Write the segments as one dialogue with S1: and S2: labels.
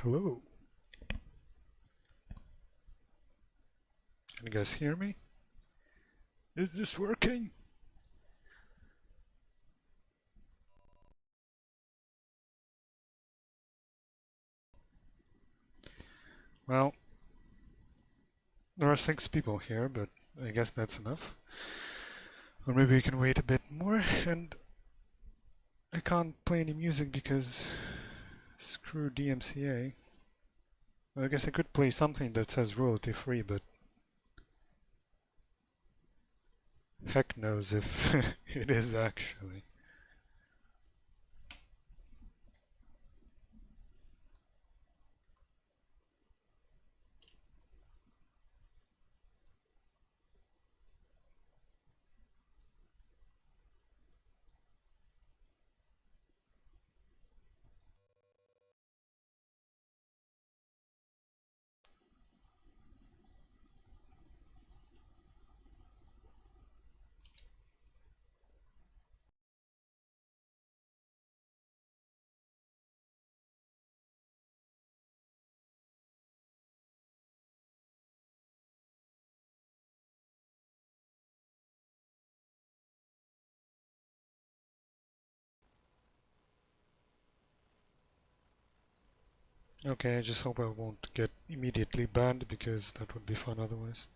S1: Hello. Can you guys hear me? Is this working? Well, there are 6 people here, but I guess that's enough. Or maybe we can wait a bit more, and I can't play any music because screw DMCA. Well, I guess I could play something that says royalty free, but heck knows if it is actually. Okay, I just hope I won't get immediately banned because that would be fun otherwise.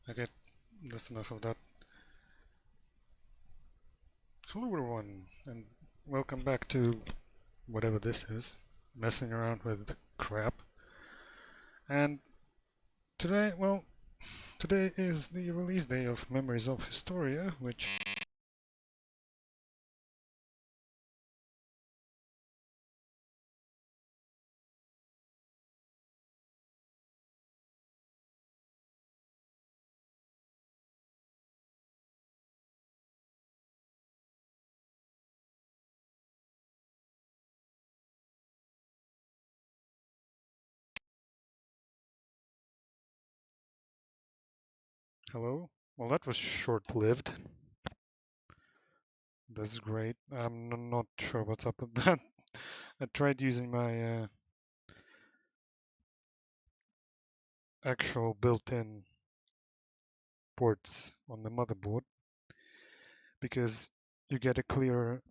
S1: Okay, that's enough of that. Hello everyone, and welcome back to whatever this is, messing around with crap. And today, well, today is the release day of Memories of Historia, which... Hello? Well, that was short-lived. That's great. I'm not sure what's up with that. I tried using my actual built-in ports on the motherboard because you get a clearer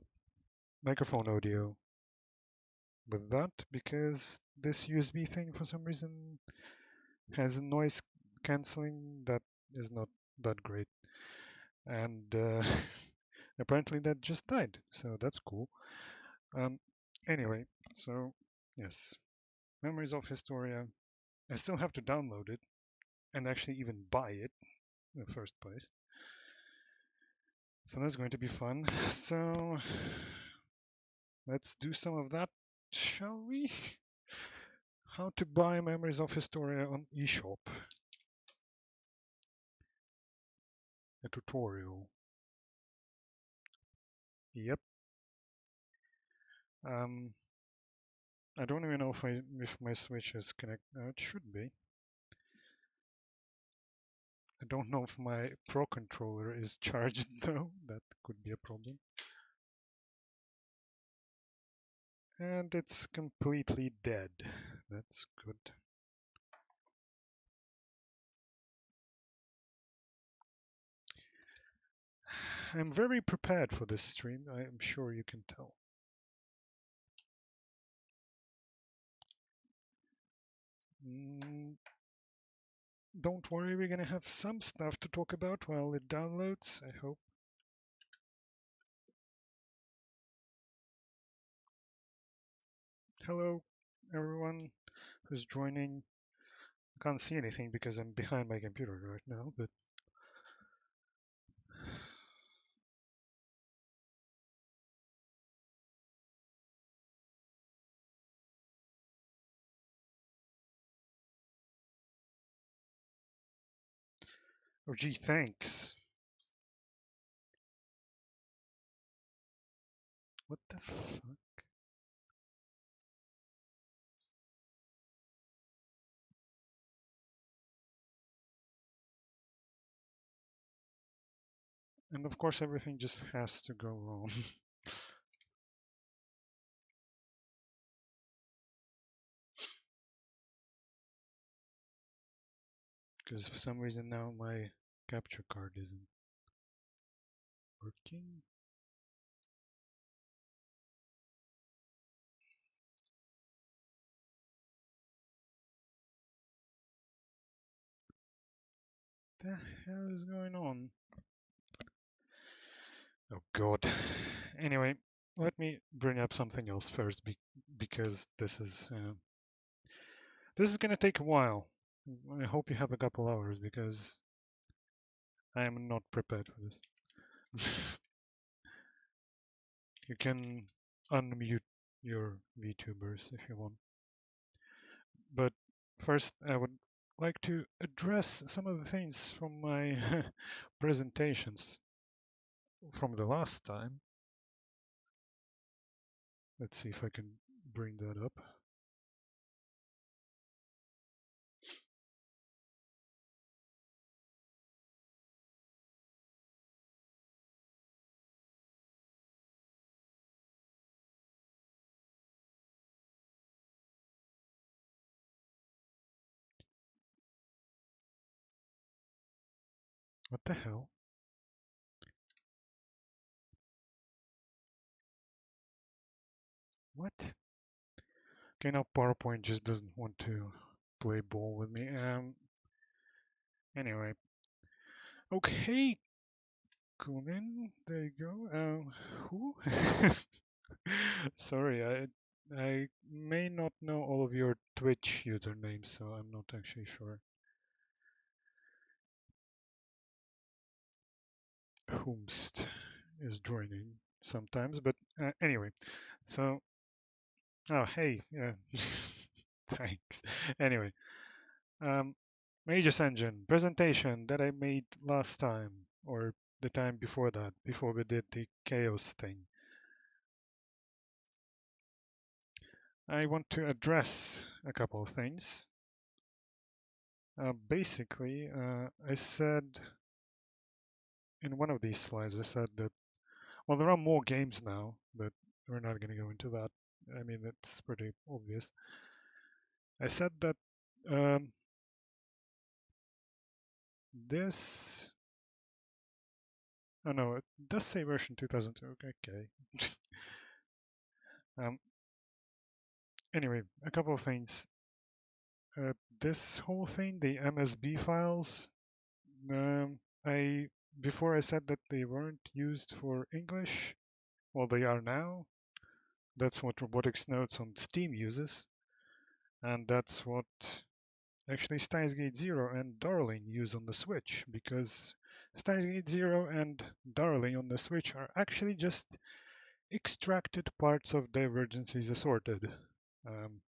S1: microphone audio with that because this USB thing for some reason has a noise cancelling that is not that great. And apparently that just died, so that's cool. Um, anyway, so yes, Memories of Historia. I still have to download it and actually even buy it in the first place. So that's going to be fun. So let's do some of that, shall we? How to buy Memories of Historia on eShop. A tutorial. Yep. Um, I don't even know if my Switch is connected. It should be. I don't know if my Pro controller is charged though. That could be a problem. And it's completely dead. That's good. I'm very prepared for this stream. I am sure you can tell. Mm, don't worry, we're gonna have some stuff to talk about while it downloads, I hope. Hello, everyone who's joining. I can't see anything because I'm behind my computer right now, but oh gee, thanks. What the fuck? And of course, everything just has to go wrong. Because for some reason now my capture card isn't working. What the hell is going on? Oh god. Anyway, let me bring up something else first because this is gonna take a while. I hope you have a couple hours because I am not prepared for this. You can unmute your VTubers if you want. But first, I would like to address some of the things from my presentations from the last time. Let's see if I can bring that up. What the hell? What? Okay, now PowerPoint just doesn't want to play ball with me. Anyway. Okay, Kunin, there you go. Who? Sorry, I may not know all of your Twitch usernames, so I'm not actually sure whomst is joining sometimes. But anyway, so oh hey, yeah, thanks. Anyway, um, Magus Engine presentation that I made last time or the time before that, before we did the chaos thing. I want to address a couple of things. Basically, I said in one of these slides, I said that, well, there are more games now, but we're not going to go into that. I mean, it's pretty obvious. I said that um, this, oh no, it does say version 2002. Okay. um, anyway, a couple of things. This whole thing, the MSB files, I before I said that they weren't used for English. Well, they are now. That's what Robotics Notes on Steam uses, and that's what actually Steins Gate Zero and Darling use on the Switch, because Steins Gate Zero and Darling on the Switch are actually just extracted parts of Divergencies Assorted,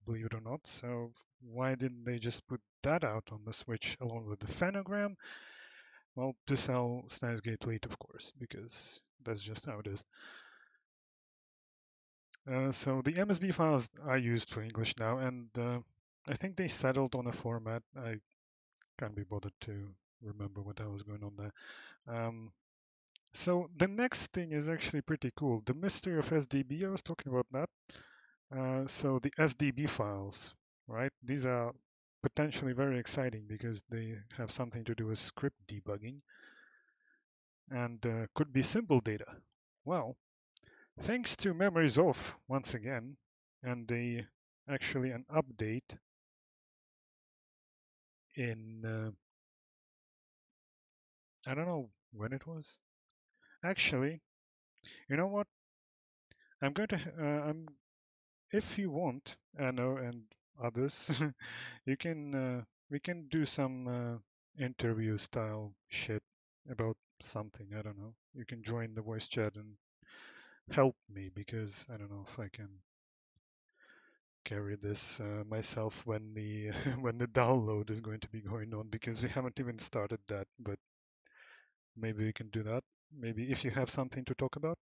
S1: believe it or not. So why didn't they just put that out on the Switch along with the Phanogram? Well, to sell Steins Gate Elite, of course, because that's just how it is. So the MSB files are used for English now, and I think they settled on a format. I can't be bothered to remember what was going on there. So the next thing is actually pretty cool. The mystery of SDB, I was talking about that. So the SDB files, right? These are potentially very exciting because they have something to do with script debugging and could be symbol data. Well, thanks to Memories Off once again, and actually an update in I don't know when it was. Actually, you know what? I'm going to I'm if you want, Anno and others, you can we can do some interview style shit about something. I don't know. You can join the voice chat and help me because I don't know if I can carry this myself when the when the download is going to be going on because we haven't even started that. But maybe we can do that. Maybe if you have something to talk about.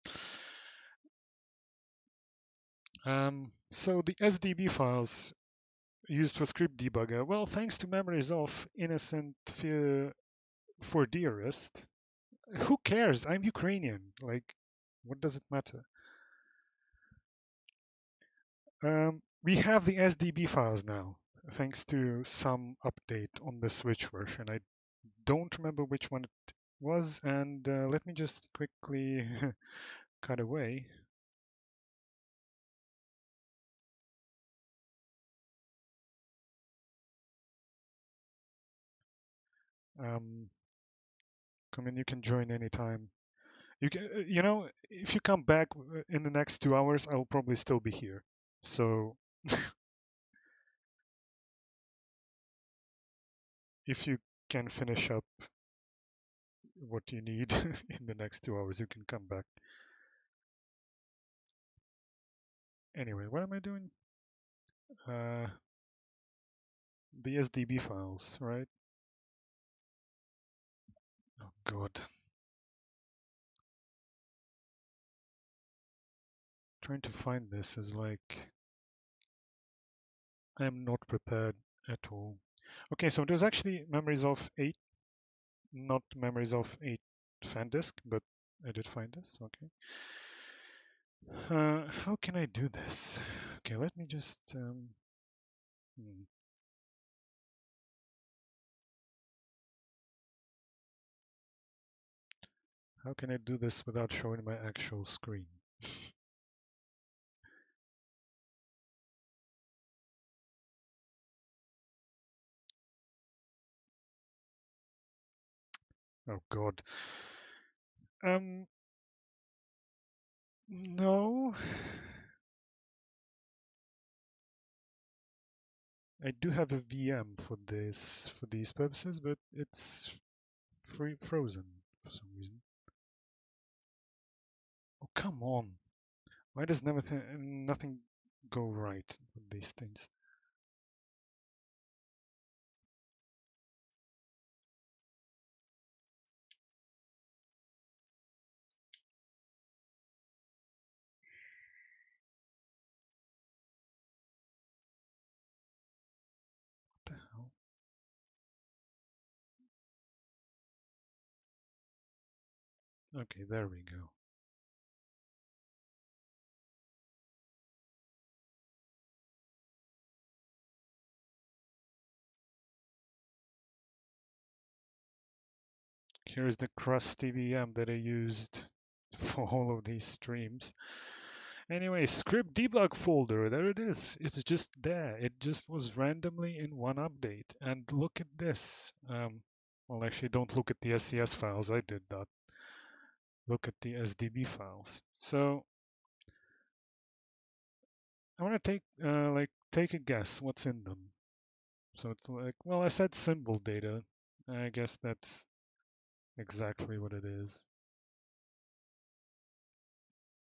S1: So the SDB files used for script debugger. Well, thanks to Memories of Innocent Fear for Dearest. Who cares? I'm Ukrainian. Like, what does it matter? We have the SDB files now, thanks to some update on the Switch version. I don't remember which one it was, and let me just quickly cut away. Um, Come in, you can join anytime. You can, if you come back in the next 2 hours, I'll probably still be here. So if you can finish up what you need in the next 2 hours, you can come back. Anyway, what am I doing? Uh, the SDB files, right? Oh God, trying to find this is like I'm not prepared at all. Okay, so there's actually Memories of 8, not Memories of 8 fan disk, but I did find this. Okay. How can I do this? Okay, let me just. Hmm. How can I do this without showing my actual screen? Oh God. No. I do have a VM for these purposes, but it's frozen for some reason. Oh come on! Why does nothing go right with these things? What the hell? Okay, there we go. Here's the crusty VM that I used for all of these streams. Anyway, script debug folder, there it is. It's just there. It just was randomly in one update. And look at this. Well, actually, don't look at the SCS files. I did that. Look at the SDB files. So I want to take a guess what's in them. So it's like, well, I said symbol data. I guess that's exactly what it is.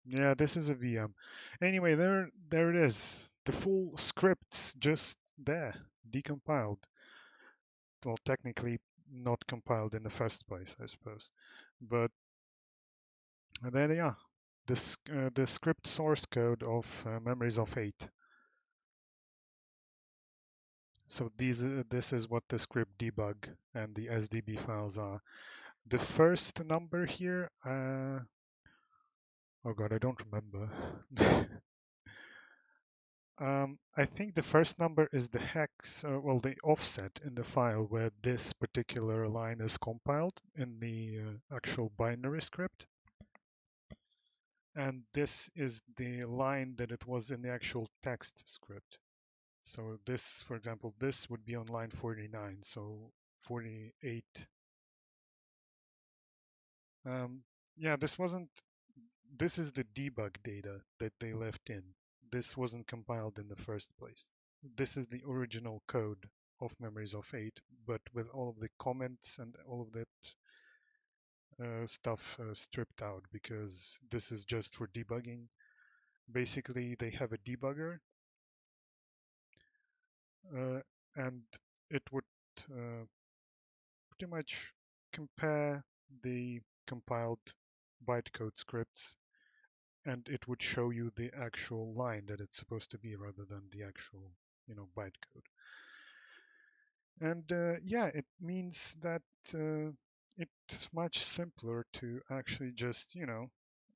S1: Yeah, this is a VM. Anyway, there it is. The full script's just there, decompiled. Well, technically not compiled in the first place, I suppose. But there they are. The script source code of Memories of 8. So this is what the script debug and the SDB files are. The first number here, oh god, I don't remember. I think the first number is the hex, well, the offset in the file where this particular line is compiled in the actual binary script. And this is the line that it was in the actual text script. So this, for example, this would be on line 49, so 48. Um, yeah, this is the debug data that they left in. This wasn't compiled in the first place. This is the original code of Memories of 8, but with all of the comments and all of that stuff stripped out because this is just for debugging. Basically, they have a debugger uh, and it would uh, pretty much compare the compiled bytecode scripts and it would show you the actual line that it's supposed to be rather than the actual, bytecode. And yeah, it means that it's much simpler to actually just,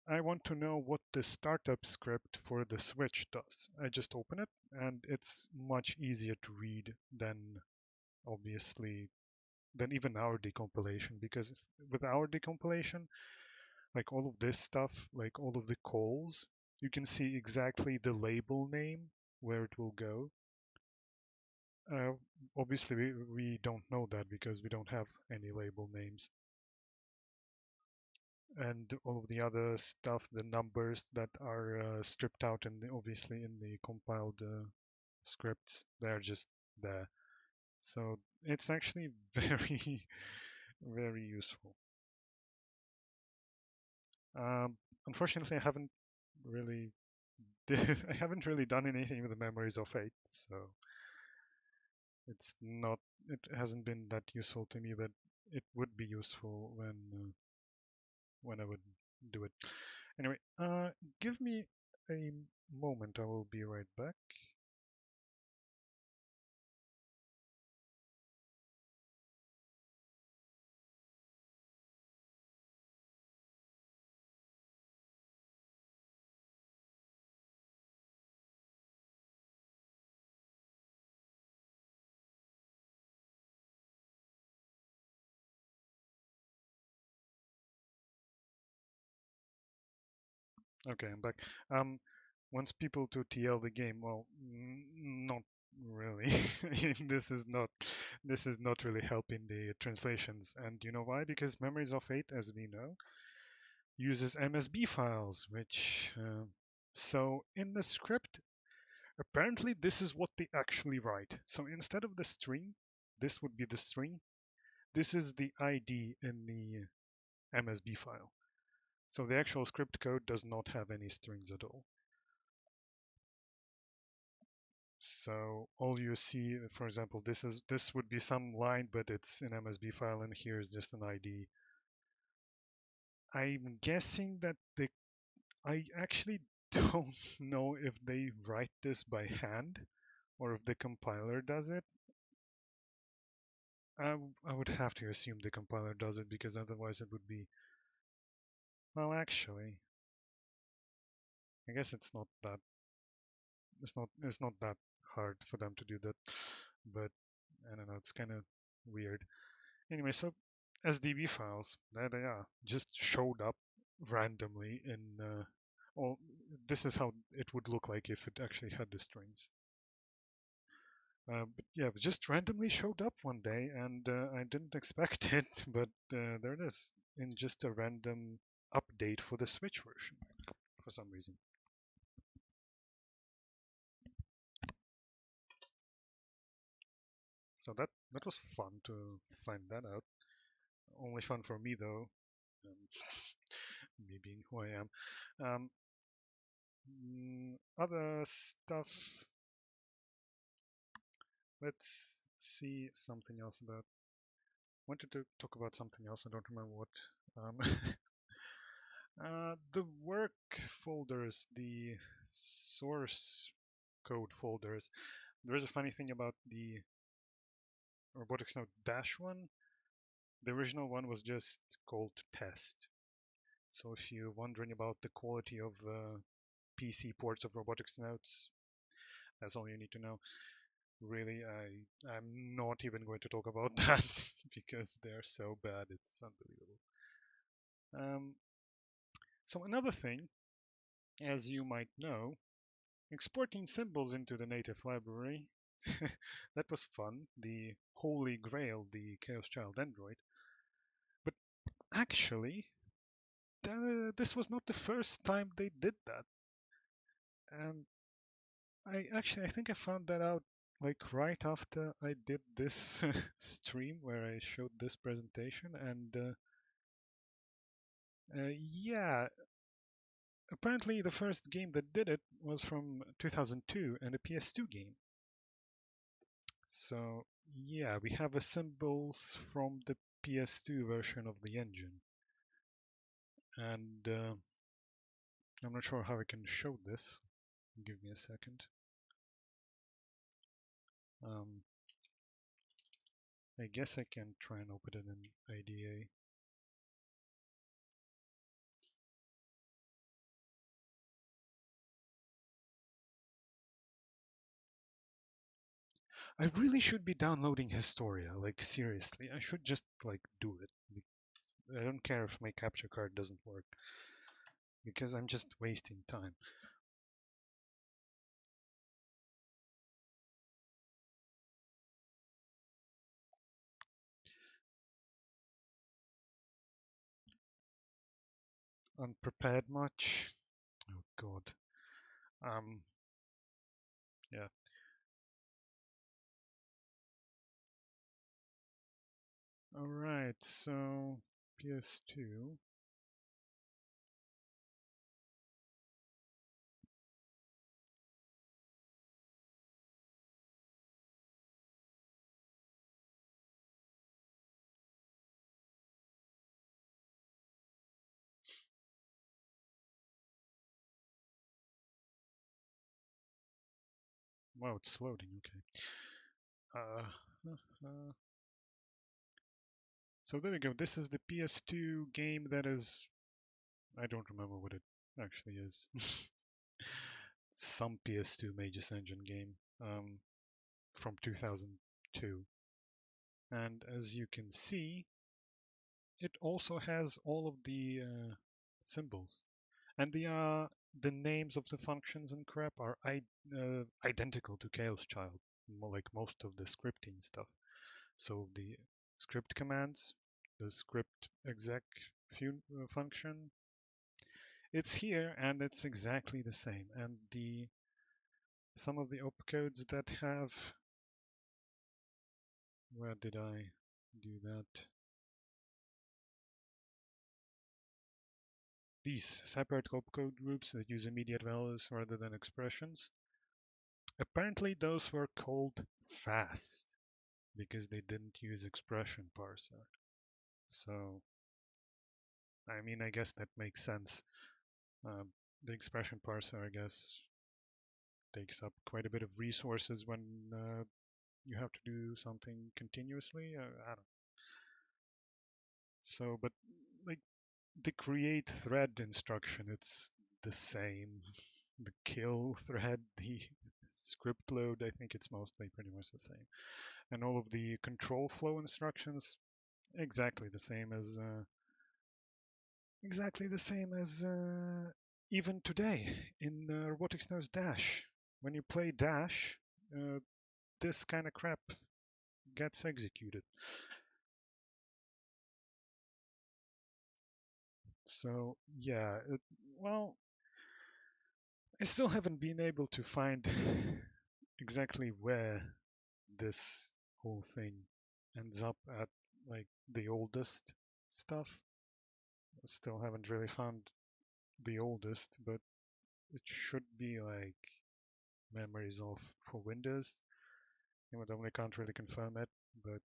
S1: I want to know what the startup script for the switch does. I just open it and it's much easier to read than obviously than even our decompilation because with our decompilation, like all of this stuff, like all of the calls, you can see exactly the label name where it will go. Uh, Obviously, we don't know that because we don't have any label names. And all of the other stuff, the numbers that are stripped out and obviously in the compiled scripts, they're just there. So it's actually very, very useful. Unfortunately, really I haven't really done anything with the Memories of 8, so it's not it hasn't been that useful to me, but it would be useful when I would do it. Anyway, give me a moment. I will be right back. Okay, I'm back. Wants people to TL the game. Well, not really. This is not really helping the translations. And you know why? Because Memories of 8, as we know, uses MSB files, which so in the script, apparently this is what they actually write. So instead of the string, this would be the string. This is the ID in the MSB file. So the actual script code does not have any strings at all. So all you see, for example, this would be some line, but it's an MSB file, and here's just an ID. I'm guessing that I actually don't know if they write this by hand or if the compiler does it. I would have to assume the compiler does it because otherwise it would be Well, actually, I guess it's not that hard for them to do that, but I don't know, it's kind of weird. Anyway, so SDB files, there they are, just showed up randomly in. Well, this is how it would look like if it actually had the strings. But yeah, it just randomly showed up one day, and I didn't expect it, but there it is in just a random update for the Switch version for some reason. So that was fun to find that out. Only fun for me though, um, me being who I am. Um, Other stuff. Let's see something else about. Wanted to talk about something else. I don't remember what. Um, the work folders, the source code folders. There is a funny thing about the Robotics Note Dash one. The original one was just called test. So if you're wondering about the quality of PC ports of Robotics Notes, that's all you need to know. Really, I'm not even going to talk about that because they're so bad. It's unbelievable. Um, so another thing, as you might know, exporting symbols into the native library, that was fun. The holy grail, the Chaos Child Android. But actually, this was not the first time they did that. And I think I found that out like right after I did this stream where I showed this presentation, and yeah, apparently the first game that did it was from 2002 and a PS2 game. So yeah, we have the symbols from the PS2 version of the engine, and I'm not sure how I can show this. Give me a second. Um, I guess I can try and open it in IDA. I really should be downloading Historia, like seriously. I should just like do it. I don't care if my capture card doesn't work because I'm just wasting time. Unprepared much? Oh God. Um, yeah. All right. So PS2. Wow, it's loading. Okay. Uh, uh, so there we go. This is the PS2 game that is. I don't remember what it actually is. Some PS2 Magus Engine game from 2002. And as you can see, it also has all of the symbols. And the names of the functions and crap are identical to Chaos Child, more like most of the scripting stuff. So the script commands, the script exec function, it's here and it's exactly the same. And the some of the opcodes that have, where did I do that? These separate opcode groups that use immediate values rather than expressions. Apparently those were called fast because they didn't use expression parser. So, I mean, I guess that makes sense. The expression parser, I guess, takes up quite a bit of resources when you have to do something continuously. I don't. So, but like the create thread instruction, it's the same. The kill thread, the script load, I think it's mostly pretty much the same. And all of the control flow instructions, exactly the same as even today in Robotics Knows Dash. When you play Dash, uh, this kind of crap gets executed. So yeah, well, I still haven't been able to find exactly where this whole thing ends up at, like the oldest stuff. I still haven't really found the oldest, but it should be like Memories Off for Windows. I would only can't really confirm it, but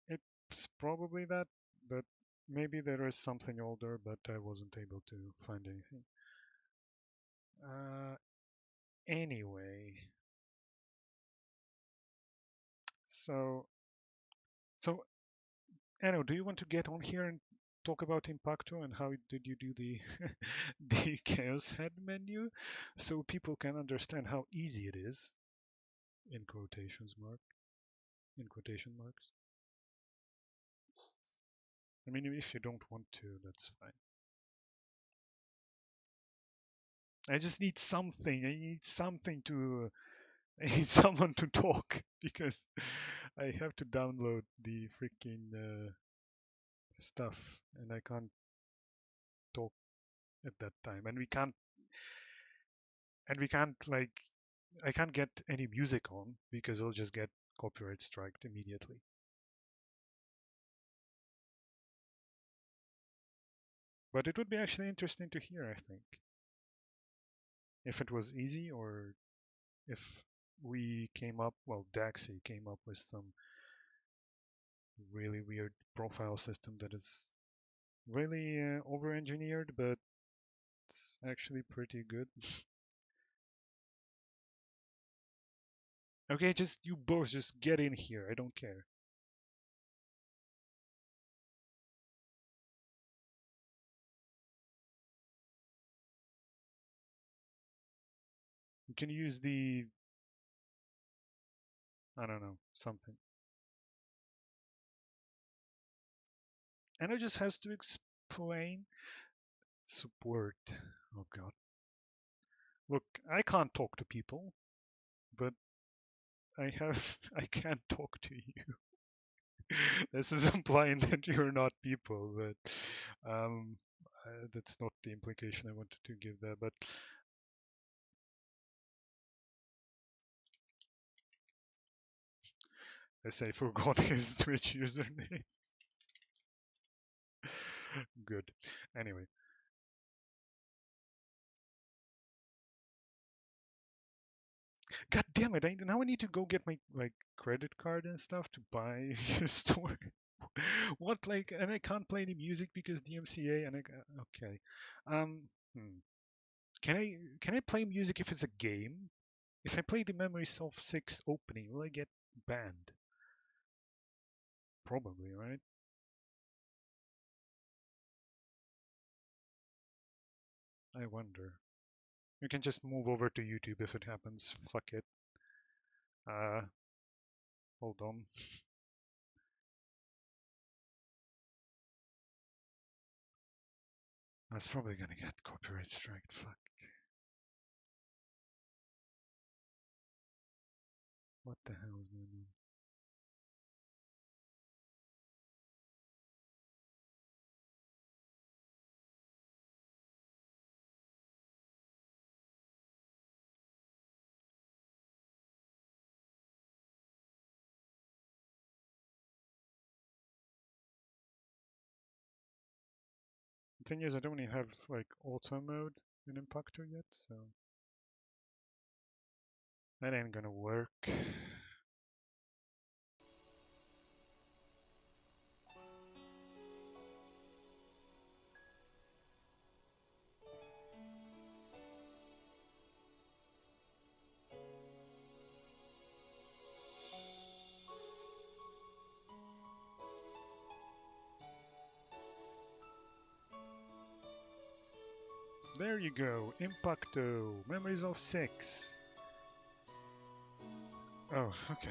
S1: it's probably that. But maybe there is something older, but I wasn't able to find anything. Uh, anyway, so so Anno, do you want to get on here and talk about Impacto and how did you do the the chaos head menu so people can understand how easy it is in quotation marks. I mean, if you don't want to, that's fine. I just need something. I need something to. I need someone to talk because I have to download the freaking stuff and I can't talk at that time. And we can't like I can't get any music on because I'll just get copyright striked immediately. But it would be actually interesting to hear, I think, if it was easy or if we came up, well, Daxi came up with some really weird profile system that is really over-engineered, but it's actually pretty good. Okay, just you both just get in here. I don't care. You can use the, I don't know, something. And it just has to explain support. Oh God. Look, I can't talk to people, but I can talk to you. This is implying that you're not people, but that's not the implication I wanted to give there. But I say forgot his Twitch username. Good. Anyway, God damn it! Now I need to go get my like credit card and stuff to buy a store. What like? And I can't play any music because DMCA. And okay. Hmm. Can I play music if it's a game? If I play the Memories of Six opening, will I get banned? Probably, right? I wonder. You can just move over to YouTube if it happens. Fuck it. Uh, hold on. I was probably gonna get copyright striked. Fuck. What the hell is going on? The thing is, I don't even have like auto mode in Impactor yet, so that ain't gonna work. There you go. Impacto. Memories of 6. Oh, okay.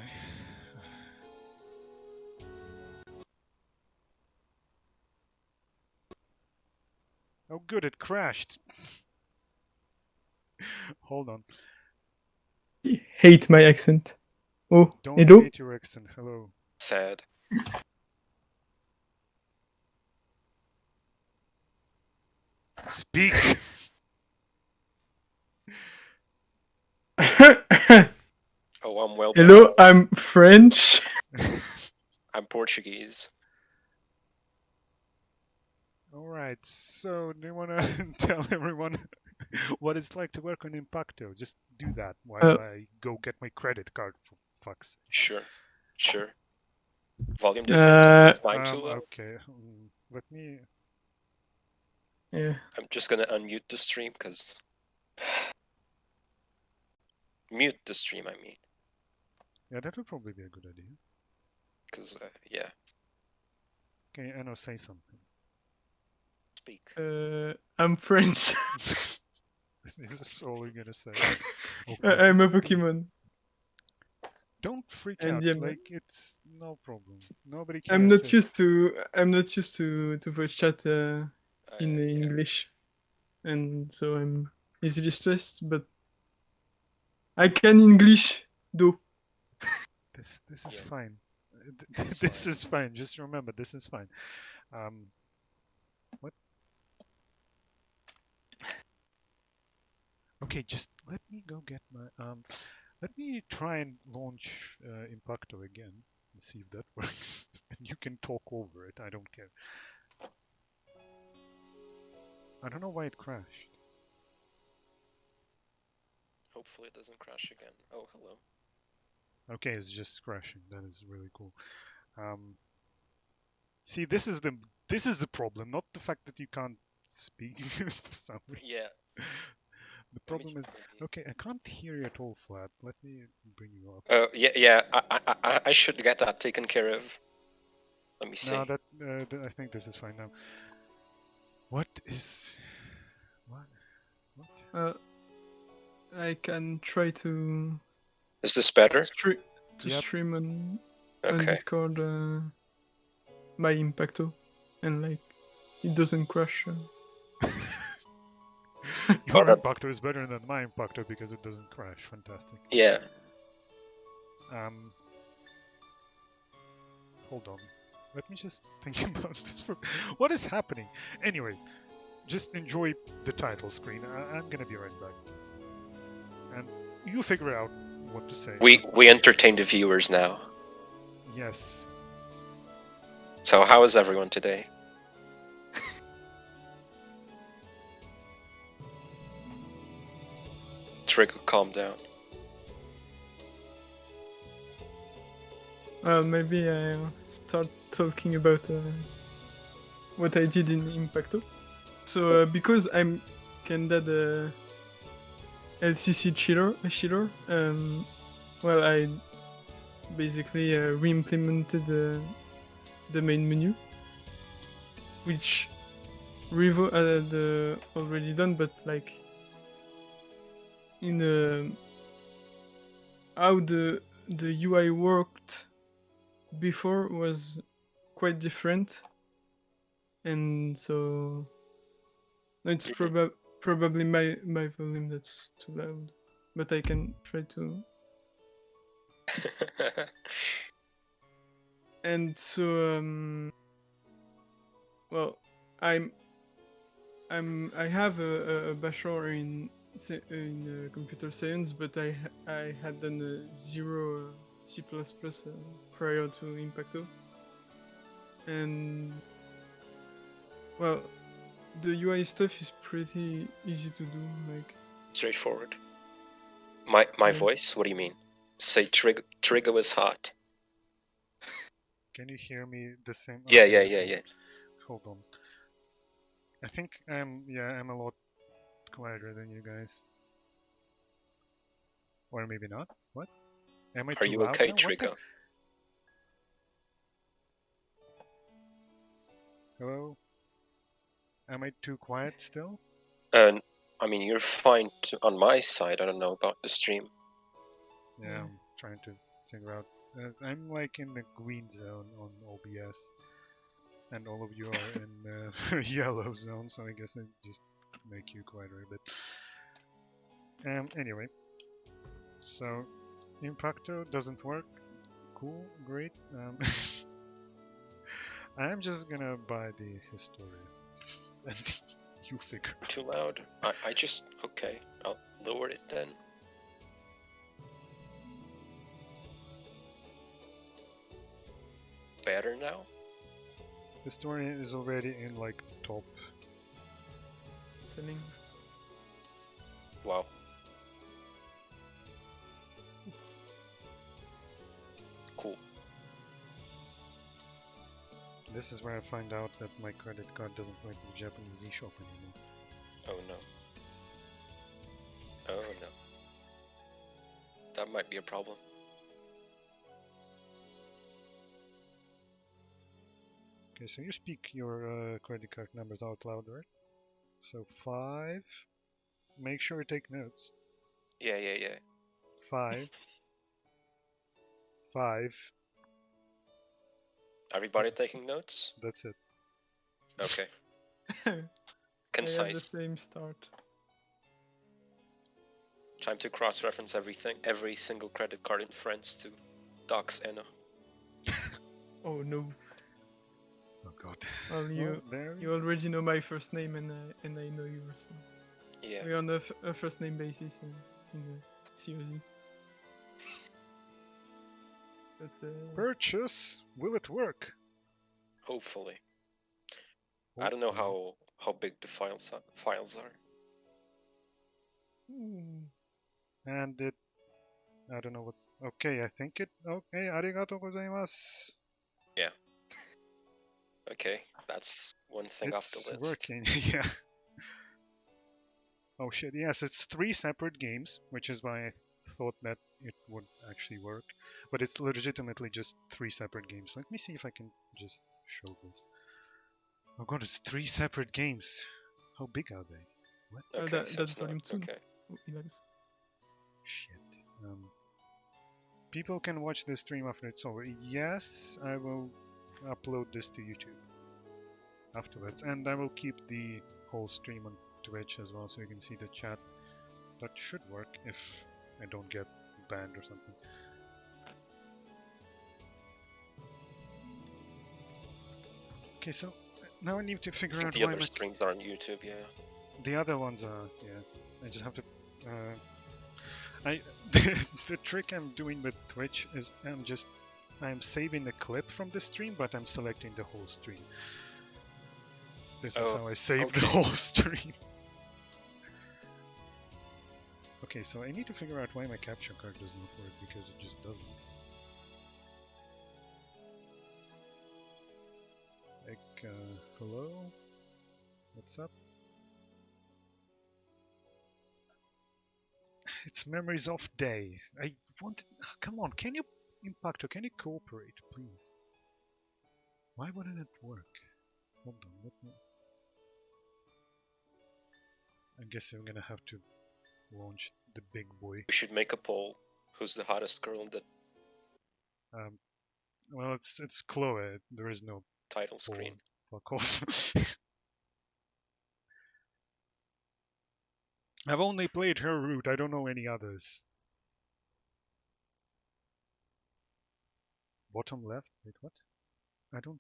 S1: Oh, good, it crashed. Hold on.
S2: Hate my accent. Oh,
S1: Don't
S2: hello?
S1: hate your accent. Hello.
S3: Sad.
S1: Speak!
S3: Oh, I'm well.
S2: Hello, I'm French.
S3: I'm Portuguese.
S1: Alright, so do you want to tell everyone what it's like to work on Impacto? Just do that while I go get my credit card, for fucks.
S3: Sure. Sure. Volume difference? Fine too low?
S1: Okay. Let me...
S2: Yeah.
S3: I'm just gonna unmute the stream, because... Mute the stream, I mean.
S1: Yeah, that would probably be a good idea.
S3: Because, yeah.
S1: Okay, Anno, say something.
S3: Speak.
S2: I'm French.
S1: This is all you're gonna say.
S2: I'm a Pokemon.
S1: Don't freak
S2: And
S1: out.
S2: yeah,
S1: Like, it's no problem. Nobody cares.
S2: I'm not used to voice chat in
S3: Yeah.
S2: English, and so I'm easily stressed. But I can English though.
S1: This is
S3: Yeah.
S1: fine.
S3: It's
S1: This
S3: fine.
S1: is fine. Just remember, this is fine. What? Okay, just let me go get my let me try and launch Impacto again and see if that works. And you can talk over it. I don't care. I don't know why it crashed.
S3: Hopefully it doesn't crash again. Oh, hello.
S1: Okay, it's just crashing. That is really cool. See, this is the problem, not the fact that you can't speak for some reason.
S3: Yeah.
S1: The problem is, okay, I can't hear you at all, Flat. Let me bring you up.
S3: Oh, yeah. I should get that taken care of. Let me see.
S1: No, that I think this is fine now. What is what?
S2: I can try to
S3: Is this better?
S2: stream on
S3: Okay.
S2: Discord my Impacto, and like it doesn't crash.
S1: Your Impacto is better than my Impacto because it doesn't crash. Fantastic.
S3: Yeah.
S1: Hold on. Let me just think about this. What is happening? Anyway, just enjoy the title screen. I'm gonna be right back. And you figure out what to say.
S3: We entertain the viewers now.
S1: Yes.
S3: So how is everyone today? Trick, calm down.
S2: Well, maybe I'll start talking about what I did in Impacto. So because I'm kinda the LCC cheater, well, I basically re-implemented the main menu, which Revo had already done, but like in how the UI worked before was quite different, and so it's probably my volume that's too loud, but I can try to. And so well, I have a bachelor in computer science, but I had done zero C++ prior to Impacto, and well, the UI stuff is pretty easy to do, like
S3: straightforward. My voice? What do you mean? Say trigger was hot.
S1: Can you hear me the same?
S3: Yeah,
S1: Okay,
S3: yeah.
S1: Hold on. I think I'm a lot quieter than you guys. Or maybe not. What? Am I
S3: Are
S1: too
S3: you
S1: loud
S3: okay,
S1: now?
S3: Trigger?
S1: Hello? Am I too quiet still?
S3: I mean, you're fine on my side. I don't know about the stream.
S1: Yeah,
S2: Yeah.
S1: I'm trying to figure out. I'm like in the green zone on OBS, and all of you are in yellow zone, so I guess I just make you quieter a bit. Anyway, so Impacto doesn't work. Cool, great. I'm just gonna buy the Historia, and you figure.
S3: Too loud. I just okay. I'll lower it then. Better now.
S1: Historia is already in like top.
S2: Selling.
S3: Wow. Cool.
S1: This is where I find out that my credit card doesn't work in the Japanese eShop anymore.
S3: Oh no. Oh no. That might be a problem.
S1: Okay, so you speak your credit card numbers out loud, right? So 5. Make sure you take notes.
S3: Yeah.
S1: 5. 5.
S3: Everybody taking notes?
S1: That's it.
S3: Okay.
S2: I have the
S3: Concise.
S2: same start.
S3: Time to cross-reference everything, every single credit card in France to dox Anna.
S2: Oh no.
S1: Oh god.
S2: Well, you
S1: there we
S2: you already know my first name and I know yours. So.
S3: Yeah.
S2: We're on a first name basis in the COZ. But
S1: Purchase. Will it work?
S3: Hopefully. I don't know
S1: Hopefully.
S3: how big the files are.
S1: And it. I don't know what's. Okay, I think it. Okay, arigatou gozaimasu.
S3: Yeah. Okay, that's one thing off
S1: It's
S3: the list.
S1: working. Yeah. Oh shit. Yes, it's 3 separate games, which is why I thought that it would actually work. But it's legitimately just 3 separate games. Let me see if I can just show this. Oh god, it's 3 separate games. How big are they? What?
S3: Okay, so
S2: that's
S3: it's not
S2: volume 2.
S3: okay.
S2: Oh, Ilaris.
S1: Shit. People can watch the stream after it's over. Yes, I will upload this to YouTube afterwards, and I will keep the whole stream on Twitch as well, so you can see the chat. That should work if I don't get banned or something. Okay, so now I need to
S3: I
S1: figure
S3: think
S1: out
S3: the
S1: why
S3: other
S1: my...
S3: streams are on YouTube, yeah.
S1: The other ones are, yeah. I just have to... the trick I'm doing with Twitch is I'm saving a clip from the stream, but I'm selecting the whole stream. This is how I save the whole stream. Okay, so I need to figure out why my capture card does not work, because it just doesn't. Like, hello? What's up? It's Memories Off Day. I wanted... Come on, can you... Impacto, can you cooperate, please? Why wouldn't it work? Hold on, let me... I guess I'm gonna have to launch the big boy.
S3: We should make a poll. Who's the hottest girl in the
S1: Well, it's Chloe. There is no
S3: title screen?
S1: Fuck off. I've only played her route. I don't know any others. Bottom left? Wait, what? I don't.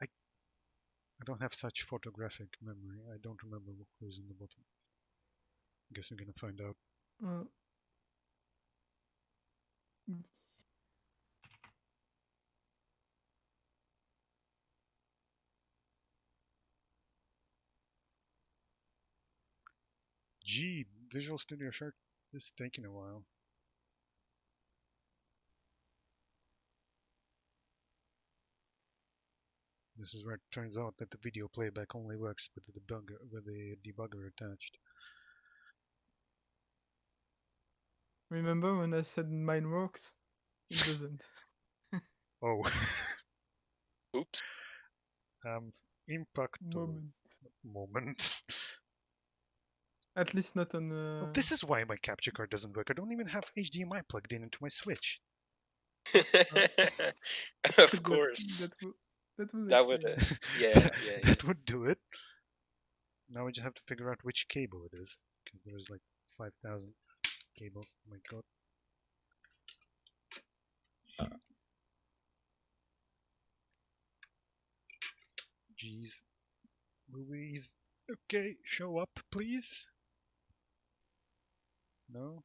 S1: I don't have such photographic memory. I don't remember who's in the bottom. Guess we're gonna find out.
S2: Uh, mm.
S1: Gee, Visual Studio Shark is taking a while. This is where it turns out that the video playback only works with the debugger attached.
S2: Remember when I said mine works? It doesn't.
S1: Oh.
S3: Oops.
S1: Impacto
S2: Moment.
S1: moment.
S2: At least not on.
S1: Well, this is why my capture card doesn't work. I don't even have HDMI plugged in into my Switch.
S3: Of course.
S2: That will
S3: That would,
S2: explain.
S3: yeah, yeah.
S1: That would do it. Now we just have to figure out which cable it is, because there's like 5,000 cables. Oh my god. Jeez. Louise. Okay, show up, please. No?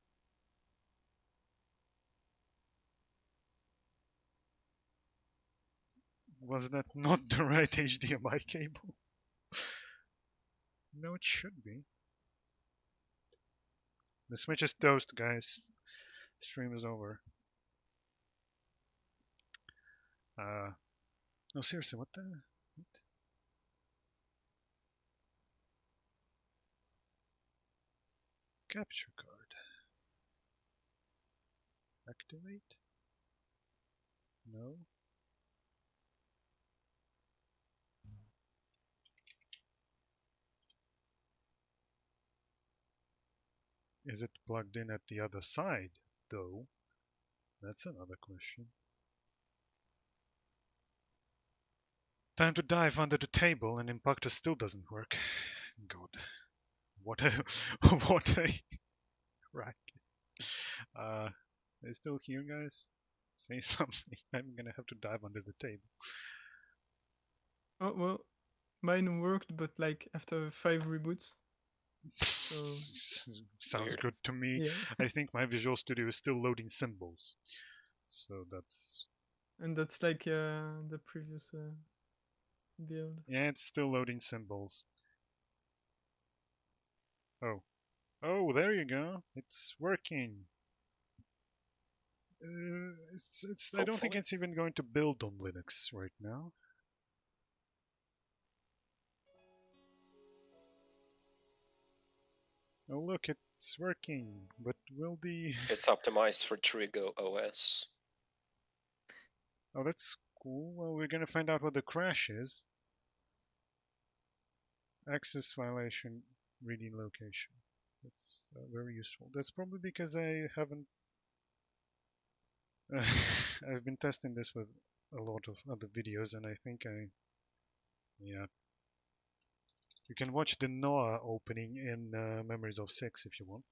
S1: Was that not the right HDMI cable? No, it should be. The Switch is toast, guys. Stream is over. No, seriously, what the? What? Capture card. Activate? No. Is it plugged in at the other side, though? That's another question. Time to dive under the table, and Impactor still doesn't work. God, what a what a racket. Are you still here, guys? Say something. I'm gonna have to dive under the table.
S2: Oh well, mine worked, but like after 5 reboots.
S1: Sounds
S3: Weird.
S1: good to me.
S2: Yeah,
S1: I think my Visual Studio is still loading symbols, so that's
S2: and that's like the previous build.
S1: yeah, it's still loading symbols. Oh, there you go. It's working. I don't think
S3: Hopefully.
S1: it's even going to build on Linux right now. Oh, look, it's working. But will the...
S3: It's optimized for Trigo OS.
S1: Oh, that's cool. Well, we're gonna find out what the crash is. Access violation, reading location. That's very useful. That's probably because I haven't... I've been testing this with a lot of other videos, and I think yeah. You can watch the Noah opening in Memories of 6 if you want.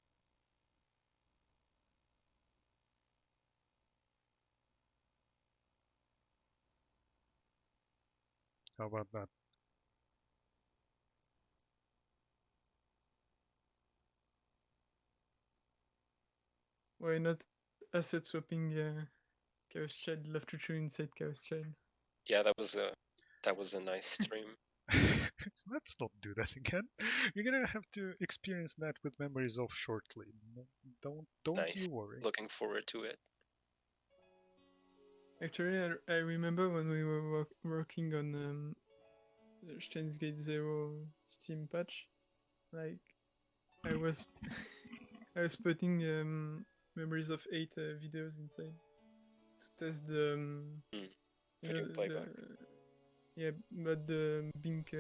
S1: How about that?
S2: Why not asset swapping Chaos Child? Love to chew inside Chaos Child.
S3: Yeah, that was a nice stream.
S1: Let's not do that again. You're gonna have to experience that with Memories of shortly. Don't
S3: Nice.
S1: you worry.
S3: Looking forward to it.
S2: Actually, I remember when we were working on Steins Gate Zero Steam patch, like I was I was putting Memories of 8 videos inside to test the
S3: Video playback.
S2: yeah, but the Bink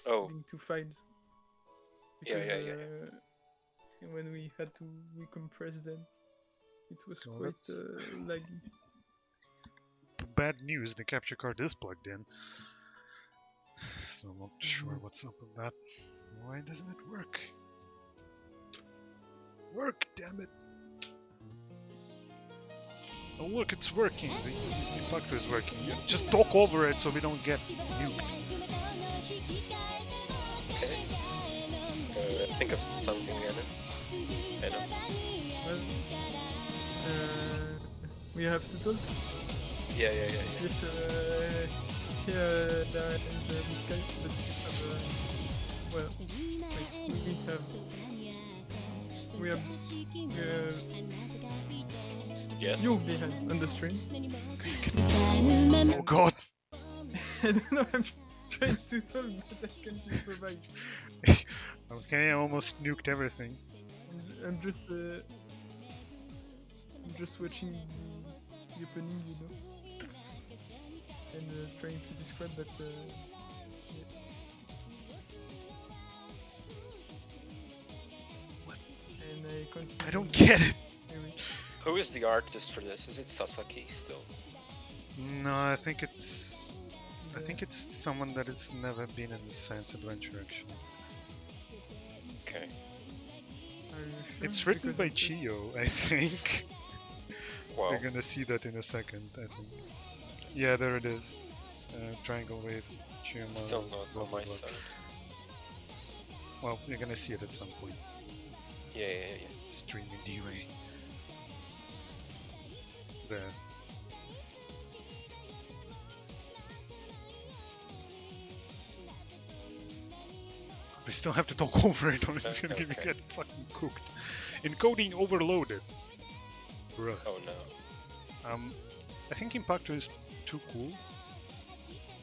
S3: Oh,
S2: Bink 2 files
S3: yeah.
S2: when we had to recompress them, it was
S1: Well,
S2: quite
S1: that's
S2: laggy.
S1: bad news. The capture card is plugged in, so I'm not sure what's up with that. Why doesn't it work? Work, damn it! Oh look, it's working. The Impactor is working. Just talk over it so we don't get nuked.
S3: Okay. Think of something, Anna.
S2: Well, we have to talk.
S3: Yeah.
S2: Yes, here there is this guy, but well, like, we have
S3: Yeah.
S2: you behind on the stream.
S1: Oh god!
S2: I don't know, I'm trying to talk, but I can't improvise.
S1: Okay, I almost nuked everything.
S2: I'm just watching the opening, you know, and trying to describe that. Yeah. I continue.
S1: I don't get it.
S2: Maybe.
S3: Who is the artist for this? Is it Sasaki still?
S1: No, I think it's someone that has never been in the science adventure actually.
S3: Okay.
S2: Are you sure?
S1: It's written
S2: Because
S1: by
S2: I'm just-
S1: Chiyo, I think.
S3: Wow.
S1: You're gonna see that in a second, I think. Yeah, there it is. Triangle wave, Chiyo
S3: Still
S1: model,
S3: not
S1: blah
S3: on
S1: blah
S3: my
S1: blah.
S3: side.
S1: Well, you're gonna see it at some point.
S3: Yeah.
S1: Streaming delay. There. I still have to talk over it, or it's gonna
S3: Okay.
S1: get fucking cooked. Encoding overloaded. Bruh.
S3: Oh no.
S1: I think Impactor is too cool.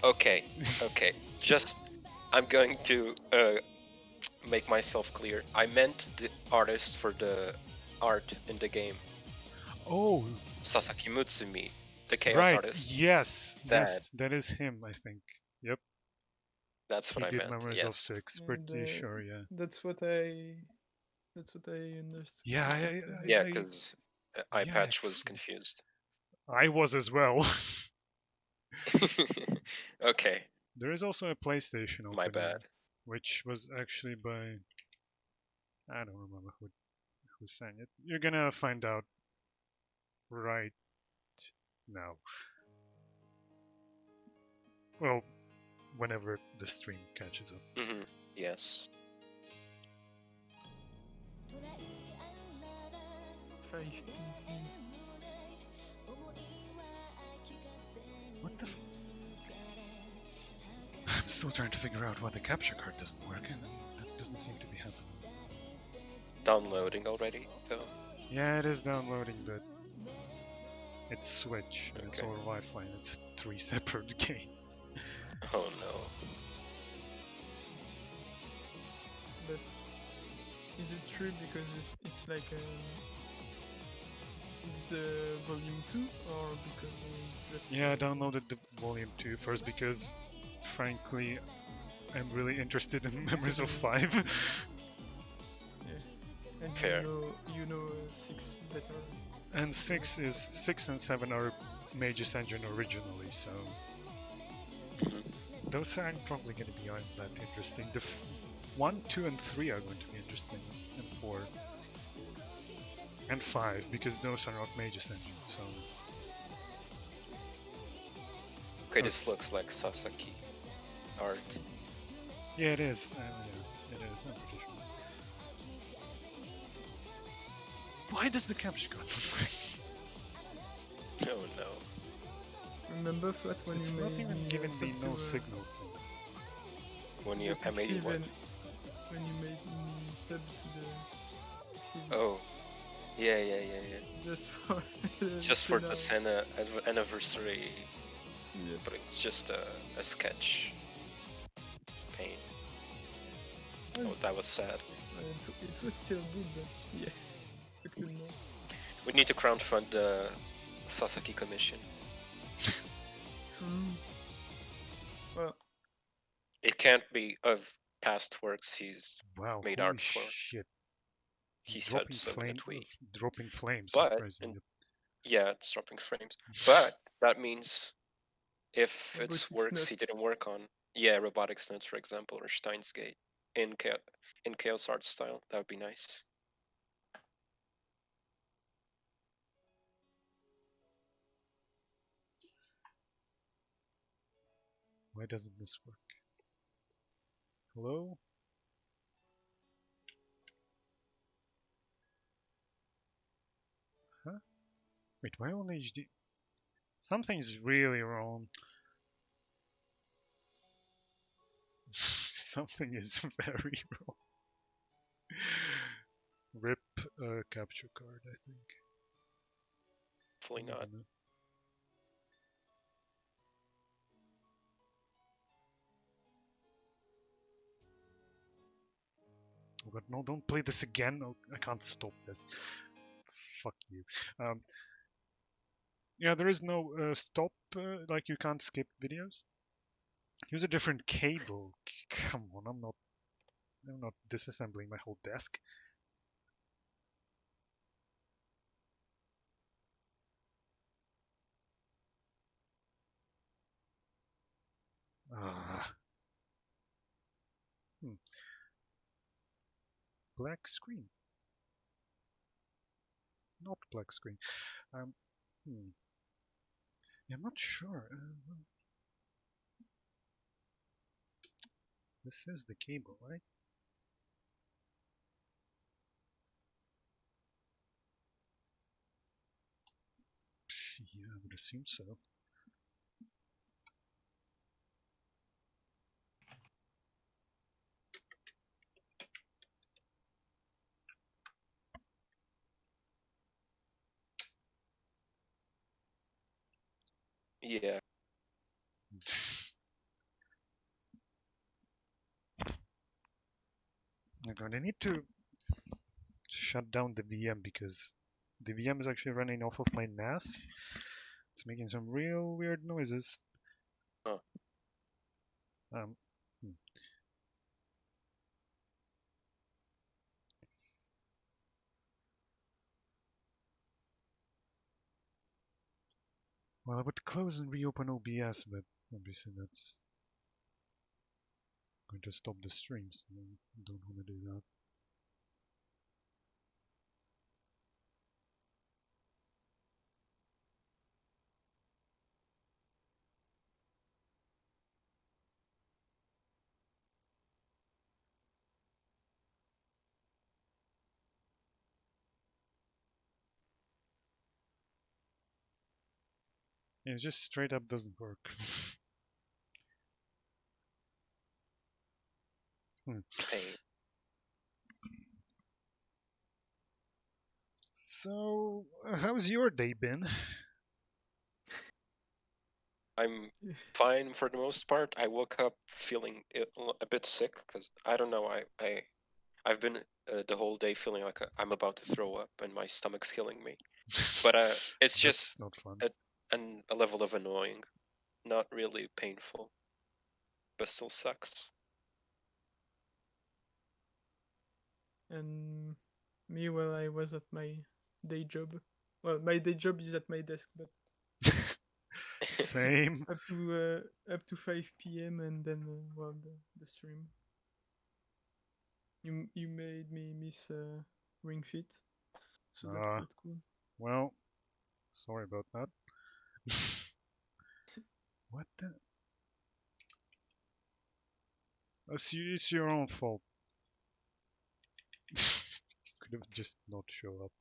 S3: Okay. Just, I'm going to make myself clear. I meant the artist for the art in the game,
S1: Oh,
S3: Sasaki Mutsumi, the chaos
S1: right.
S3: artist.
S1: Yes,
S3: That-
S1: yes, that is him, I think. Yep,
S3: That's
S1: he
S3: what I
S1: did
S3: meant.
S1: Memories
S3: Yes.
S1: of 6,
S2: And,
S1: pretty sure, yeah.
S2: That's what I understood.
S1: Yeah,
S3: Yeah, because eye
S1: yeah,
S3: patch was confused.
S1: I was as well.
S3: Okay,
S1: There is also a PlayStation
S3: my
S1: opening,
S3: bad.
S1: which was actually by, I don't remember who sang it. You're gonna find out right now. Well, whenever the stream catches up.
S3: Yes.
S2: 5
S1: What the? I'm still trying to figure out why the capture card doesn't work, and that doesn't seem to be happening.
S3: Downloading already, though.
S1: Yeah, it is downloading, but it's Switch and it's
S3: Okay.
S1: over Wi-Fi, and it's 3 separate games.
S3: Oh no.
S2: But is it true because it's like it's the volume 2 or because just
S1: Yeah, I downloaded the volume 2 first because, frankly, I'm really interested in Memories of 5.
S2: yeah, and
S3: Fair.
S2: you know 6 better.
S1: And 6 and 7 are Mage's Engine originally, so
S3: Mhm.
S1: those aren't probably going to be that interesting. The 1, 2, and 3 are going to be interesting, and 4. And 5, because those are not Mage's Engine, so...
S3: Okay, this
S1: That's-
S3: looks like Sasaki art.
S1: Yeah, it is. Yeah, it is, I'm pretty sure. Why does the capture card not work?
S3: Oh no.
S2: Remember Flat when
S1: It's
S2: you
S1: not
S2: made
S1: even
S2: me
S1: giving
S2: sub
S1: me
S2: to,
S1: no signal thing.
S3: When
S2: the
S3: you I made it what?
S2: Pixiv when you made me sub to the Pixiv
S3: Oh. Yeah.
S2: just for
S3: Just for the
S2: Senna.
S3: Senna anniversary,
S2: Yeah.
S3: but it's just a sketch paint. Oh, that was sad.
S2: It was still good, but yeah, expected more.
S3: We need to crowdfund the Sasaki commission.
S2: True. Well,
S3: It can't be of past works he's
S1: Wow,
S3: made
S1: holy
S3: art for.
S1: shit.
S3: He said
S1: Dropping,
S3: so in a tweet.
S1: dropping flames.
S3: But
S1: Crazy.
S3: and- Yeah, it's dropping frames. But that means if it's
S2: Robotics
S3: works he
S2: Nuts.
S3: didn't work on, yeah, Robotics Nuts, for example, or Steins Gate in Chaos Art style, that would be nice.
S1: Why doesn't this work? Hello? Huh? Wait, why only HD? Something's really wrong. Something is very wrong. Rip capture card, I think.
S3: Hopefully not.
S1: Oh god, no, don't play this again. Oh, I can't stop this. Fuck you. Yeah, there is no stop, like you can't skip videos. Use a different cable. Come on, I'm not disassembling my whole desk. Hmm. Black screen. Not black screen. Um, hmm. Yeah, I'm not sure. This is the cable, right? Yeah, I would assume so.
S3: Yeah.
S1: I'm going to need to shut down the VM because the VM is actually running off of my NAS. It's making some real weird noises.
S3: Huh.
S1: Um, hmm. Well, I would close and reopen OBS, but obviously that's going to stop the stream, so I don't want to do that. It just straight up doesn't work. Hmm.
S3: Pain.
S1: So, how's your day been?
S3: I'm fine for the most part. I woke up feeling a bit sick because I don't know. I've been the whole day feeling like I'm about to throw up and my stomach's killing me. But it's just
S1: That's not fun.
S3: a level of annoying, not really painful, but still sucks.
S2: And me, well, I was at my day job. Well, my day job is at my desk, but
S1: Same.
S2: up to 5 p.m. and then well, the stream. You made me miss Ring Fit, so that's
S1: Uh,
S2: not cool.
S1: well, sorry about that. What the? It's your own fault. Could have just not show up.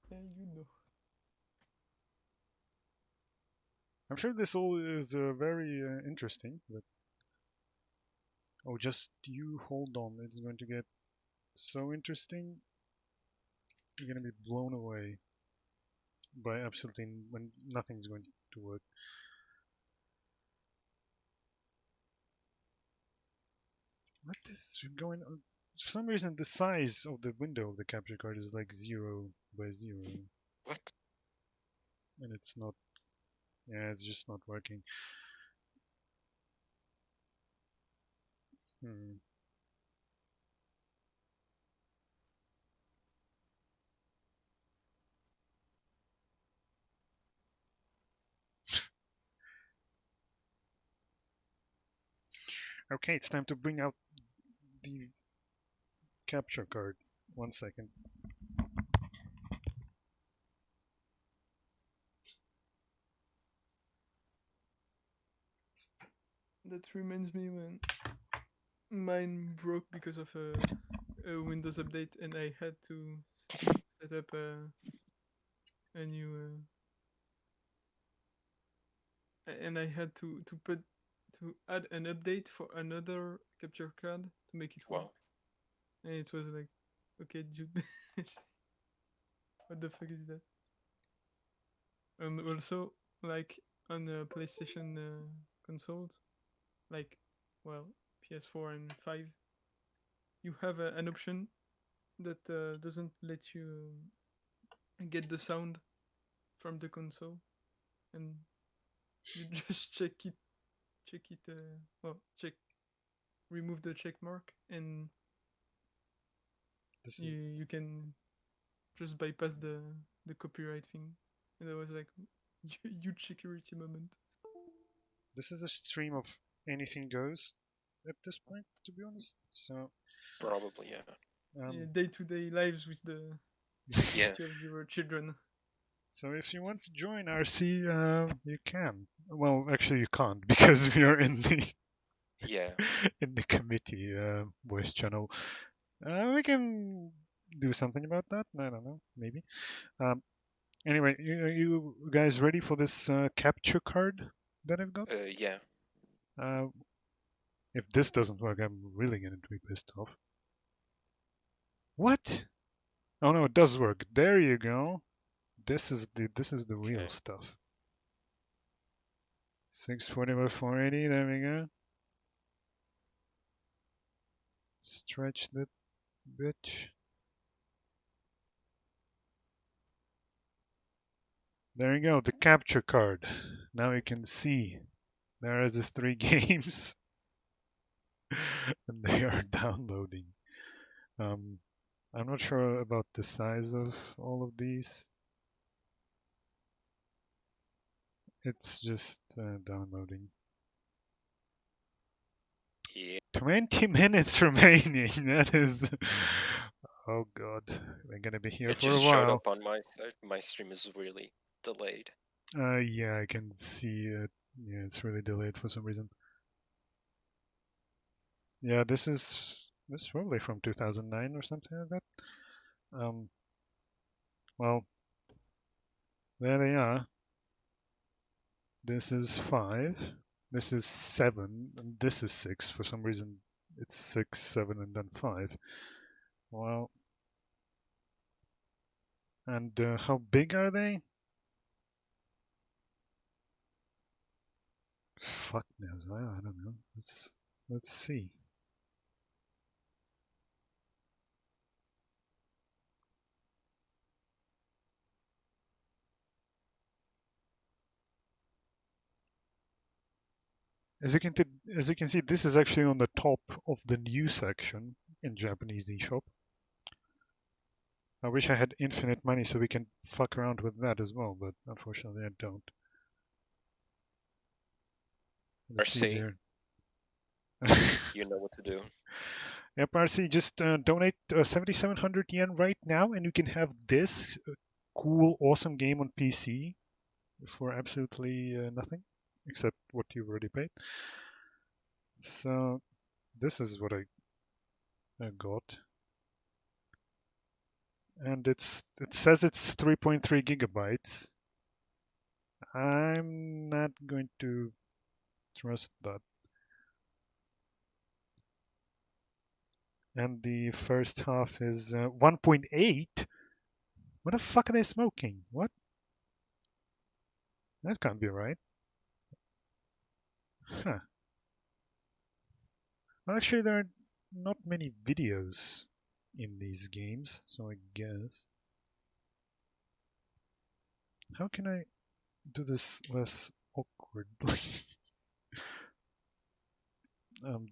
S2: Yeah, you know.
S1: I'm sure this all is very interesting, but oh, just you hold on. It's going to get so interesting. You're going to be blown away by absolutely when nothing's going to work. What is going on? For some reason, the size of the window of the capture card is like 0 by 0,
S3: What?
S1: and it's not. Yeah, it's just not working. Hmm. Okay, it's time to bring out the capture card. 1 second.
S2: That reminds me when mine broke because of a Windows update, and I had to set up a new, and I had to add an update for another capture card to make it work.
S3: Wow.
S2: And it was like, okay, dude, what the fuck is that? And also, like on the PlayStation consoles, like, well, PS4 and 5, you have an option that doesn't let you get the sound from the console, and you just check it, well, remove the check mark, and
S1: This is
S2: you can just bypass the copyright thing. And I was like, huge security moment.
S1: this is a stream of anything goes. at this point, to be honest. So,
S3: Probably, yeah.
S1: um,
S2: Day-to-day lives with the
S3: Yeah.
S2: two of your children.
S1: so if you want to join RC, you can. Well, actually, you can't because we are in the
S3: Yeah.
S1: in the committee voice channel. We can do something about that. I don't know, maybe. Um, anyway, you guys ready for this capture card that I've got?
S3: Yeah.
S1: Uh, if this doesn't work, I'm really going to be pissed off. What? Oh no, it does work. There you go. This is the real
S3: Okay.
S1: stuff. 640 by 480. There we go. Stretch that bitch. There you go. The capture card. Now you can see there is these three games, and they are downloading. Um, I'm not sure about the size of all of these. It's just downloading.
S3: Yeah.
S1: 20 minutes remaining. That is. Oh god, we're gonna be here
S3: It
S1: for a
S3: just showed
S1: while.
S3: up on my side. My stream is really delayed.
S1: Yeah, I can see it. Yeah, it's really delayed for some reason. Yeah, this is probably from 2009 or something like that. Um, well, there they are. This is 5. This is 7, and this is 6. For some reason, it's 6, 7, and then 5. Well, and how big are they? Fuck knows. I don't know. Let's see. As you can as you can see, this is actually on the top of the new section in Japanese eShop. I wish I had infinite money so we can fuck around with that as well, but unfortunately I don't. And it's
S3: RC,
S1: easier.
S3: you know what to do.
S1: Yep, RC, just donate 7,700 yen right now, and you can have this cool, awesome game on PC for absolutely nothing, except what you've already paid. So this is what I got, and it says it's 3.3 gigabytes. I'm not going to trust that. And the first half is 1.8. What the fuck are they smoking? What? That can't be right. Huh. Well, actually, there are not many videos in these games, so I guess. How can I do this less awkwardly?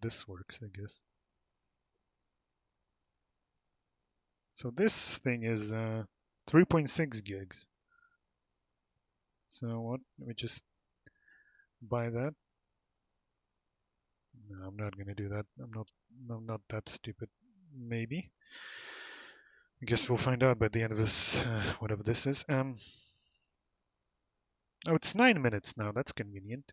S1: This works, I guess. So this thing is 3.6 gigs. So what? Let me just buy that. No, I'm not gonna do that. I'm not that stupid. Maybe. I guess we'll find out by the end of this, whatever this is. Oh, it's 9 minutes now. That's convenient.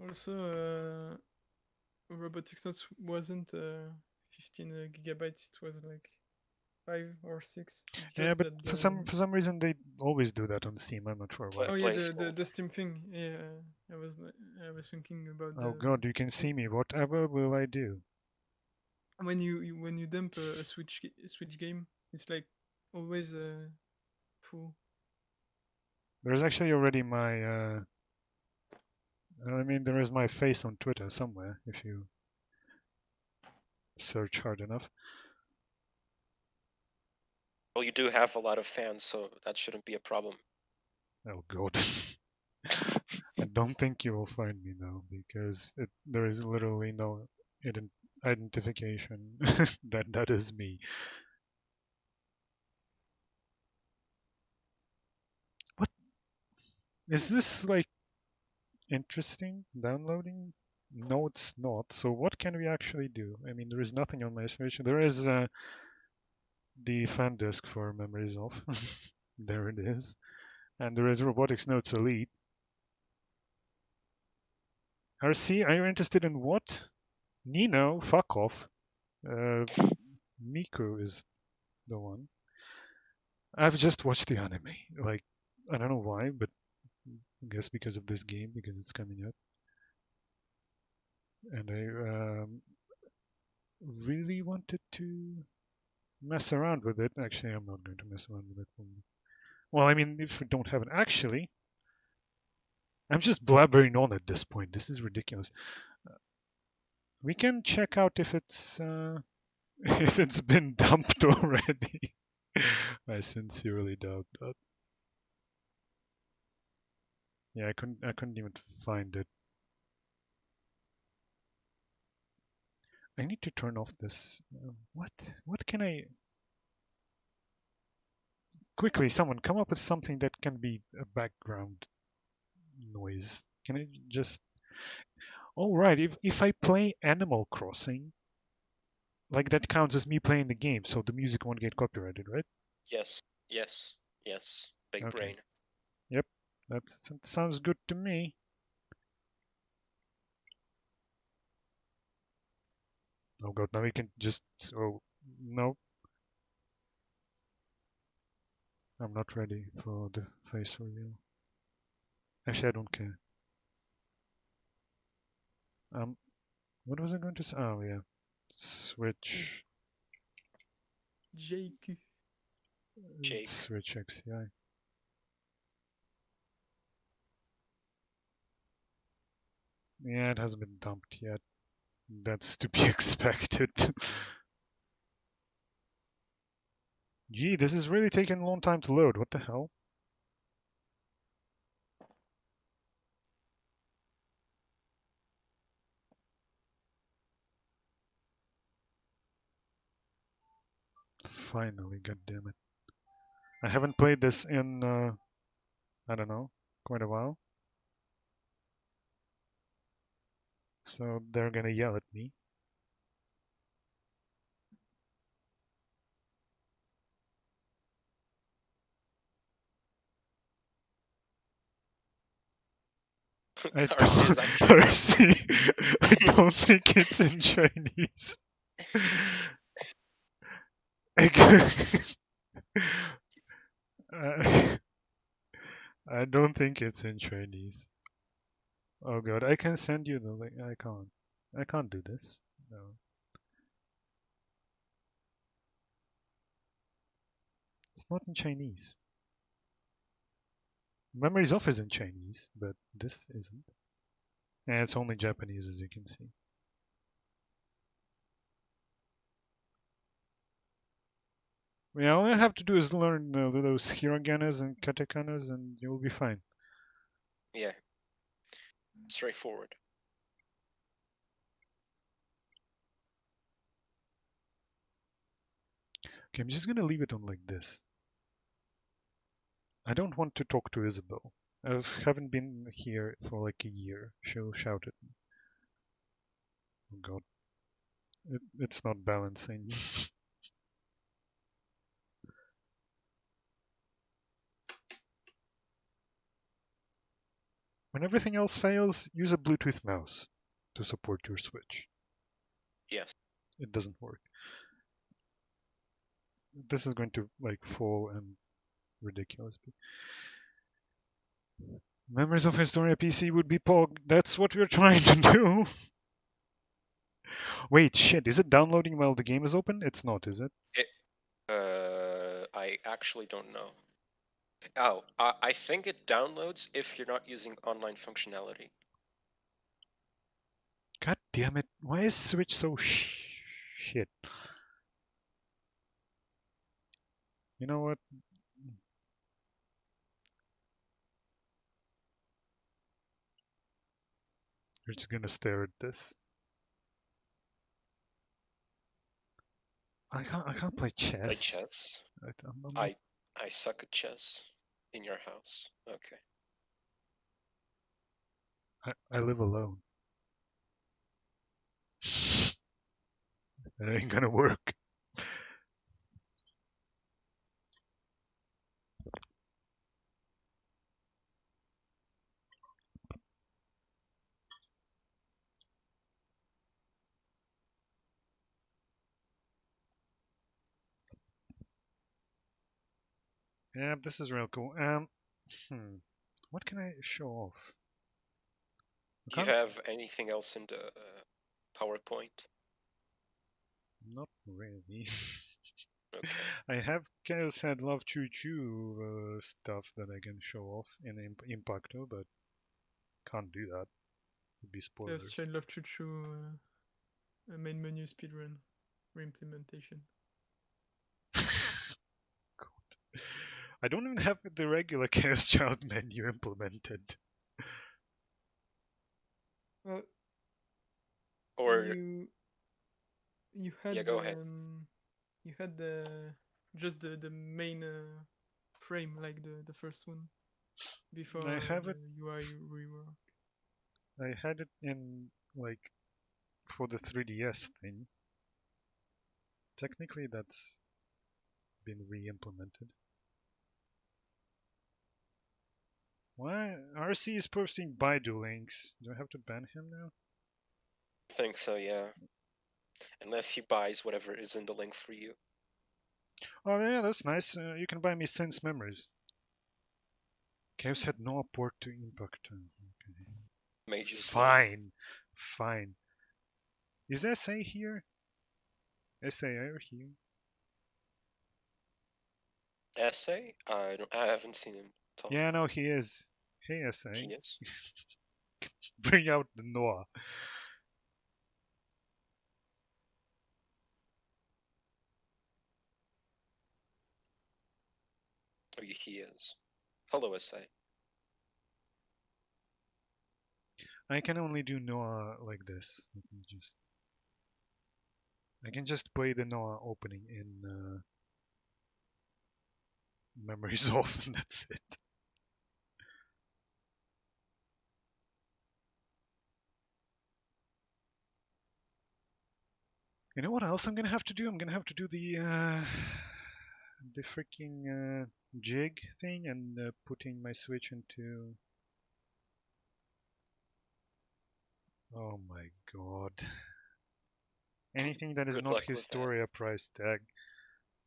S2: Also, robotics notes wasn't 15 gigabytes. It was like 5 or 6. It's
S1: Yeah,
S2: just
S1: but
S2: that
S1: for
S2: the
S1: some reason they always do that on Steam. I'm not sure why.
S2: oh yeah,
S3: Play
S2: the
S3: school.
S2: the Steam thing. Yeah, I was thinking about
S1: Oh
S2: the
S1: God, you can see me. Whatever will I do?
S2: when you dump a Switch game, it's like always full.
S1: There's actually already my. I mean, there is my face on Twitter somewhere if you search hard enough.
S3: Well, you do have a lot of fans, so that shouldn't be a problem.
S1: Oh God. I don't think you will find me now because there is literally no identification that is me. What? Is this like interesting downloading? No, it's not. So what can we actually do? I mean, there is nothing on my Switch. There is the fan disk for Memories Off. There it is. And there is Robotics Notes Elite. RC, are you interested in what? Nino, fuck off. Uh, Miku is the one. I've just watched the anime. Like, I don't know why, but I guess because of this game, because it's coming up. And I really wanted to mess around with it. Actually, I'm not going to mess around with it. Well, I mean, if we don't have it, actually, I'm just blabbering on at this point. This is ridiculous. We can check out if it's if it's been dumped already. I sincerely doubt that. Yeah, I couldn't even find it. I need to turn off this. What can I quickly? Someone come up with something that can be a background noise. Can I just? Oh right, if I play Animal Crossing, like that counts as me playing the game, so the music won't get copyrighted, right?
S3: Yes, yes, yes. Big
S1: Okay.
S3: brain.
S1: Yep. That sounds good to me. Oh god, now we can just. Oh no, I'm not ready for the face reveal. Actually, I don't care. Um, what was I going to say? Oh yeah, Switch,
S2: Jake.
S3: Jake.
S1: Switch XCI. Yeah, it hasn't been dumped yet. That's to be expected. Gee, this is really taking a long time to load. What the hell? Finally, god damn it. I haven't played this in, I don't know, quite a while. So they're gonna yell at me. I
S3: RC is
S1: don't,
S3: actually.
S1: see, I don't think it's in Chinese. I I don't think it's in Chinese. Oh god, I can send you the link. I can't. I can't do this. No. It's not in Chinese. Memories Off is in Chinese, but this isn't. And it's only Japanese, as you can see. Yeah, all I have to do is learn those hiraganas and katakanas, and you'll be fine.
S3: Yeah. Straightforward.
S1: Okay, I'm just gonna leave it on like this. I don't want to talk to Isabel. I haven't been here for like a year. She'll shout at me. Oh god, it's not balancing. When everything else fails, use a Bluetooth mouse to support your Switch.
S3: Yes.
S1: It doesn't work. This is going to like fall and ridiculous. Memories of Historia PC would be POG. That's what we're trying to do. Wait, shit, is it downloading while the game is open? It's not, is it?
S3: It, I actually don't know. Oh, I think it downloads if you're not using online functionality.
S1: God damn it. Why is Switch so shit? You know what? We're just gonna stare at this. I can't play
S3: Play
S1: chess.
S3: chess.
S1: I'm not.
S3: I suck at chess. In your house. Okay.
S1: I live alone. It ain't gonna work. Yeah, this is real cool. Hmm. What can I show off? I
S3: Do you
S1: can't.
S3: have anything else in the PowerPoint?
S1: Not really.
S3: Okay.
S1: I have Chaos Head Love Choo Choo stuff that I can show off in Impacto, but can't do that. Would be
S2: Yes,
S1: spoilers.
S2: Child of Chuchu main menu speedrun reimplementation.
S1: God. I don't even have the regular Chaos Child menu implemented.
S2: Well,
S3: Or
S2: you
S3: yeah,
S2: had
S3: go ahead.
S2: the just the main frame like the first one
S1: I
S2: before
S1: have it.
S2: the UI rework.
S1: I had it in like for the 3DS thing. Technically, that's been re-implemented. Why? RC is posting Baidu links. Do I have to ban him now?
S3: I think so, yeah. Unless he buys whatever is in the link for you.
S1: Oh yeah, that's nice. You can buy me Sense Memories. Chaos had no port to Impact. Okay.
S3: Mage is low.
S1: Fine, fine. Is SA here? SA, are you here?
S3: Essay? I haven't seen him talk.
S1: Yeah, no, he is. Hey, SA.
S3: He is.
S1: Bring out the Noah.
S3: Oh, he is. Hello, Essay.
S1: I can only do Noah like this. Let me just. I can just play the Noah opening in Memories Off, and that's it. You know what else I'm gonna have to do? I'm gonna have to do the freaking jig thing and putting my Switch into. Oh my god! Anything that is
S3: Good
S1: not
S3: luck with that.
S1: Historia price tag.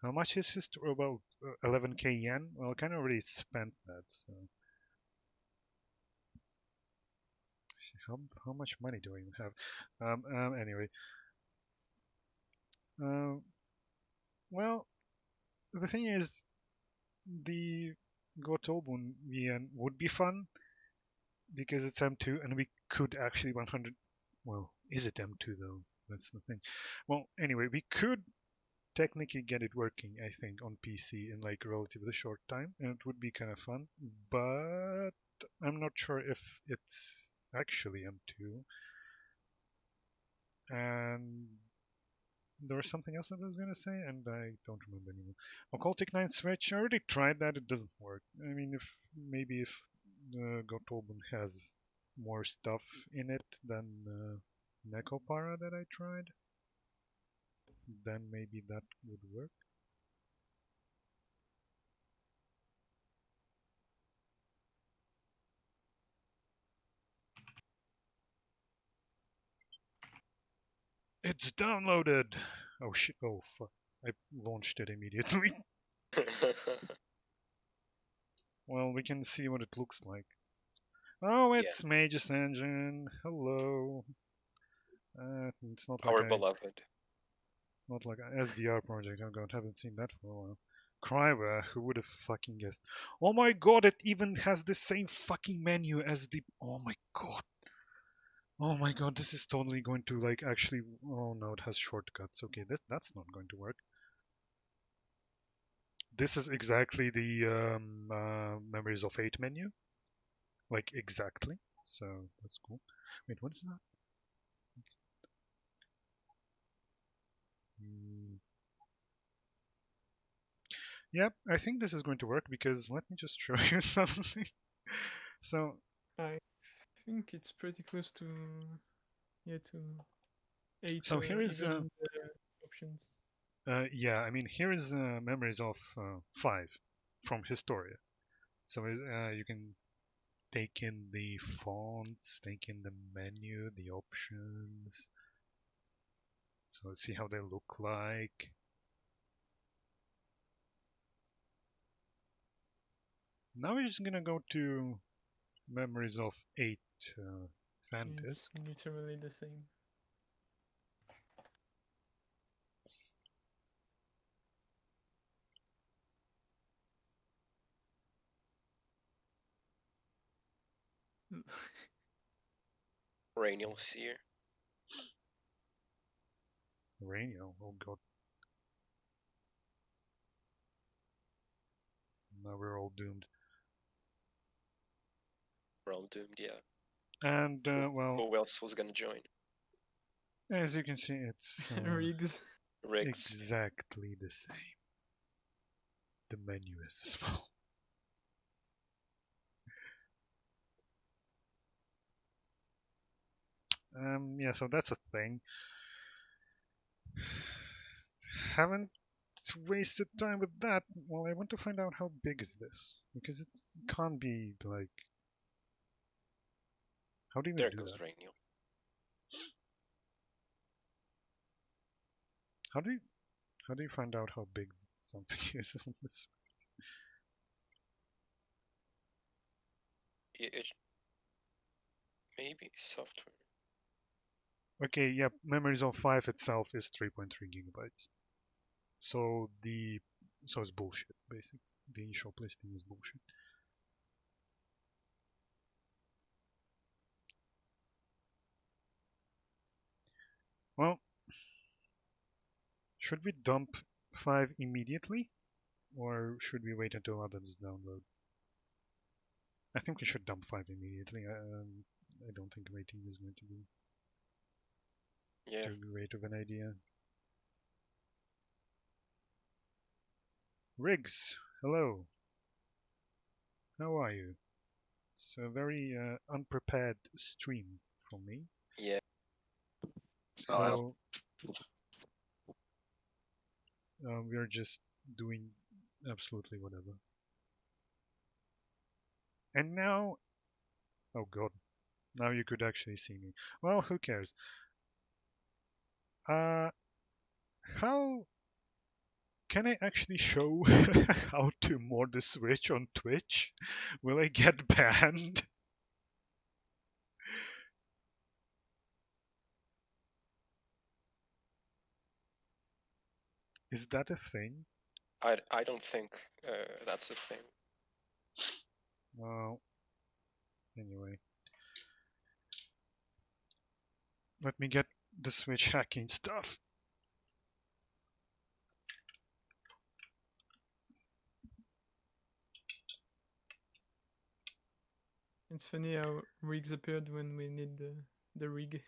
S1: How much is Historia? Well, 11k yen. Well, I kind of already spent that. So how much money do I even have? Anyway. Uh, well, the thing is, the Gotobun VN would be fun because it's M2 and we could actually 100. Well, is it M2 though? That's the thing. Well, anyway, we could technically get it working, I think, on PC in like relatively short time, and it would be kind of fun. But I'm not sure if it's actually M2. And there was something else I was gonna say, and I don't remember anymore. Occultic 9 Switch, I already tried that, it doesn't work. I mean, if maybe if Gotoben has more stuff in it than Nekopara that I tried, then maybe that would work. It's downloaded! Oh shit, oh fuck. I launched it immediately. Well, we can see what it looks like. Oh,
S3: Yeah,
S1: it's Magus Engine. Hello. It's not like
S3: our beloved.
S1: it's not like an SDR project. Oh god, haven't seen that for a while. Crywer, who would have fucking guessed? Oh my god, it even has the same fucking menu as the. Oh my god. Oh my god, this is totally going to like actually. Oh no, it has shortcuts. Okay, that's not going to work. This is exactly the Memories of 8 menu. Like exactly. So that's cool. Wait, what is that? Mm, yep, I think this is going to work because let me just show you something. So
S2: I think it's pretty close to 8
S1: So here is
S2: even in the options.
S1: yeah, I mean here is Memories of 5 from Historia. So you can take in the fonts, take in the menu, the options. So let's see how they look like. Now we're just gonna go to Memories of 8 fan
S2: It's
S1: disk.
S2: literally the same.
S3: Rainial Seer.
S1: Radio, oh god. Now we're all doomed.
S3: We're all doomed, yeah.
S1: And well,
S3: Who else was gonna join?
S1: as you can see, it's
S2: Rigs.
S3: Riggs.
S1: exactly the same. The menu is small. Yeah, so that's a thing. Haven't wasted time with that. Well, I want to find out how big is this because it can't be like. How do you
S3: There
S1: even do
S3: goes
S1: that?
S3: Rainial.
S1: How do you how do you find out how big something is on this?
S3: Maybe software.
S1: Okay, yeah, Memories of 5 itself is 3.3 gigabytes. So it's bullshit basically. The shop listing is bullshit. Well, should we dump 5 immediately or should we wait until others download? I think we should dump 5 immediately. I don't think waiting is going to be
S3: Yeah.
S1: too great of an idea. Riggs, hello. How are you? It's a very unprepared stream for me.
S3: Yeah.
S1: So we're just doing absolutely whatever. And now, oh god, now you could actually see me. Well, who cares? Uh, how can I actually show how to mod the Switch on Twitch? Will I get banned? Is that a thing?
S3: I don't think that's a thing.
S1: Well, anyway. Let me get the Switch hacking stuff.
S2: It's funny how rigs appeared when we need the rig.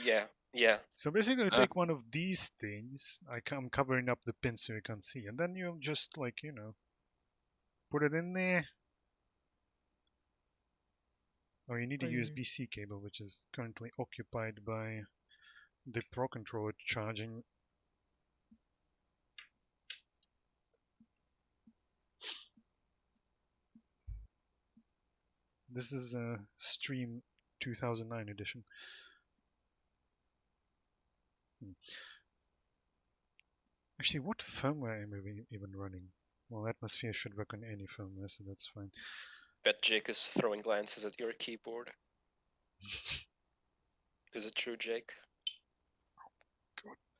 S3: Yeah. Yeah.
S1: So basically, you take one of these things. I'm covering up the pin so you can't see, and then you just like put it in there. Oh, you need a
S2: I
S1: USB-C cable, which is currently occupied by the Pro controller charging. This is a Stream 2009 edition. Actually, what firmware am I even running? Well, Atmosphere should work on any firmware, so that's fine.
S3: Bet Jake is throwing glances at your keyboard. Is it true, Jake?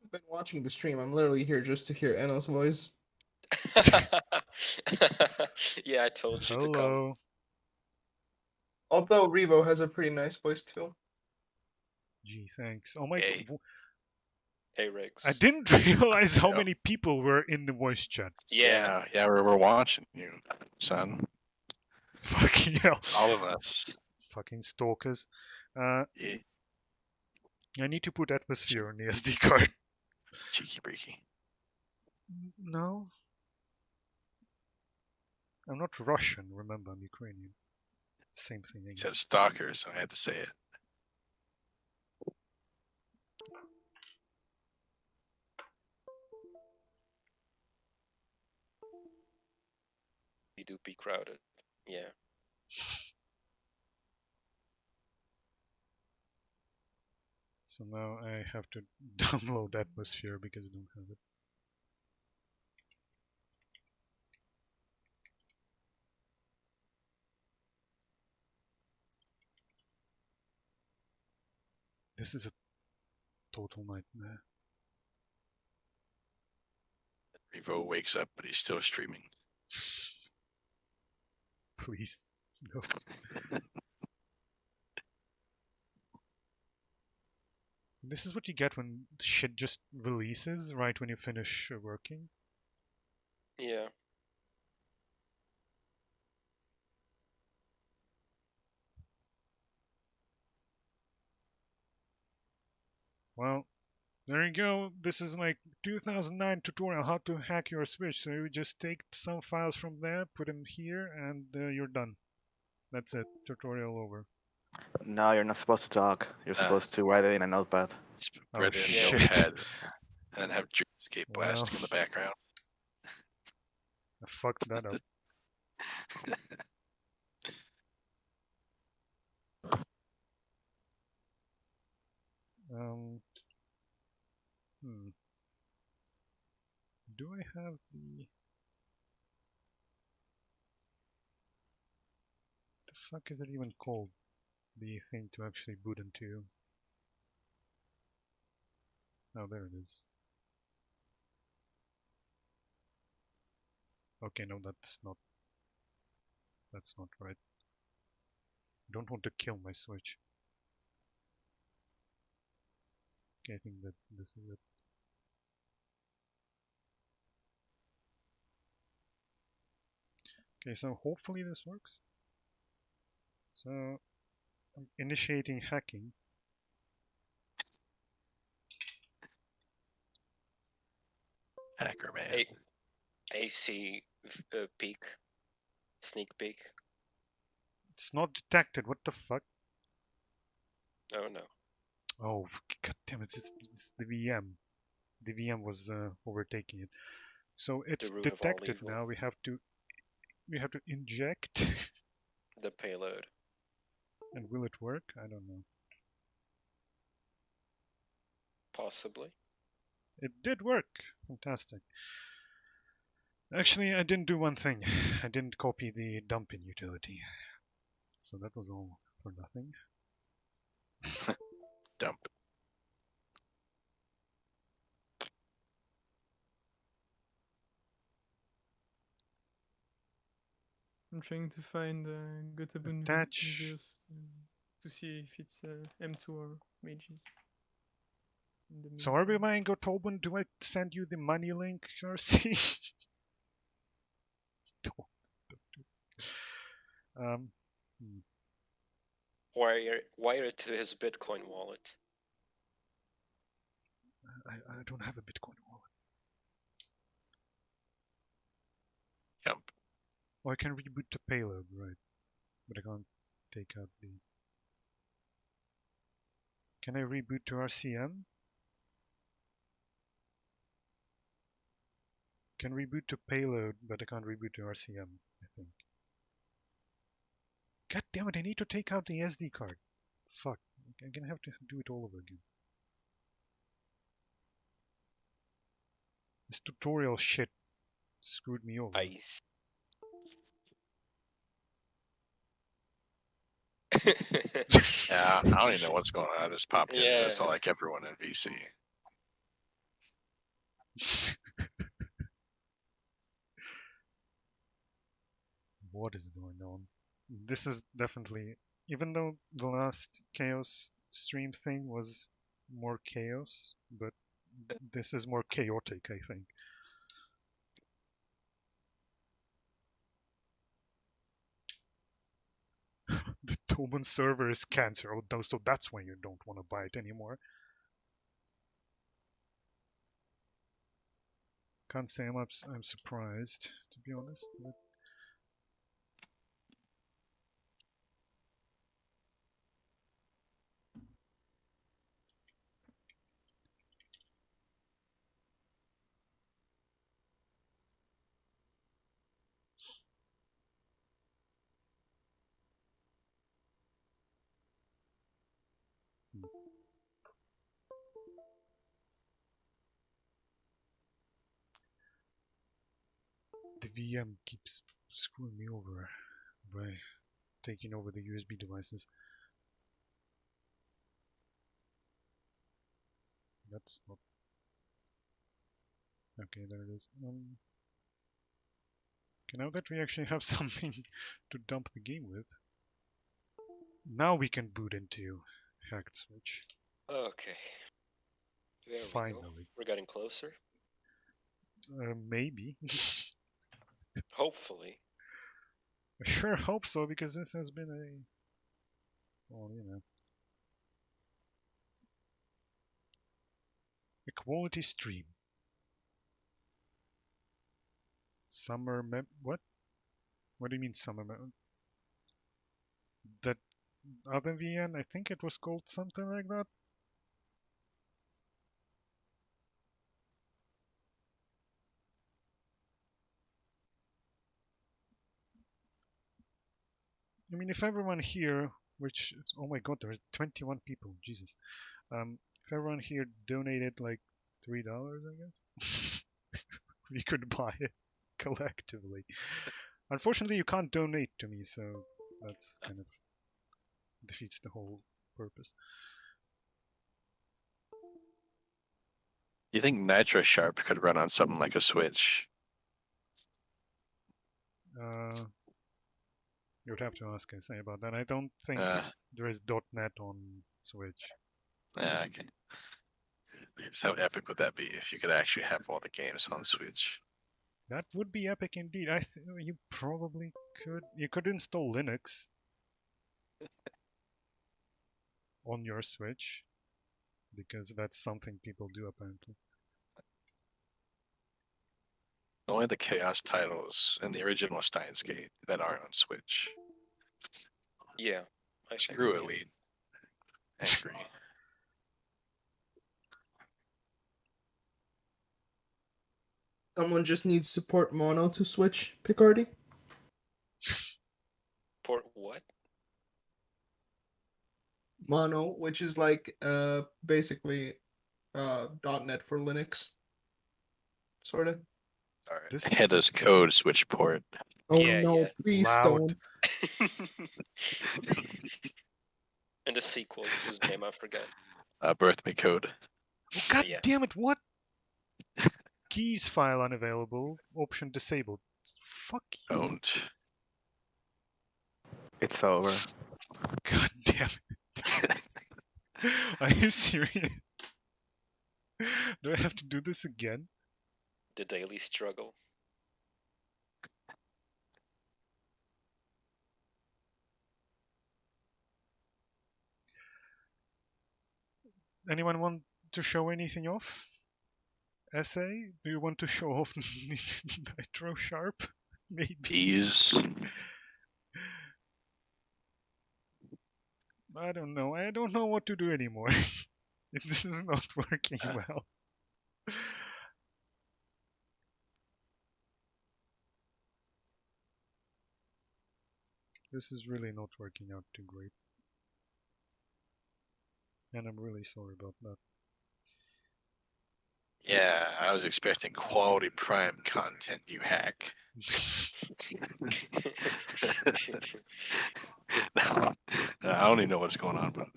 S4: I've been watching the stream. I'm literally here just to hear Enno's voice.
S3: Yeah, I told you to come.
S1: Hello.
S4: Although Revo has a pretty nice voice too.
S1: Gee, thanks. Oh my
S5: Hey.
S1: god.
S3: Hey, Riggs.
S1: I didn't realize how
S5: Yeah.
S1: many people were in the voice chat.
S3: Yeah.
S5: Yeah, we're watching you, son.
S1: Fucking hell.
S5: All of us.
S1: Fucking stalkers.
S5: Yeah,
S1: I need to put Atmosphere on the SD card.
S5: cheeky breaky.
S1: No. I'm not Russian, remember, I'm Ukrainian. Same thing, I
S5: He said
S1: guess.
S5: stalker, so I had to say it.
S3: We do be crowded. Yeah.
S1: So now I have to download Atmosphere because I don't have it. This is a total nightmare.
S5: Revo wakes up, but he's still streaming.
S1: Please. No. This is what you get when shit just releases right when you finish working.
S3: Yeah.
S1: Well, there you go. This is like 2009 tutorial how to hack your Switch. So you just take some files from there, put them here, and you're done. That's it. Tutorial over.
S6: No, you're not supposed to talk. You're supposed to write it in a notepad.
S1: Oh,
S5: Read it in
S1: shit.
S5: Notepad, and then have Dreamscape
S1: Well.
S5: blasting in the background.
S1: I fucked that up. Um. Do I have the fuck is it even called? The thing to actually boot into. Oh, there it is. Okay, no, that's not right. I don't want to kill my Switch. Okay, I think that this is it. Okay, so hopefully this works. So I'm initiating hacking.
S5: Hacker man.
S3: AC peek. Sneak peek.
S1: It's not detected. What the fuck?
S3: Oh no.
S1: Oh, god damn it! It's the VM. The VM was overtaking it. So it's
S3: root of all
S1: detected
S3: evil.
S1: now. We have to inject.
S3: The payload.
S1: And will it work? I don't know.
S3: Possibly.
S1: It did work. Fantastic. Actually, I didn't do one thing. I didn't copy the dumping utility. So that was all for nothing.
S5: Dump.
S2: I'm trying to find Göteborg
S1: Attach.
S2: videos to see if it's M2 or Mages. In the
S1: So
S2: meantime.
S1: are we buying Gotobun? Do I send you the money link, Charcy? Don't do it.
S3: Wire it to his Bitcoin wallet.
S1: I don't have a Bitcoin wallet.
S5: Jump.
S1: Oh, I can reboot the payload, right? But I can't take out the. Can I reboot to RCM? Can reboot to payload, but I can't reboot to RCM, I think. God damn it, I need to take out the SD card. Fuck. I'm gonna have to do it all over again. This tutorial shit screwed me over.
S3: Ice.
S5: Yeah, I don't even know what's going on. I just popped in.
S3: Yeah.
S5: I saw like everyone in VC.
S1: What is going on? This is definitely, even though the last chaos stream thing was more chaos, but this is more chaotic, I think. The Tobin server is cancer. Oh, so that's why you don't want to buy it anymore. Can't say I'm surprised, to be honest. But The VM keeps screwing me over by taking over the USB devices. That's not... Okay, there it is. Okay, now that we actually have something to dump the game with, now we can boot into hacked switch.
S3: Okay. There we go.
S1: Finally.
S3: We're getting closer.
S1: Maybe.
S3: Hopefully.
S1: I sure hope so, because this has been a... well, you know... a quality stream. Summer what? What do you mean summer that other VN, I think it was called something like that. I mean, if everyone here, which, oh my god, there's 21 people, Jesus. If everyone here donated like $3, I guess, we could buy it collectively. Unfortunately, you can't donate to me, so that's kind of defeats the whole purpose.
S5: You think Nitro Sharp could run on something like a Switch?
S1: You would have to ask SA about that. I don't think
S5: Uh,
S1: there is .NET on Switch.
S5: yeah, okay. So how epic would that be if you could actually have all the games on Switch?
S1: That would be epic indeed. You probably could. You could install Linux on your Switch, because that's something people do apparently.
S5: Only the Chaos titles and the original Steins Gate that are on Switch.
S3: Yeah. I think
S5: Screw
S3: so, yeah.
S5: Elite. Angry.
S4: Someone just needs support mono to switch, Picardy.
S3: Port what?
S4: Mono, which is like basically .NET for Linux, sort of.
S5: All right.
S1: This is
S5: Headless code switch port.
S4: Oh
S3: Yeah,
S4: no,
S3: yeah.
S4: please
S1: Loud.
S4: don't.
S3: And the sequel, whose name I forgot.
S5: Birth me code.
S1: Oh, God
S3: Yeah.
S1: damn it! What? Keys file unavailable. Option disabled. Fuck you.
S5: Owned.
S6: It's over.
S1: God damn it. Are you serious? Do I have to do this again?
S3: The daily struggle.
S1: Anyone want to show anything off? SA? Do you want to show off Nitro Sharp? Maybe.
S5: Ease.
S1: I don't know. I don't know what to do anymore. This is not working well. This is really not working out too great. And I'm really sorry about that.
S5: Yeah, I was expecting quality Prime content, you hack. I don't even know what's going on, but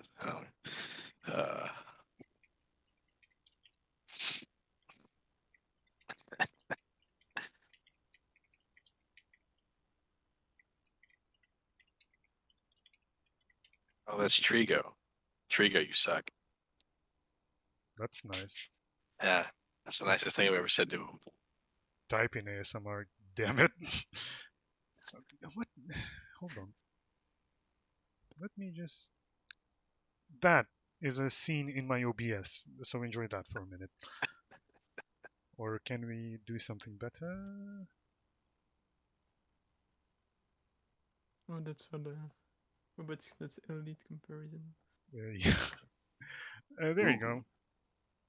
S5: oh, that's Trigo. Trigo, you suck.
S1: That's nice.
S5: Yeah, that's the nicest thing I've ever said to him.
S1: Type in ASMR, damn it. What? Hold on. Let me just... That is a scene in my OBS, so enjoy that for a minute. Or can we do something better?
S2: Oh, that's for the robotics. That's elite comparison.
S1: Yeah. There you go.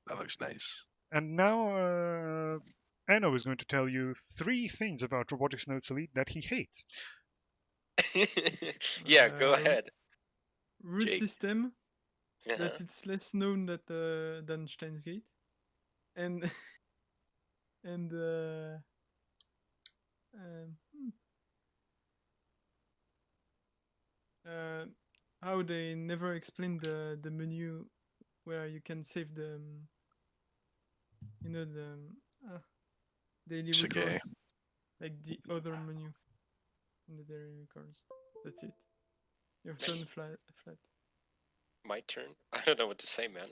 S5: That looks nice.
S1: And now Anno is going to tell you 3 things about Robotics Notes Elite that he hates.
S3: Yeah, go ahead.
S2: Root
S5: Jake.
S2: system, that it's less known than Steins Gate, and and um, hmm, uh, how they never explained the menu where you can save the the daily
S5: It's okay.
S2: records, like the other menu in the daily records. That's it. Your turn, flat.
S3: My turn. I don't know what to say, man.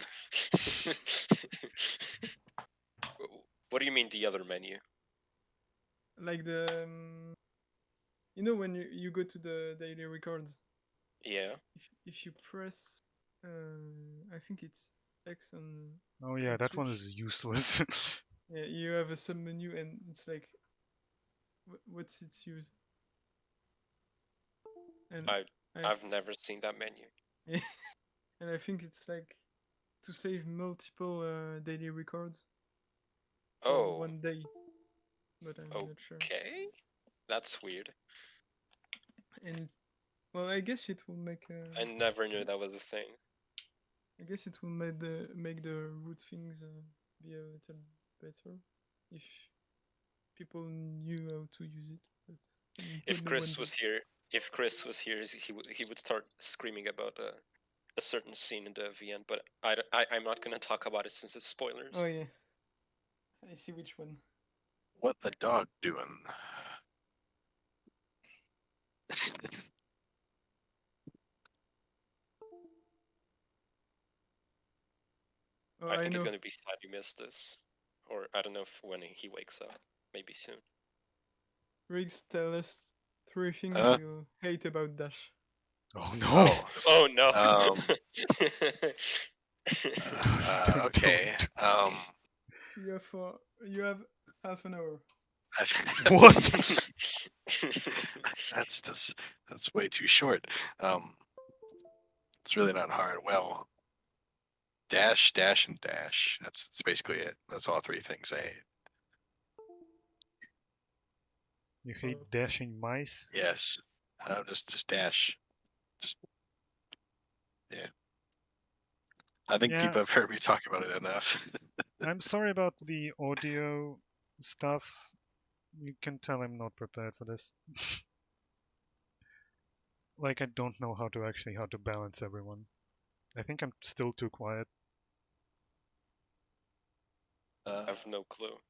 S3: What do you mean the other menu?
S2: Like when you go to the daily records,
S3: Yeah.
S2: if you press, I think it's X
S1: Oh yeah,
S2: on
S1: that one
S2: Switch.
S1: is useless.
S2: Yeah, you have a sub menu, and it's like, what's its use? And
S3: I've never seen that menu.
S2: yeah, and I think it's like to save multiple daily records for
S3: Oh,
S2: one day, but I'm not sure.
S3: okay. That's weird.
S2: And well, I guess it will make.
S3: I never knew that was a thing.
S2: I guess it will make the root things be a little better if people knew how to use it. But
S3: If
S2: no one
S3: Chris
S2: did.
S3: was here, he would start screaming about a certain scene in the VN. But I'm not gonna talk about it since it's spoilers.
S2: Oh yeah, I see which one.
S5: What the dog doing?
S2: Oh,
S3: I
S2: I
S3: think he's
S2: know.
S3: gonna be sad you missed this, or I don't know if when he wakes up, maybe soon.
S2: Riggs, tell us 3 things
S5: Huh?
S2: you hate about Dash.
S1: Oh no!
S5: Oh,
S3: Oh no.
S5: okay.
S2: You have half an hour.
S1: What?
S5: That's way too short. It's really not hard. Well, dash, dash, and dash. That's basically it. That's all 3 things I hate.
S1: You hate dashing mice?
S5: Yes. Just dash. Just yeah. I think
S1: Yeah,
S5: people have heard me talk about it enough.
S1: I'm sorry about the audio stuff. You can tell I'm not prepared for this. Like I don't know how to balance everyone. I think I'm still too quiet,
S3: I have no clue.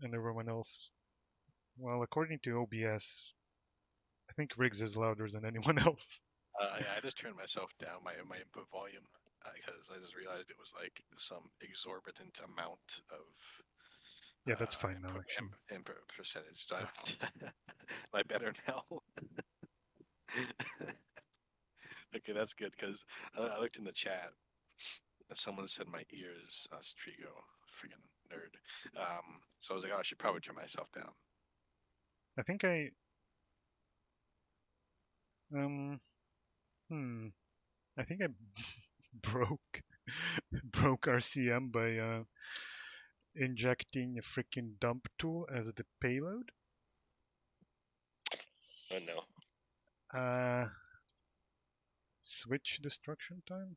S1: and everyone else. Well, according to OBS, I think Riggs is louder than anyone else.
S5: Yeah, I just turned myself down my input volume because I just realized it was like some exorbitant amount of
S1: Yeah, that's fine now, actually.
S5: input percentage. Am I better now? Okay, that's good because I looked in the chat and someone said my ears, Strigo, freaking nerd. So I was like, oh, I should probably turn myself down.
S1: I think um I think I broke RCM by injecting a freaking dump tool as the payload.
S3: Oh no.
S1: Switch destruction time.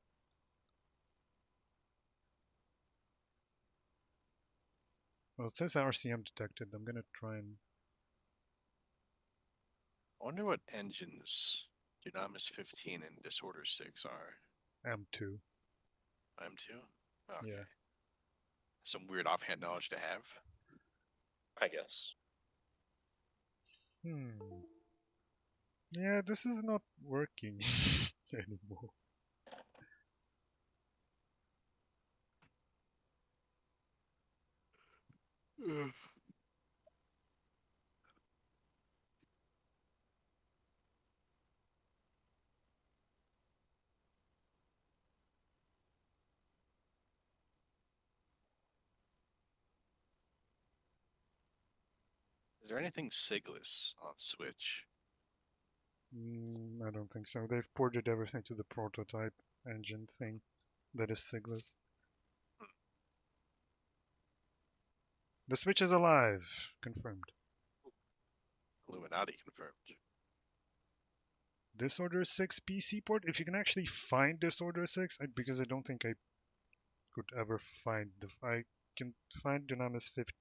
S1: Well, it says RCM detected. I'm gonna try and.
S5: I wonder what engines Dynamis 15 and Disorder 6 are.
S1: M2.
S5: M2? Okay.
S1: Yeah.
S5: Some weird offhand knowledge to have.
S3: I guess.
S1: Yeah, this is not working anymore.
S5: Is there anything sigless on Switch?
S1: I don't think so. They've ported everything to the prototype engine thing that is Sigless. The Switch is alive. Confirmed.
S5: Illuminati confirmed.
S1: Disorder 6 PC port. If you can actually find Disorder 6, because I don't think I could ever find I can find Dynamis 50.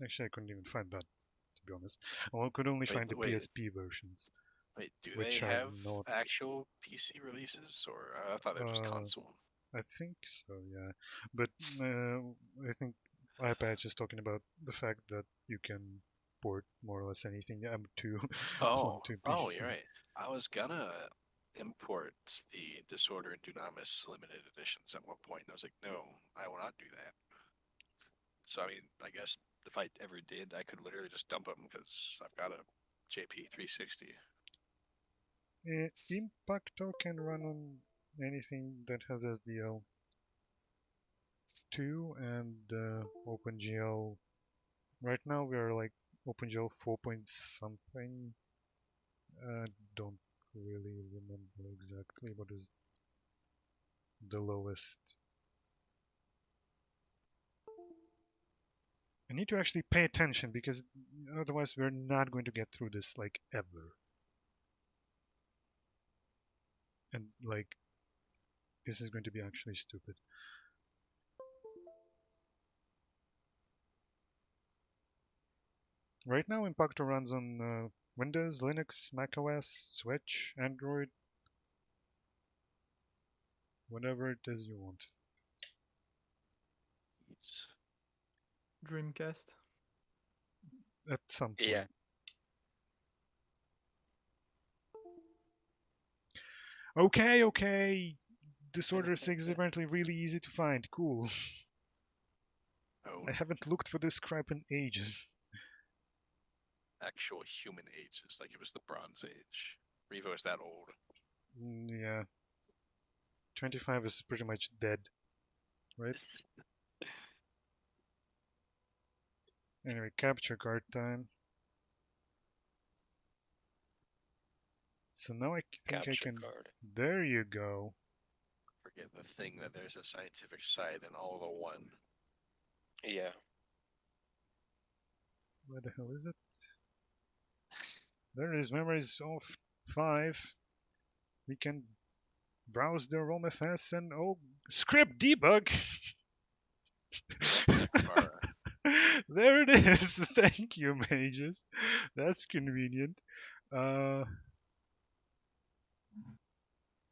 S1: Actually, I couldn't even find that, to be honest. I could only find the
S5: wait,
S1: PSP versions,
S5: wait. Do they
S1: which are
S5: have
S1: not.
S5: actual PC releases, or I thought they were just console?
S1: I think so, yeah. But I think iPatch is talking about the fact that you can port more or less anything M2 onto
S5: Oh,
S1: PC.
S5: you're right. I was gonna import the Disorder and Dunamis limited editions at one point, and I was like, no, I will not do that. So I mean, I guess if I ever did, I could literally just dump them because I've got a JP 360.
S1: Impacto can run on anything that has SDL2 and OpenGL. Right now we are like OpenGL 4 point something. I don't really remember exactly what is the lowest. I need to actually pay attention because otherwise we're not going to get through this like ever. And like this is going to be actually stupid. Right now Impacto runs on Windows, Linux, macOS, Switch, Android, whatever it is you want.
S5: It's
S2: Dreamcast.
S1: At some point.
S3: Yeah.
S1: Okay. Disorder 6 is apparently really easy to find. Cool.
S5: oh,
S1: I haven't looked for this crap in ages.
S5: actual human ages, like it was the Bronze Age. Revo is that old.
S1: Yeah. 25 is pretty much dead, right? Anyway, capture card time. So now I think I
S3: Capture
S1: can.
S3: card.
S1: There you go.
S5: Forget the thing that there's a scientific side in all the one.
S3: Yeah.
S1: Where the hell is it? There it is. Memories of 5. We can browse the ROMFS and script debug. There it is. Thank you, Mages. That's convenient.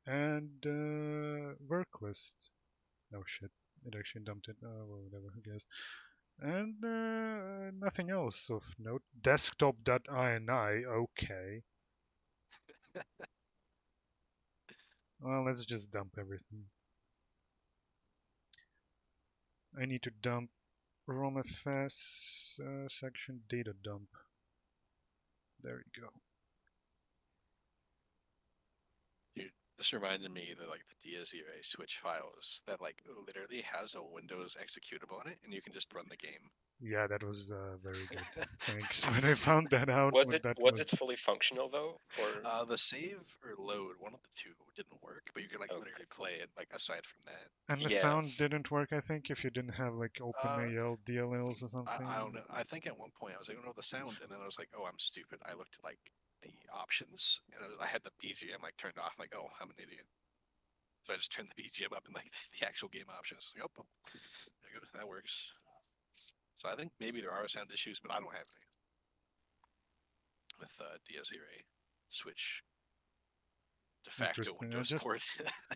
S1: And work list. Oh shit! It actually dumped it. Well, whatever. I guess. And nothing else of note. Desktop.ini. Okay. Well, let's just dump everything. I need to dump ROMFS section data dump. There we go.
S5: Dude, this reminded me that like the Diaz ERA switch files that like literally has a Windows executable on it, and you can just run the game.
S1: Yeah, that was very good. Thanks. When I found that out,
S3: Was it fully functional though, or
S5: The save or load, one of the two didn't work, but you could like
S3: Okay.
S5: literally play it like aside from that.
S1: and the
S3: Yeah.
S1: sound didn't work. I think if you didn't have like OpenAL DLLs or something.
S5: I don't know. I think at one point I was like, oh no, the sound, and then I was like, oh, I'm stupid. I looked at like the options, and I had the BGM like turned off. I'm like, oh, I'm an idiot. So I just turned the BGM up and like the actual game options. Like, oh, there you go. That works. So I think maybe there are sound issues, but I don't have any with DSERA Switch de facto
S1: Interesting.
S5: Windows port.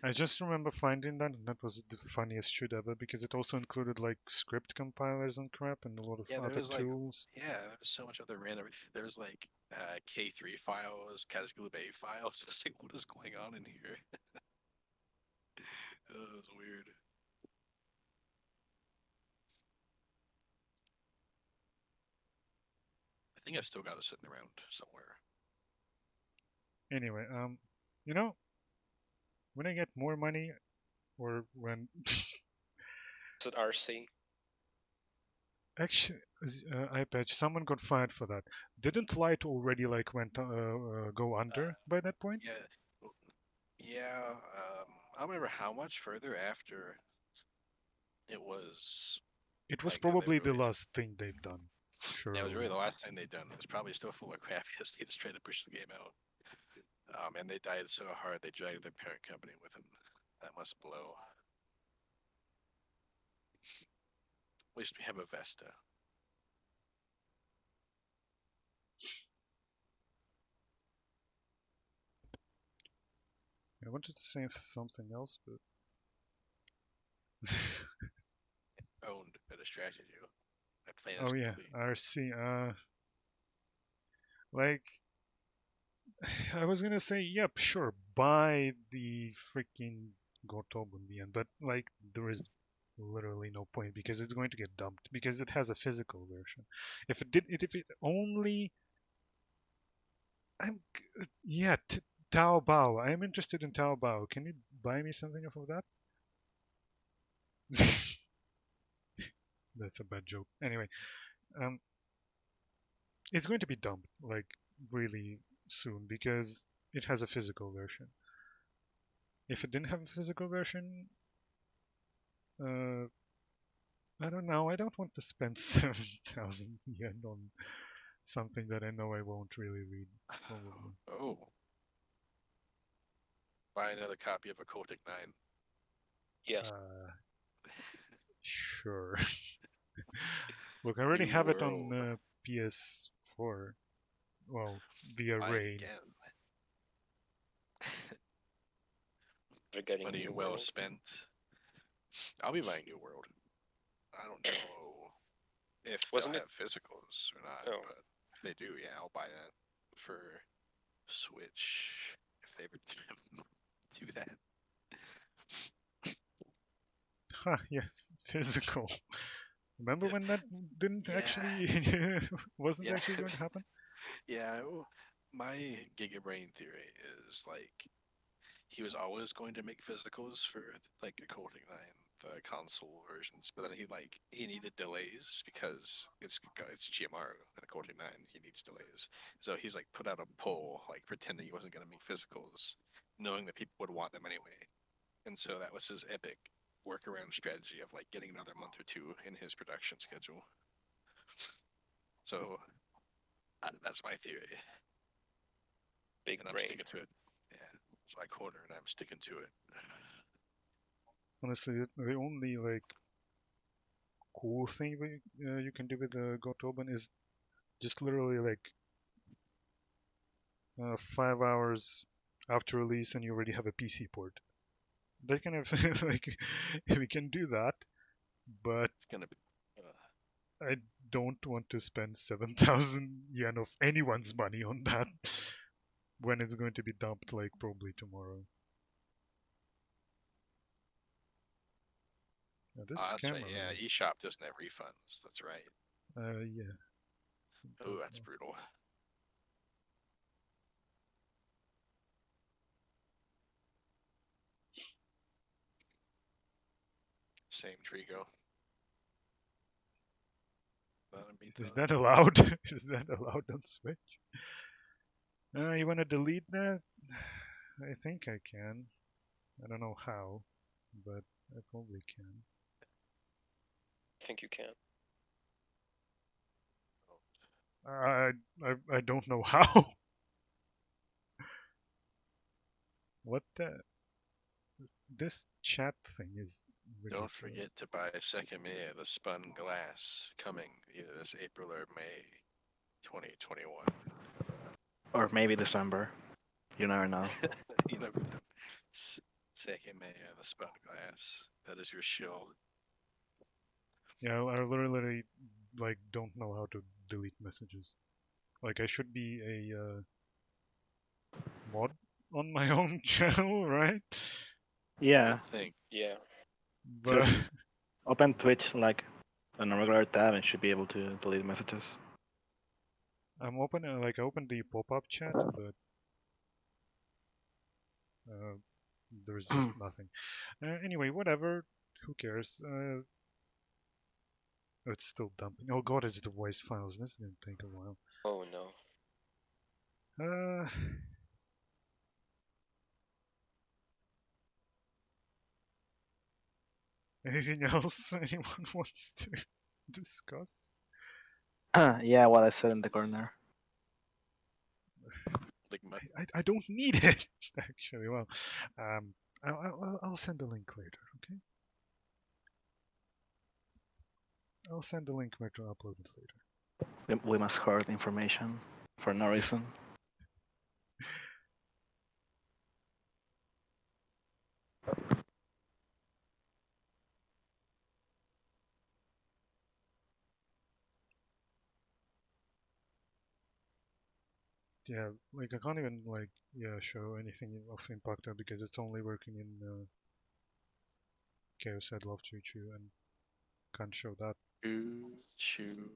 S1: I just remember finding that, and that was the funniest shit ever because it also included like script compilers and crap and a lot of
S5: Yeah, there
S1: other
S5: was, like-
S1: tools.
S5: Yeah, there's so much other random. There's like K3 files, Kazglube files. It's like, what is going on in here? Oh, it was weird. I think I've still got it sitting around somewhere.
S1: Anyway, when I get more money, or when
S3: is it RC?
S1: actually iPatch, someone got fired for that. Didn't Light already like went go under by that point?
S5: Yeah, yeah. I don't remember how much further after it was.
S1: It was
S5: like, they
S1: probably the
S5: released-
S1: last thing they've done. Sure.
S5: Yeah, it was really the last thing they'd done. It was probably still full of crap because they just tried to push the game out. Oh man, they died so hard they dragged their parent company with them. That must blow. At least we have a Vesta.
S1: I wanted to say something else, but
S5: Owned, I distracted you. My plan is
S1: oh yeah,
S5: complete.
S1: RC. Like I was gonna say, yep, sure, buy the freaking Gotob in the end, but like there is literally no point because it's going to get dumped because it has a physical version. If it only, I'm, yeah, Taobao. I am interested in Taobao. Can you buy me something off of that? That's a bad joke. Anyway, um, it's going to be dumped like really soon because it has a physical version. If it didn't have a physical version, uh, I don't know. I don't want to spend 7,000 yen on something that I know I won't really read. Probably.
S5: Oh, buy another copy of Occultic 9.
S3: Yes.
S1: Sure. Look, I already
S5: New
S1: have it
S5: World.
S1: on PS4. Well, via
S5: Buy it
S1: Raid.
S5: again.
S3: They're
S5: It's
S3: getting
S5: money
S3: New
S5: well
S3: World.
S5: spent. I'll be buying New World. I don't know if
S3: Wasn't
S5: they'll
S3: it?
S5: have physicals or not,
S3: Oh,
S5: but if they do, yeah, I'll buy that for Switch if they ever do that.
S1: Huh, yeah, physical. Remember
S5: Yeah,
S1: when that didn't
S5: yeah,
S1: actually wasn't
S5: yeah,
S1: actually going to happen?
S5: yeah. My Gigabrain theory is like he was always going to make physicals for like Occulting 9, the console versions, but then he needed delays because it's Chiyomaru and Occulting 9. He needs delays, so he's like put out a poll like pretending he wasn't going to make physicals, knowing that people would want them anyway, and so that was his epic workaround strategy of like getting another month or two in his production schedule. So that's my theory,
S3: big
S5: and I'm
S3: brain.
S5: sticking to it. Yeah, it's my corner, and I'm sticking to it.
S1: Honestly, the only like cool thing you can do with the Gotoban is just literally like 5 hours after release and you already have a PC port. That kind of like we can do that, but
S5: It's gonna be.
S1: I don't want to spend 7,000 yen of anyone's money on that when it's going to be dumped like probably tomorrow. This
S5: That's right.
S1: camera
S5: Yeah,
S1: is,
S5: eShop doesn't have refunds. That's right.
S1: yeah, it
S5: Oh,
S1: does
S5: that's
S1: not.
S5: brutal. Same Trigo. Let him be
S1: Is
S5: done.
S1: that allowed? Is that allowed on Switch? You want to delete that? I think I can. I don't know how, but I probably can.
S3: I think you can.
S1: I don't know how. What the? This chat thing is
S5: Don't forget
S1: ridiculous.
S5: to buy Sekime, the spun glass, coming either this April or May 2021.
S6: Or maybe December. You never know.
S5: You know, Sekime, the spun glass. That is your shield.
S1: Yeah, I literally like don't know how to delete messages. Like I should be a mod on my own channel, right?
S6: Yeah,
S5: Think.
S3: Yeah.
S1: But
S6: just open Twitch like on a regular tab and should be able to delete messages.
S1: I'm open like I opened the pop-up chat, but uh, there's just nothing. Anyway, whatever. Who cares? It's still dumping. Oh god, it's the voice files. This is gonna take a while.
S3: Oh no.
S1: Uh, anything else anyone wants to discuss?
S6: Yeah, what I said in the corner.
S5: Like
S1: I don't need it actually. Well, I'll send a link later. Okay. I'll send the link where to upload it later.
S6: We must hoard information for no reason.
S1: Yeah, like I can't even like show anything of Impactor because it's only working in Chaos Head Love Choo Choo and can't show that.
S5: Choo.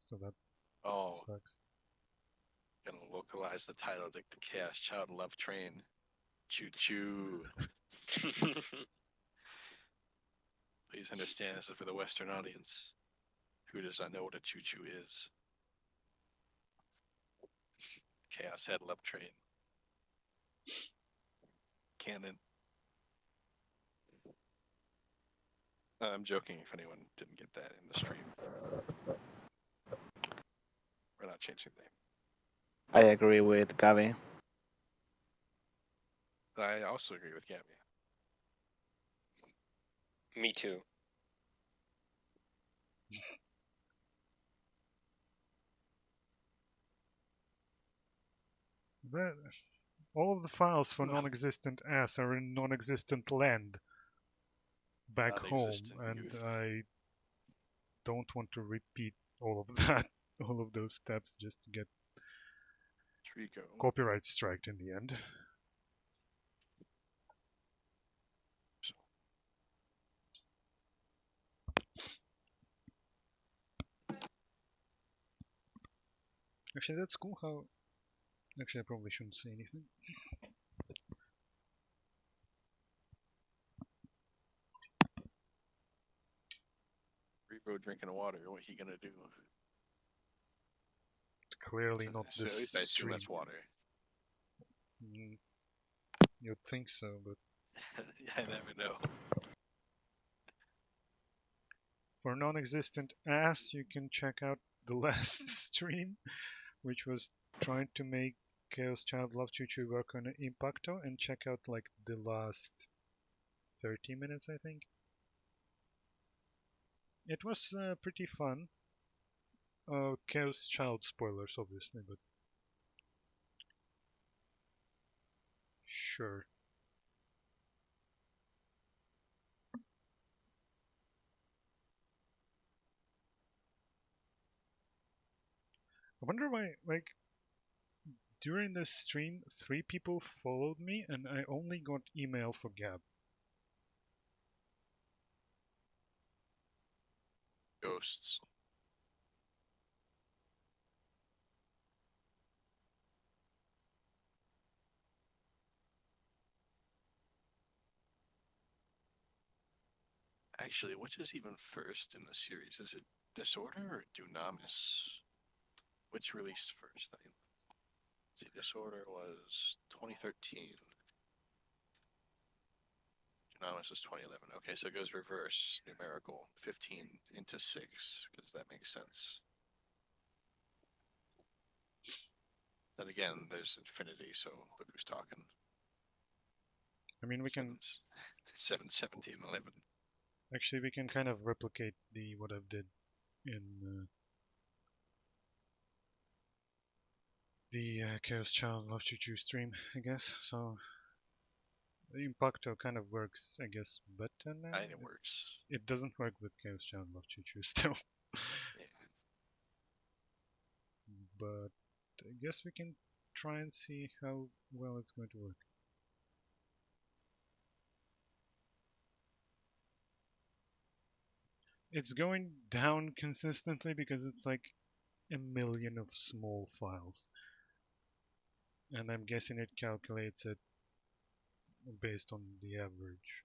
S1: So that
S5: Oh,
S1: sucks.
S5: gonna localize the title to the Chaos Child Love Train. Choo choo. Please understand this is for the Western audience who does not know what a choo choo is. Chaos Head Love Train. Canon. I'm joking if anyone didn't get that in the stream. We're not changing the name.
S6: I agree with Gabi.
S5: I also agree with Gabby.
S3: Me too.
S1: That, all of the files for non-existent ass are in non-existent land back home,
S5: Non-existent
S1: and
S5: youth.
S1: I don't want to repeat all of that, all of those steps just to get
S5: Trico.
S1: copyright striked in the end.
S5: So,
S1: Actually, that's cool how. Actually, I probably shouldn't say anything.
S5: Revo drinking water. What he gonna do?
S1: Clearly not
S5: So
S1: this
S5: at least I assume
S1: stream.
S5: that's water.
S1: Mm, you'd think so, but
S5: I never know.
S1: for non-existent ass, you can check out the last stream, which was trying to make Chaos Child Love Choo Choo work on Impacto, and check out like the last 30 minutes, I think. It was pretty fun. Chaos Child spoilers, obviously, but sure. I wonder why, like, during this stream, 3 people followed me, and I only got email for Gab.
S5: Ghosts. Actually, which is even first in the series? Is it Disorder or Dunamis? Which released first? See, Disorder was 2013. Dunamis was 2011. Okay, so it goes reverse numerical 15 into 6 because that makes sense. Then again, there's infinity, so look who's talking.
S1: I mean, we can
S5: 7, 17, 11.
S1: actually we can kind of replicate the what I did in the Chaos Child Love Choo Choo stream, I guess. So the Impacto kind of works, I guess, better now.
S5: It works.
S1: It doesn't work with Chaos Child Love Choo Choo still.
S5: Yeah.
S1: But I guess we can try and see how well it's going to work. It's going down consistently because it's like a million of small files. And I'm guessing it calculates it based on the average.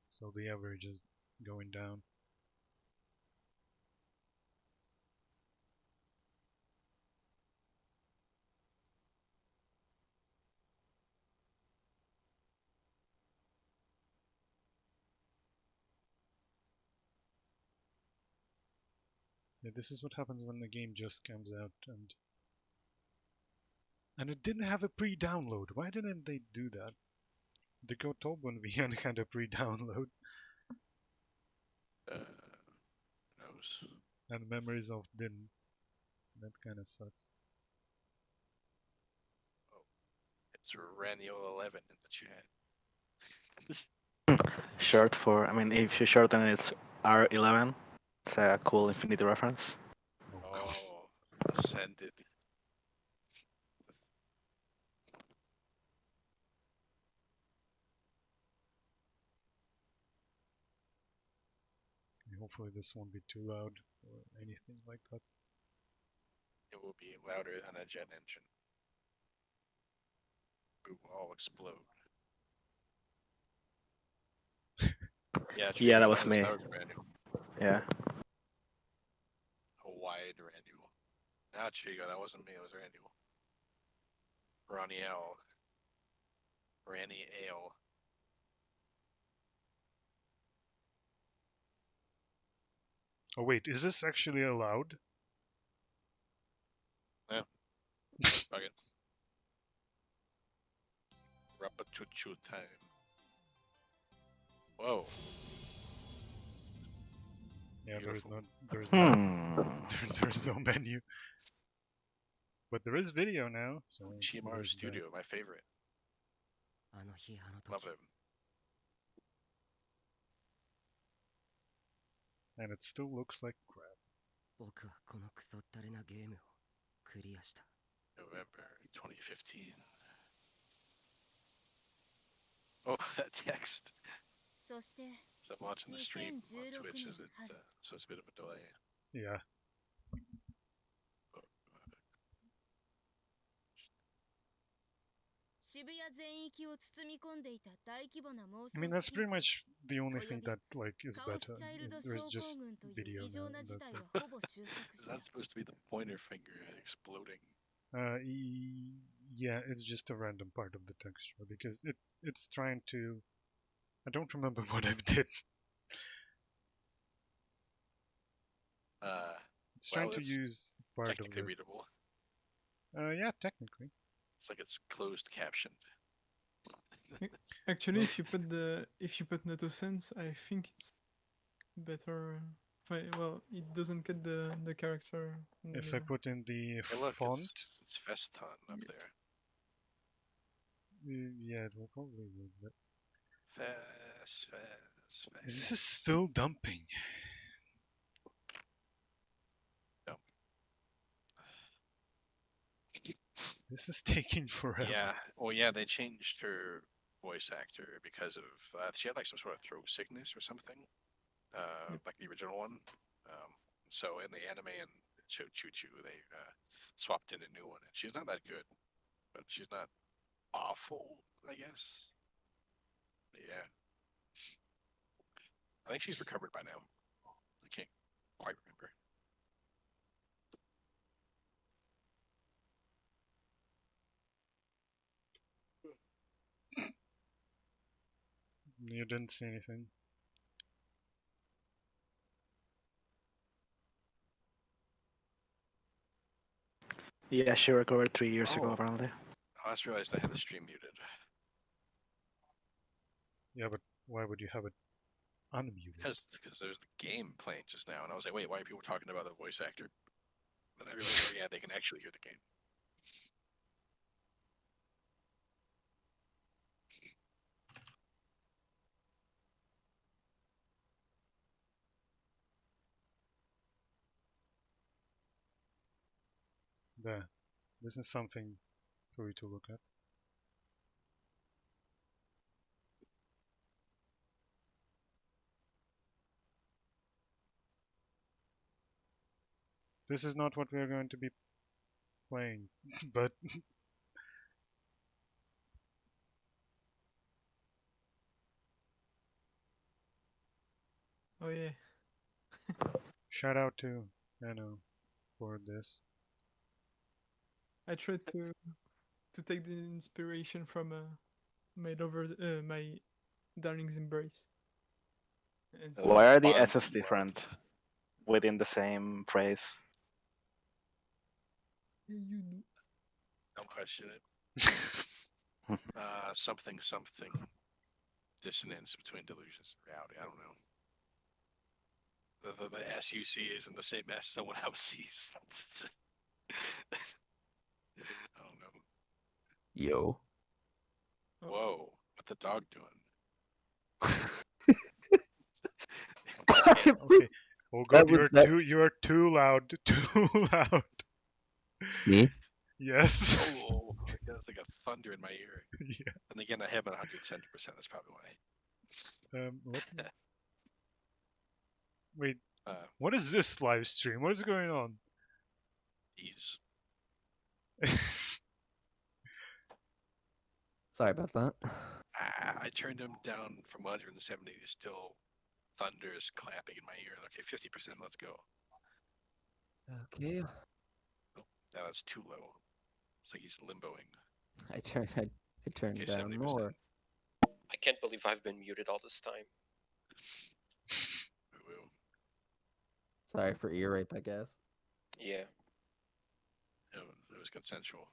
S1: So the average is going down. Yeah, this is what happens when the game just comes out and it didn't have a pre-download. Why didn't they do that? The Kotoban VN had a pre-download,
S5: Who knows?
S1: and Memories of didn't. That kind of sucks.
S5: It's Ranio11 in the chat.
S6: Short for, I mean, if you shorten it, it's R11. It's a cool Infinity reference.
S1: Oh, God.
S5: Oh, Ascended.
S1: Hopefully this won't be too loud or anything like that.
S5: It will be louder than a jet engine. It will all explode. Yeah,
S6: Yeah,
S5: Chico,
S6: that was me.
S5: That was Ranio.
S6: Yeah.
S5: A wide Ranio. Not Chico, that wasn't me, it was Ranio. Ronnie L. Ranny Ale.
S1: Oh wait, is this actually allowed?
S5: Fuck it. Rapachuchu time. Whoa.
S1: Yeah,
S5: Beautiful.
S1: there's no menu. But there is video now, so
S5: Chimar
S1: there's that.
S5: Studio, my favorite. Love them.
S1: And it still looks like crap.
S7: 僕はこのクソったれなゲームをクリアした。
S5: November 2015. Oh, that text.
S8: そして
S5: So I'm watching the stream on
S8: 2016
S5: Twitch, is it?
S8: 春
S5: So it's a bit of a delay.
S1: Yeah.
S5: But,
S8: 渋谷全域を包み込んでいた大規模な妄想
S1: I mean, that's
S8: 侵
S1: pretty
S8: 攻
S1: much the only thing that like is
S8: カオス
S1: better.
S8: チャイルド
S1: There's
S8: 症
S1: just
S8: 候群という
S1: video
S8: 異常
S1: now.
S8: な事
S1: That's
S8: 態
S1: it.
S8: はほぼ収束
S5: is
S8: した
S5: that supposed to be the pointer finger exploding?
S1: Yeah, it's just a random part of the texture because it's trying to. I don't remember what I did. It's trying
S5: Well,
S1: to
S5: it's
S1: use part of
S5: technically
S1: the.
S5: readable.
S1: Yeah, technically.
S5: It's like it's closed captioned.
S2: Actually,
S1: Well-
S2: if you put NatoSense, I think it's better. Well, it doesn't get the character. In the
S1: If I
S2: middle.
S1: put in the
S5: Hey, look,
S1: font,
S5: it's Feston up there.
S1: yeah, it will probably work. But
S5: Fast.
S1: is this still dumping?
S5: No.
S1: This is taking forever.
S5: Yeah. Well, yeah, they changed her voice actor because of she had like some sort of throat sickness or something,
S2: Yep.
S5: like the original one. So in the anime and Choo Choo, they swapped in a new one, and she's not that good, but she's not awful, I guess. But yeah, I think she's recovered by now. I can't quite remember.
S1: You didn't see anything.
S6: Yeah, she recovered 3 years ago,
S5: Oh.
S6: apparently.
S5: I just realized I had the stream muted.
S1: Yeah, but why would you have it unmuted?
S5: Because there's the game playing just now, and I was like, wait, why are people talking about the voice actor? Then I realized, oh yeah, they can actually hear the game.
S1: There. This is something for you to look at. This is not what we are going to be playing, but
S2: Oh yeah.
S1: shout out to Anno for this.
S2: I tried to take the inspiration from my Darling's Embrace. And so
S6: Why are the
S5: Bonds
S6: SS
S5: and
S6: different? within the same phrase.
S5: Don't question it. Something. Dissonance between delusions and reality. I don't know. The S you see isn't the same S someone else sees. I don't know.
S9: Yo.
S5: Whoa, what the dog doing?
S1: Okay. Oh god,
S9: was that-
S1: you are too loud. Too loud.
S9: Me?
S1: Yes.
S5: Oh, that's like a thunder in my ear.
S1: Yeah.
S5: And again, I have it 170%. That's probably why.
S1: Let me... Wait,
S5: Uh,
S1: what is this live stream? What is going on?
S5: ease.
S9: Sorry about that.
S5: I turned him down from 170 to still thunders clapping in my ear. Okay, 50%. Let's go.
S9: Okay.
S5: Oh, that's too low. It's like he's limboing.
S9: I turned
S5: Okay,
S9: down
S5: 70%.
S9: more.
S3: I can't believe I've been muted all this time.
S5: Woo-woo.
S9: Sorry for ear rape, I guess.
S3: Yeah.
S5: It was consensual.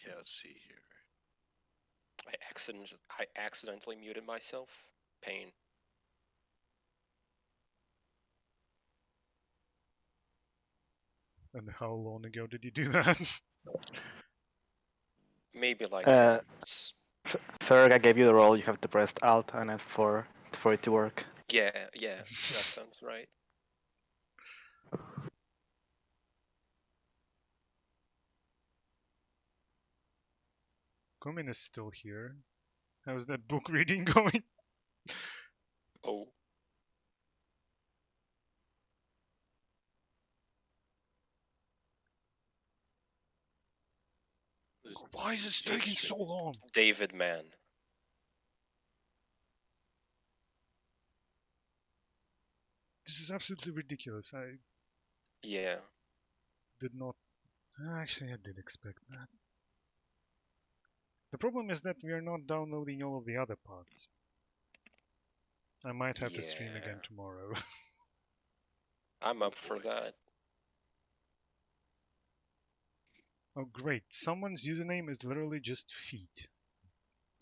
S5: Okay, let's see here.
S3: I accidentally muted myself. Pain.
S1: And how long ago did you do that?
S3: Maybe like
S6: Uh,
S3: 10 minutes.
S6: Serg, I gave you the role. You have to press Alt and F4 for it to work.
S3: Yeah, that sounds right.
S1: Komin is still here. How's that book reading going?
S3: Oh,
S1: Why is this taking so long?
S3: David man.
S1: This is absolutely ridiculous. I
S3: Yeah.
S1: did not... Actually, I did expect that. The problem is that we are not downloading all of the other parts. I might have to stream
S3: Yeah.
S1: again tomorrow.
S3: I'm up for that.
S1: Oh great, someone's username is literally just feet.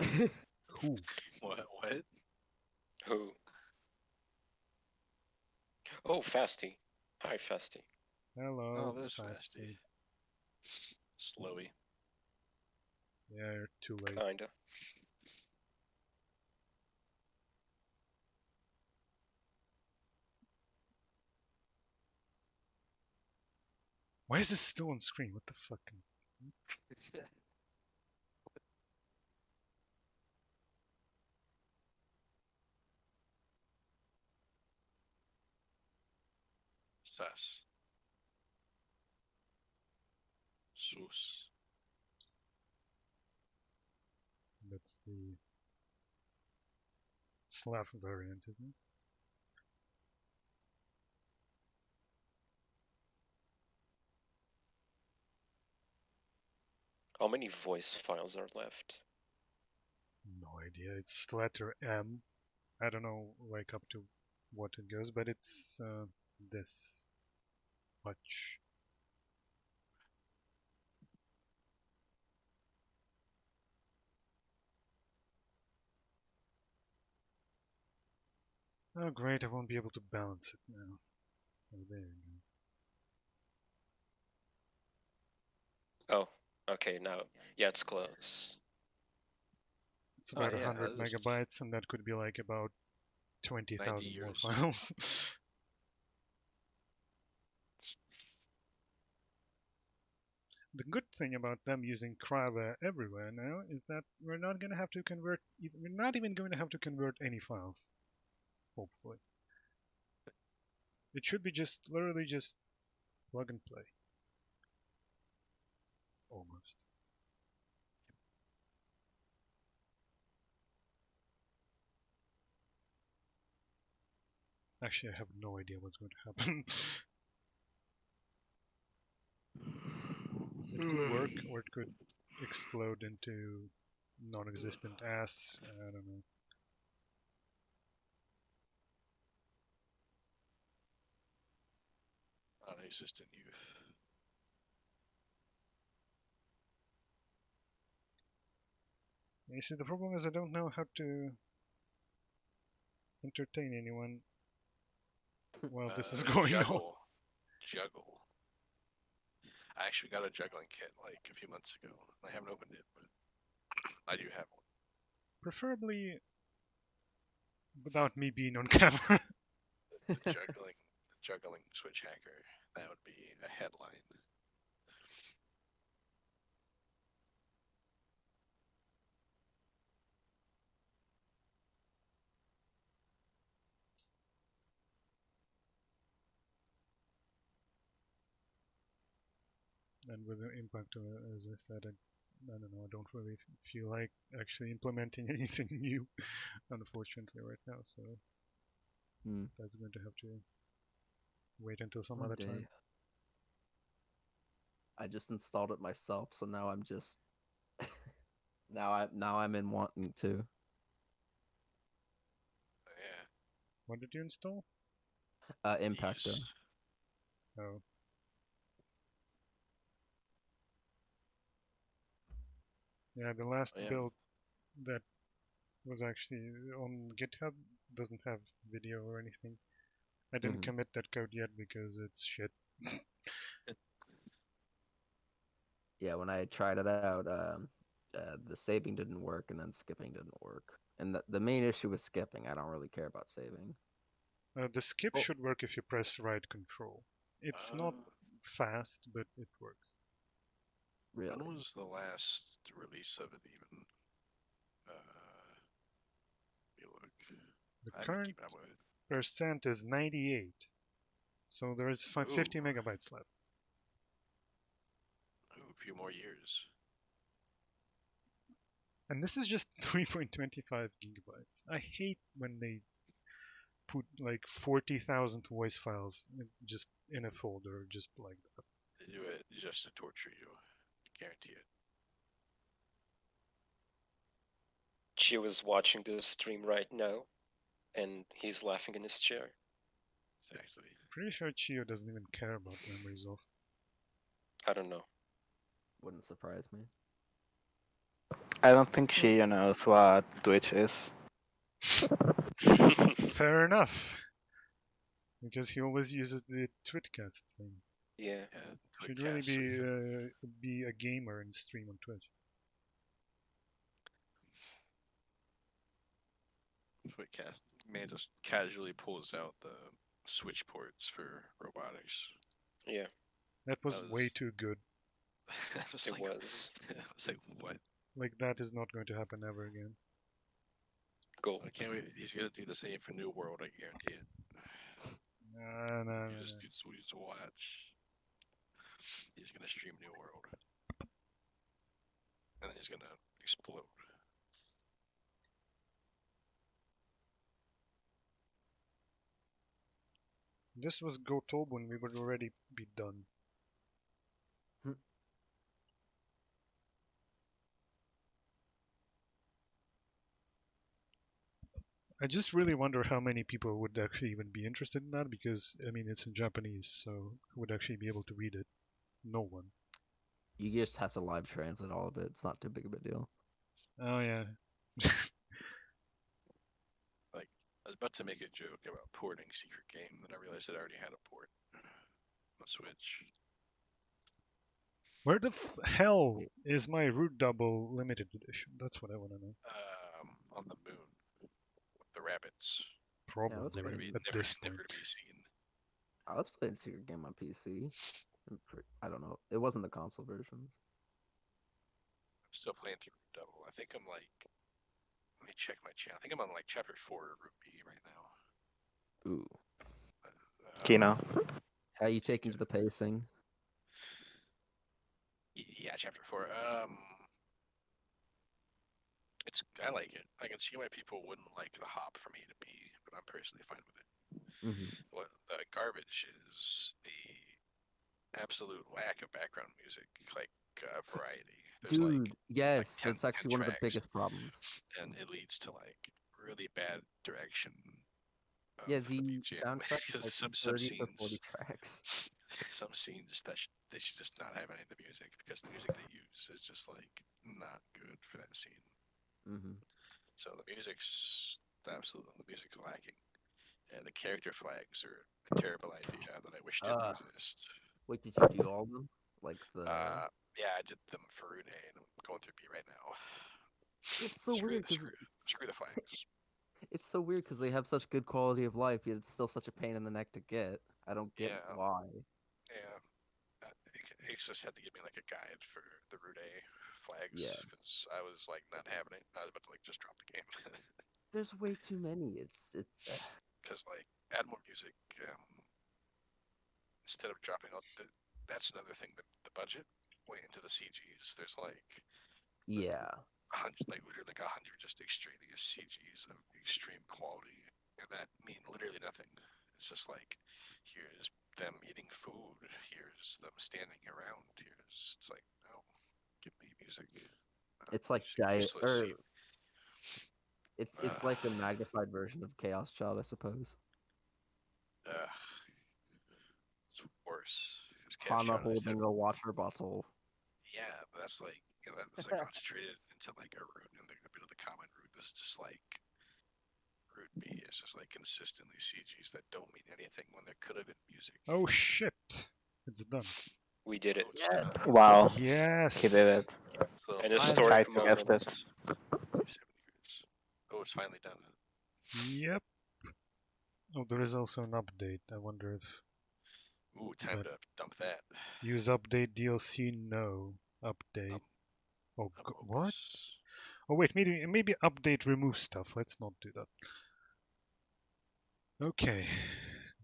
S1: Who?
S5: What?
S3: Who? Oh, Fasty. Hi, Fasty.
S1: Hello,
S5: Oh, there's
S1: Fasty.
S5: Slowy.
S1: Yeah, you're too late.
S3: Kinda.
S1: Why is this still on screen? What the fuck?
S5: Sus. Sus.
S1: That's the Slav variant, isn't it?
S3: How many voice files are left?
S1: No idea. It's letter M. I don't know, like up to what it goes, but it's this much. Oh great, I won't be able to balance it now. Oh, there you go.
S3: Oh, okay, now. Yeah, it's close.
S1: It's about
S5: yeah,
S1: 100
S5: just
S1: megabytes, and that could be like about
S5: 90
S1: 20,000 more
S5: years.
S1: files. The good thing about them using Krava everywhere now is that we're not going to have to convert. We're not even going to have to convert any files. Hopefully, it should be just literally just plug and play. Almost. Actually, I have no idea what's going to happen. It could work, or it could explode into non-existent ass. I don't know.
S5: non-existent youth.
S1: You see, the problem is I don't know how to entertain anyone while this is going on.
S5: Juggle. I actually got a juggling kit like a few months ago. I haven't opened it, but I do have one.
S1: Preferably without me being on camera.
S5: The juggling switch hacker. That would be a headline.
S1: And with the impact, as I said, I don't know, I don't really feel like actually implementing anything new, unfortunately, right now. So that's going to have to wait until some
S9: One
S1: other
S9: day.
S1: time.
S9: I just installed it myself, so now I'm just now I'm in wanting to.
S5: Yeah.
S1: What did you install?
S9: Impactor.
S5: These-
S1: Oh. Yeah, the last
S5: Yeah.
S1: build that was actually on GitHub doesn't have video or anything. I didn't commit that code yet because it's shit.
S9: Yeah, when I tried it out, the saving didn't work, and then skipping didn't work. And the main issue was skipping. I don't really care about saving.
S1: The skip
S9: Oh.
S1: should work if you press right control. It's not fast, but it works.
S9: Really?
S5: When was the last release of it even? Let me look.
S1: The
S5: I haven't
S1: current
S5: keeping up with it.
S1: percent is 98, so there is 50 megabytes left.
S5: Ooh, a few more years.
S1: And this is just 3.25 gigabytes. I hate when they put like 40,000 voice files just in a folder, just like that.
S5: They do it just to torture you. Guarantee it.
S3: Chi was watching this stream right now, and he's laughing in his chair.
S5: Exactly.
S1: Pretty sure Chio doesn't even care about Memories Off.
S3: I don't know.
S9: Wouldn't surprise me.
S6: I don't think she knows what Twitch is.
S1: Fair enough. Because he always uses the Twitcast thing.
S3: Yeah.
S1: Should really be a gamer and stream on Twitch.
S5: Twitcast. Man just casually pulls out the switch ports for robotics.
S3: Yeah.
S1: That was way too good.
S5: It was. I was like, what?
S1: Like, that is not going to happen ever again.
S3: Gold.
S5: I can't wait. He's gonna do the same for New World. I guarantee it.
S1: No.
S5: You just watch. He's gonna stream New World, and then he's gonna explode.
S1: This was Go Tobun, we would already be done. I just really wonder how many people would actually even be interested in that, because, I mean, it's in Japanese, so who would actually be able to read it? No one.
S9: You just have to live translate all of it. It's not too big of a deal.
S1: Oh, yeah.
S5: Like, I was about to make a joke about porting Secret Game, then I realized it already had a port on Switch.
S1: Where the hell is my Root Double limited edition? That's what I want to know.
S5: On the moon. With the rabbits.
S1: Probably
S5: never to be,
S1: at
S5: never,
S1: this point.
S5: never to be seen.
S9: I was playing Secret Game on PC. I don't know. It wasn't the console versions.
S5: I'm still playing through Double. I think I'm like. Let me check my channel. I think I'm on like chapter 4 of Root B right now.
S9: Ooh.
S6: Kino.
S9: How you taking to the pacing?
S5: Yeah, chapter 4. I like it. I can see why people wouldn't like the hop from A to B, but I'm personally fine with it. What the garbage is the absolute lack of background music, like variety. There's
S9: Dude, yes,
S5: 10
S9: that's actually one of the
S5: tracks,
S9: biggest problems.
S5: and it leads to like really bad direction.
S9: Yeah,
S5: Of
S9: the
S5: BGM.
S9: soundtrack is
S5: Because
S9: like
S5: some
S9: 30 or
S5: scenes,
S9: 40 tracks.
S5: some scenes that they should just not have any of the music because the music they use is just like not good for that scene.
S9: Hmm.
S5: So the music's lacking, and the character flags are a terrible idea that I wish didn't exist.
S9: Wait, did you do all of them? Like
S5: Yeah, I did them for Rude, and I'm going through B right now.
S9: It's so
S5: screw,
S9: weird because
S5: screw the flags.
S9: it's so weird because they have such good quality of life, yet it's still such a pain in the neck to get. I don't get
S5: Yeah.
S9: why.
S5: Yeah. Asus had to give me like a guide for the Rude flags
S9: Yeah.
S5: because I was like not having it. I was about to like just drop the game
S9: There's way too many. It's
S5: because like add more music instead of dropping out. That's another thing that the budget went into the CGs. There's like
S9: yeah.
S5: literally like 100 just extraneous CGs of extreme quality, and that mean literally nothing. It's just like here's them eating food, here's them standing around, it's like no, give me music.
S9: It's like diet
S5: Useless.
S9: it's like a magnified version of Chaos Child, I suppose.
S5: It's worse.
S9: Hana holding a water bottle.
S5: Yeah, but that's like that's like concentrated into like a root, and a bit of the common root is just like root B. It's just like consistently CGs that don't mean anything when there could have been music.
S1: Oh shit! It's done.
S3: We did it.
S9: Yeah.
S6: Wow.
S1: Yes.
S6: He did it.
S5: So
S3: An
S9: I
S3: historic
S6: tried to guess
S3: moment.
S6: it.
S5: 7 years. Oh, it's finally done.
S1: Yep. Oh, there is also an update. I wonder if
S5: Ooh, time to dump that.
S1: use update DLC. No update. Oh, what? Oh wait, maybe update remove stuff. Let's not do that. Okay,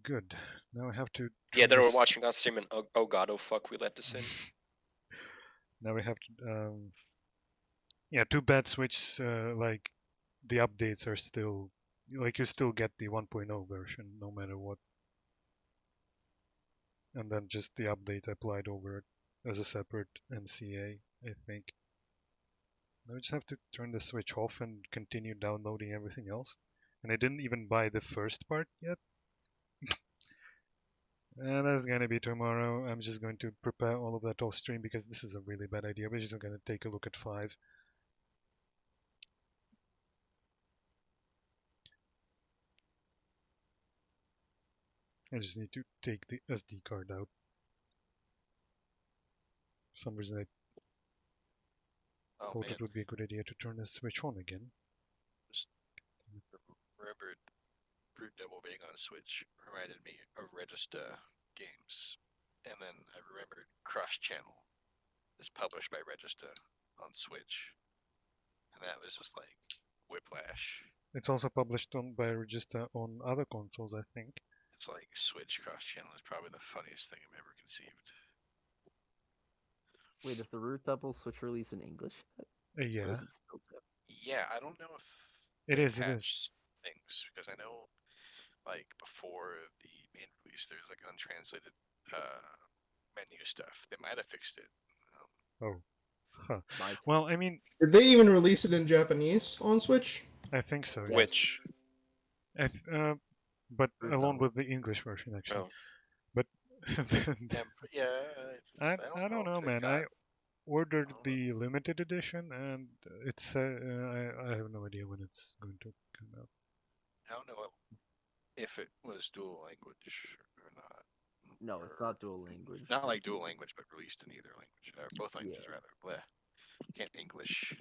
S1: good. Now I have to.
S3: Yeah, they were
S1: this.
S3: watching us stream and oh god, oh fuck, we let this in.
S1: Now we have to. Yeah, too bad Switch. Like the updates are still. Like you still get the 1.0 version no matter what. And then just the update applied over it as a separate NCA, I think. Now I just have to turn the Switch off and continue downloading everything else. And I didn't even buy the first part yet. And that's gonna be tomorrow. I'm just going to prepare all of that off stream because this is a really bad idea. We're just gonna take a look at 5. I just need to take the SD card out. For some reason I thought it would be a good idea to turn the Switch on again.
S5: Just remembered Brute Devil being on Switch reminded me of Register games. And then I remembered Cross Channel is published by Register on Switch. And that was just like whiplash.
S1: It's also published by Register on other consoles, I think.
S5: It's like Switch Cross Channel is probably the funniest thing I've ever conceived.
S9: Wait, is the Root Double Switch release in English yet?
S1: Yeah.
S9: Or is it still
S5: Yeah, I don't know if
S1: it is.
S5: things because I know like before the main release there's like untranslated menu stuff. They might have fixed it.
S1: Oh. Huh. Well, I mean,
S4: did they even release it in Japanese on Switch?
S1: I think so.
S3: Yes. Which?
S1: But along with the English version, actually.
S3: Oh.
S1: But
S5: I
S1: don't know, man. I ordered the limited edition, and it's I have no idea when it's going to come out.
S5: I don't know if it was dual language or not.
S9: No, it's not dual language.
S5: Not like dual language, but released in either language, or both languages rather. Bleh. Can't English.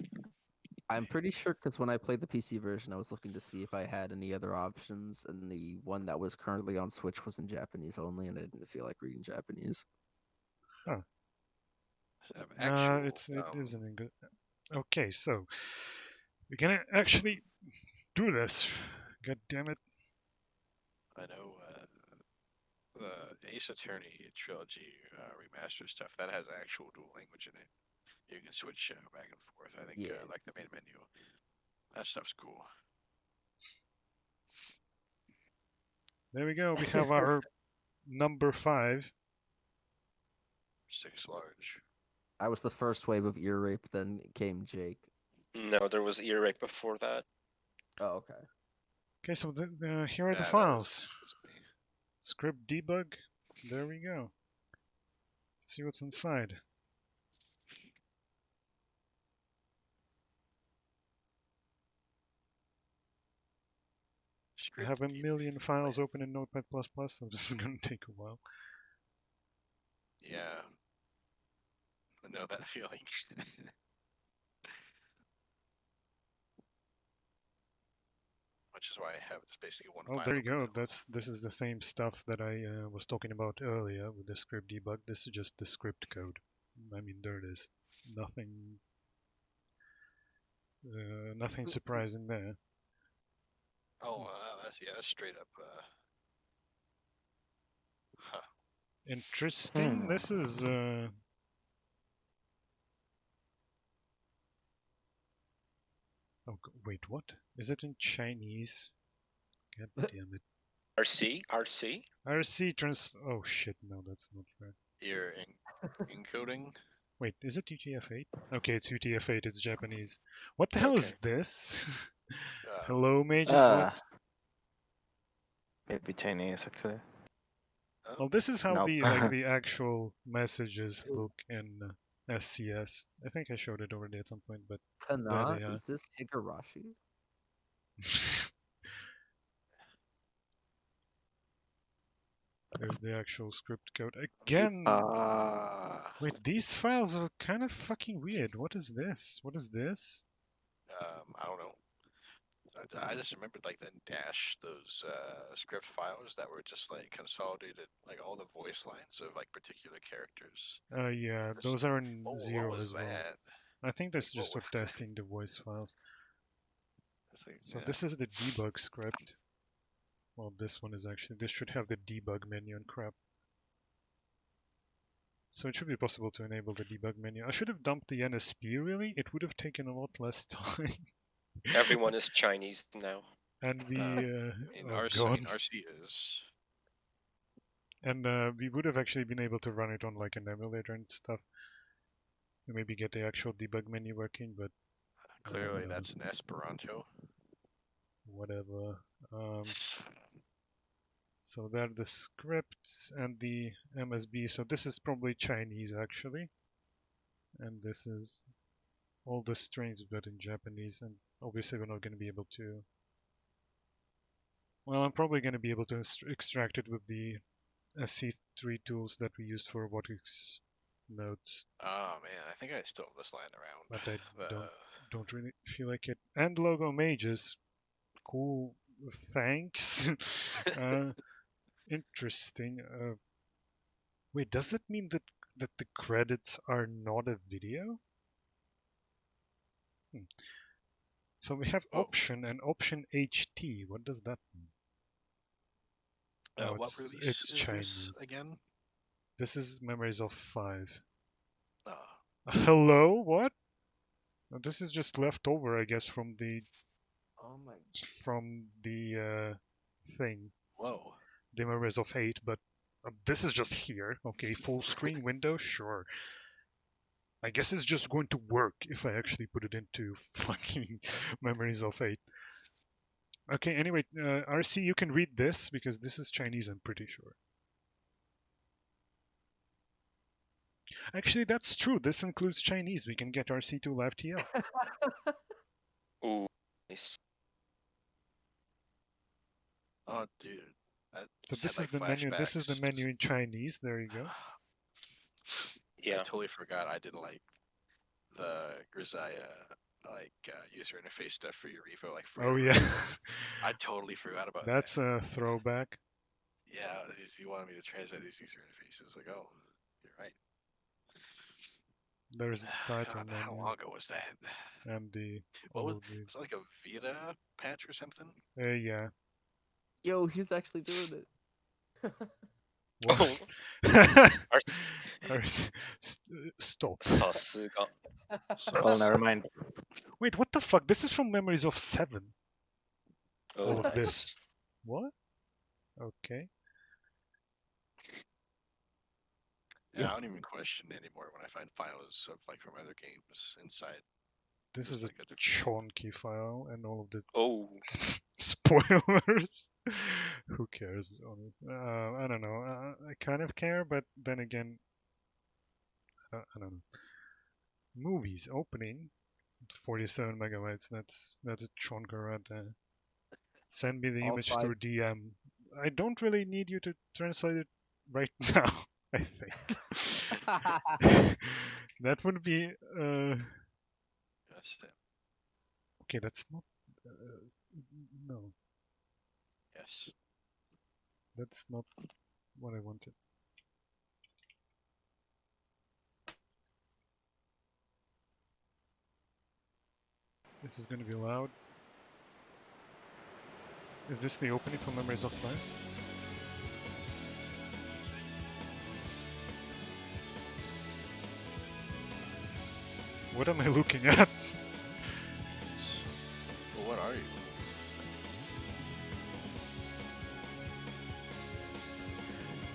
S9: I'm pretty sure because when I played the PC version, I was looking to see if I had any other options, and the one that was currently on Switch was in Japanese only, and I didn't feel like reading Japanese.
S1: Huh. It is in English. Okay, so we're gonna actually do this. God damn it!
S5: I know the Ace Attorney trilogy remaster stuff that has actual dual language in it. You can switch back and forth. I think like the main menu. That stuff's cool.
S1: There we go. We have our number 5.
S5: 6 large.
S9: I was the first wave of ear rape, then came Jake.
S3: No, there was ear rape before that.
S9: Oh, okay.
S1: Okay, so here are the files. Script debug. There we go. see what's inside. I have a million files open in Notepad++, so this is going to take a while.
S5: Yeah. I know that feeling. Which is why I have just basically one
S1: Oh,
S5: file.
S1: there you
S5: open
S1: go.
S5: now.
S1: This is the same stuff that I was talking about earlier with the script debug. This is just the script code. I mean, there it is. Nothing surprising there.
S5: Oh, that's straight up. Huh.
S1: Interesting. This is. Oh, wait, what? Is it in Chinese? God damn it.
S3: RC?
S1: RC trans. Oh shit, no, that's not right.
S5: Here encoding.
S1: Wait, is it UTF-8? Okay, it's UTF-8. It's Japanese. What the hell is this? Hello, mages. What?
S6: Maybe Chinese actually.
S1: Well, this is how
S6: Nope.
S1: the actual messages look in SCS. I think I showed it already at some point, but there
S9: Kana,
S1: they are.
S9: is this Higurashi?
S1: There's the actual script code. Again, wait, these files are kind of fucking weird. What is this? What is this?
S5: I don't know. I just remembered like the dash those script files that were just like consolidated like all the voice lines of like particular characters.
S1: Yeah, those are in
S5: What
S1: zero
S5: was
S1: as well.
S5: that?
S1: I think that's
S5: Like,
S1: just for testing the voice files.
S5: Like,
S1: So
S5: yeah.
S1: this is the debug script. Well, this one is actually, this should have the debug menu and crap. So it should be possible to enable the debug menu. I should have dumped the NSP really. It would have taken a lot less time.
S3: Everyone is Chinese now.
S1: And we, oh
S5: RC,
S1: god.
S5: RC is.
S1: And we would have actually been able to run it on like an emulator and stuff. And maybe get the actual debug menu working, but
S5: Clearly, that's an Esperanto.
S1: Whatever. So they're the scripts and the MSB. So this is probably Chinese actually. And this is all the strings but in Japanese. And obviously we're not going to be able to. Well, I'm probably going to be able to extract it with the SC3 tools that we used for robotics notes.
S5: Oh man, I think I still have this lying around.
S1: But I don't really feel like it. And logo mages. Cool. Thanks. Interesting. Wait, does it mean that the credits are not a video? So we have option and option HT. What does that mean? Oh,
S5: What release
S1: it's
S5: is
S1: Chinese
S5: this again?
S1: This is Memories of 5.
S5: Oh.
S1: Hello? What? This is just left over, I guess, from the thing.
S5: Whoa.
S1: The Memories of 8, but this is just here. Okay, full screen window, sure. I guess it's just going to work if I actually put it into fucking Memories of 8. Okay, anyway, RC, you can read this because this is Chinese, I'm pretty sure. Actually, that's true. This includes Chinese. We can get RC to live TL.
S3: Ooh, nice.
S5: Oh, dude.
S1: So this is the menu. This is the menu in Chinese. There you go.
S3: Yeah.
S5: I totally forgot I didn't like the Grisaya user interface stuff for your Evo like forever.
S1: Oh yeah.
S5: I totally forgot about that.
S1: That's a throwback.
S5: Yeah, you wanted me to translate these user interfaces. Like, oh, you're right.
S1: There's the title
S5: God,
S1: menu.
S5: how long ago was that?
S1: And the
S5: was it like a Vita patch or something?
S1: Yeah.
S9: Yo, he's actually doing it.
S1: What? Stop.
S3: さすが.
S6: Well, never mind.
S1: Wait, what the fuck? This is from Memories of 7.
S3: Oh,
S1: All of
S3: nice.
S1: this. What? Okay.
S5: Yeah, I don't even question anymore when I find files of like from other games inside.
S1: This is a chonky file and all of the spoilers. Who cares, honestly? I don't know. I kind of care, but then again, I don't know. Movies opening 47 megabytes. That's a chonker right there. Send me the
S9: All
S1: image
S9: five.
S1: through DM. I don't really need you to translate it right now. I think that would be
S5: Yes.
S1: okay. That's not no.
S5: Yes.
S1: That's not what I wanted. This is going to be loud. Is this the opening for Memories of Life? What am I looking at?
S5: Well, what are you?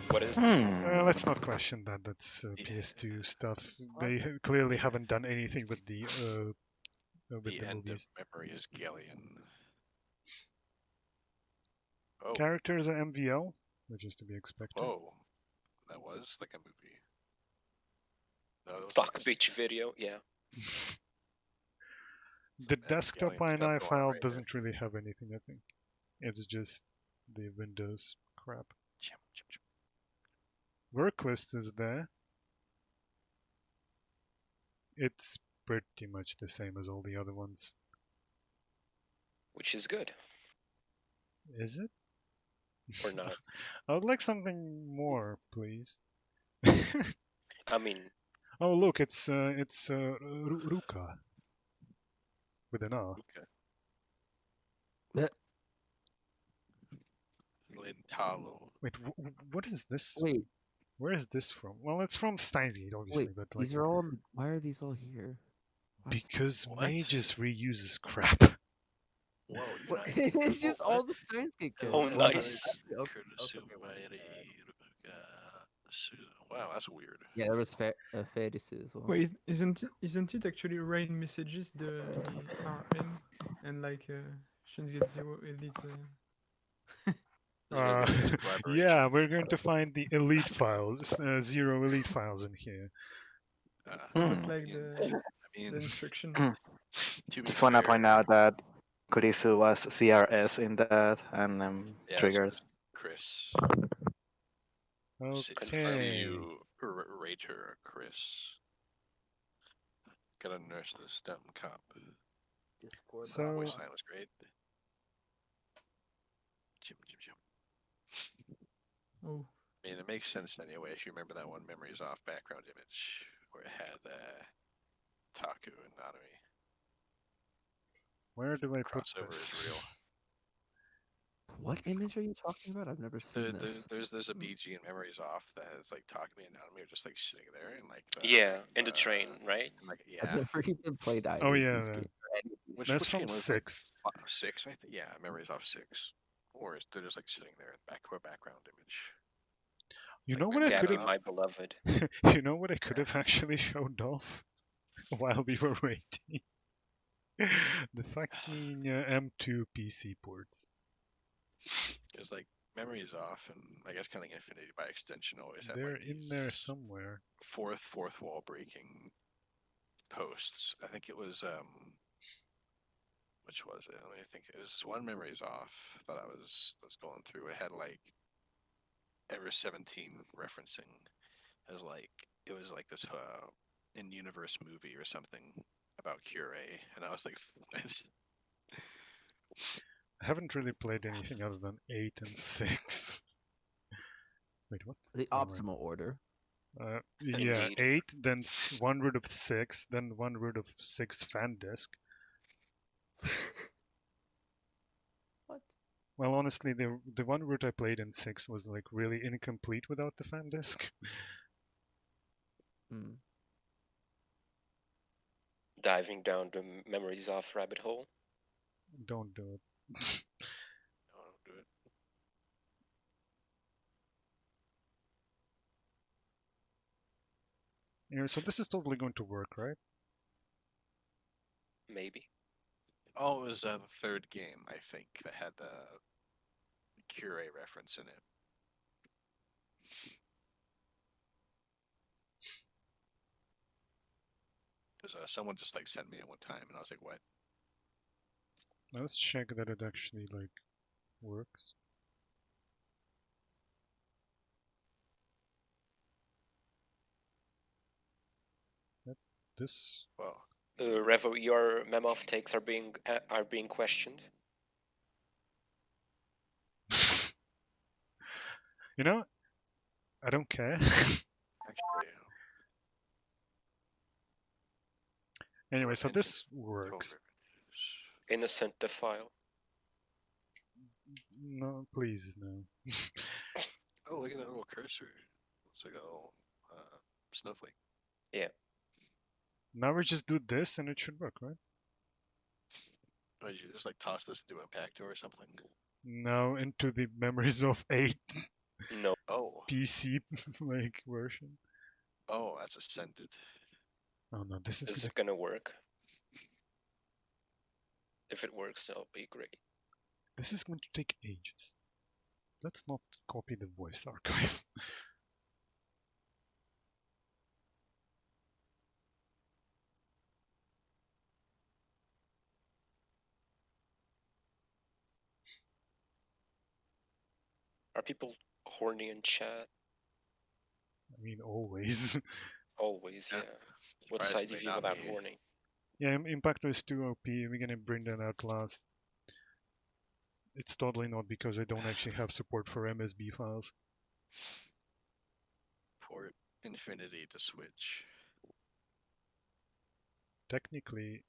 S3: What is?
S1: Let's not question that. That's PS2 stuff. They clearly haven't done anything with the
S5: The end
S1: movies.
S5: of Memories Galleon. Oh,
S1: Characters are MVL, which is to be expected.
S5: whoa. That was like a movie. No, it was
S3: Stock
S5: like
S3: beach video, yeah.
S1: The
S5: That
S1: desktop
S5: Galleon stuff
S1: INI
S5: going on
S1: file
S5: right
S1: doesn't really have anything, I think. It's just the Windows crap.
S5: Chim, chim, chim.
S1: Work list is there. It's pretty much the same as all the other ones.
S3: Which is good,
S1: Is it?
S3: or not?
S1: I would like something more, please.
S3: I mean,
S1: Oh, look, it's Ruka with an R.
S5: Okay. Lintalo.
S1: Wait, what is this?
S9: Wait,
S1: Where is this from? Well, it's from Steins Gate, obviously,
S9: wait.
S1: but like
S9: These are all. Why are these all here? Why is-
S1: because
S5: What?
S1: Mages reuses crap.
S5: Whoa,
S9: What?
S5: you're not.
S9: It's just all the Steins Gate
S3: Oh,
S9: characters.
S3: nice.
S5: Wow, that's weird.
S9: Yeah, there was Fedisu as well.
S2: Wait, isn't it actually Rain Messages the RM and like Shin's Get Zero Elite?
S5: There's gonna be a nice collaboration.
S1: Yeah, we're going to find the elite files, zero elite files in here.
S2: But like the
S5: I mean,
S2: instruction.
S5: to be
S6: Just want to point
S5: fair,
S6: out that Kurisu was CRS in that, and
S5: yeah,
S6: triggered.
S5: so Chris.
S1: Okay.
S5: You rater Chris. Gotta nurse the STEM cop.
S9: Discord.
S1: So-
S5: Voice line was great. Jim.
S2: Oh,
S5: I mean, it makes sense anyway if you remember that one Memories Off background image where it had Taku and Nanami.
S1: Where do I put
S5: Crossover
S1: this?
S5: is real.
S9: What image are you talking about? I've never seen this.
S5: There's a BG in Memories Off that has like Takumi and Nanami are just like sitting there and like
S3: Yeah, in the train, right?
S5: like
S9: I've
S5: yeah.
S9: never even played either
S1: Oh,
S9: of
S1: yeah,
S9: these
S1: yeah.
S9: games. or any of these
S5: Which
S1: That's from
S5: game was
S1: 6.
S5: Like, 6, I think. Yeah, Memories Off 6. Or they're just like sitting there in the background image.
S1: You
S5: Like
S1: know what I
S5: Memories
S1: could
S3: Gabby,
S5: Off.
S3: my beloved.
S1: have? You know what I could have actually showed off while we were waiting. The fucking M2 PC ports.
S5: Because like Memories Off and I guess kind of Infinity by extension always have
S1: They're
S5: like
S1: in
S5: these
S1: there somewhere.
S5: fourth wall breaking posts. I think it was which was it? Let me think. It was one Memories Off that I was going through. It had like Ever 17 referencing as like it was like this in universe movie or something about Cure, and I was like, what?
S1: I haven't really played anything other than 8 and 6. Wait, what?
S9: The
S1: Oh, right.
S9: optimal order.
S1: Yeah,
S3: Indeed.
S1: 8, then one root of 6, then one root of 6 fan disk.
S9: What?
S1: Well, honestly, the one route I played in 6 was like really incomplete without the fan disk.
S9: Hmm.
S3: Diving down the Memories Off rabbit hole.
S1: Don't do it.
S5: No, don't do it.
S1: Yeah, so this is totally going to work, right?
S3: Maybe.
S5: Oh, it was the third game I think that had the Cure reference in it. Because someone just like sent me it one time, and I was like, "What?"
S1: Now let's check that it actually like works. This
S5: Well,
S3: Revo, your Memoff takes are being questioned.
S1: you know, I don't care.
S5: actually,
S1: Anyway,
S5: what
S1: so
S5: engine
S1: this works.
S3: Innocent defile.
S1: No, please, no.
S5: Oh, look at that little cursor. Looks like a little snowflake.
S3: Yeah.
S1: Now we just do this and it should work, right?
S5: Oh, did you just like toss this into Impacto or something?
S1: Now into the Memories of 8
S3: No.
S5: Oh,
S1: PC like version.
S5: oh, that's ascended.
S1: Oh no, this is
S3: Is it gonna work? If it works, that'll be great.
S1: this is going to take ages. Let's not copy the voice archive.
S3: Are people horny in chat?
S1: I mean, always.
S3: Always,
S5: Yeah.
S3: yeah. What's
S5: Surprisingly,
S3: IDV
S5: not
S3: without
S5: me.
S3: horny?
S1: Yeah, Impactor is too OP. We're gonna bring that out last. It's totally not because I don't actually have support for MSB files.
S5: Port Infinity to Switch.
S1: Technically,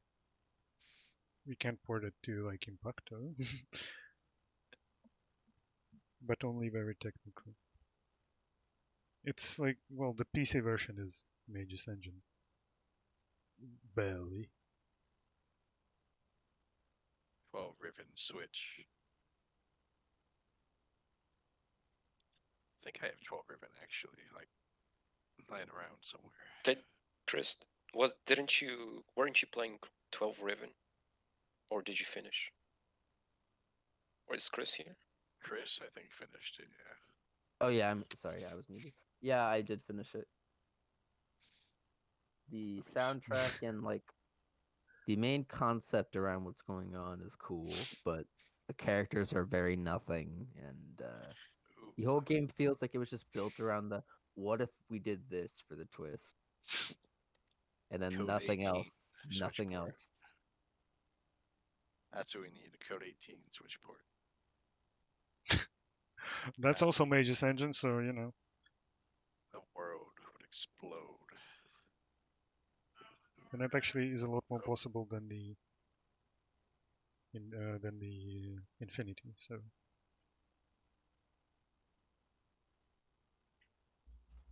S1: we can port it to like Impactor, but only very technically. It's like, well, the PC version is Mage's Engine. Barely.
S5: 12 ribbon switch. I think I have 12 ribbon actually, like lying around somewhere.
S3: Did Chris weren't you playing 12 Riven? Or did you finish? Or is Chris here?
S5: Chris, I think, finished it, yeah.
S9: Oh yeah, I'm sorry, I was muted. Yeah, I did finish it. The soundtrack and like the main concept around what's going on is cool, but the characters are very nothing, and
S5: Ooh,
S9: the whole game feels like it was just built around the what if we did this for the twist, and then
S5: Code
S9: nothing
S5: 18
S9: else,
S5: switch
S9: nothing
S5: port.
S9: else.
S5: That's what we need, a Code 18 switch port.
S1: That's also Mage's Engine, so you know.
S5: The world would explode.
S1: And that actually is a lot more possible than the Infinity. So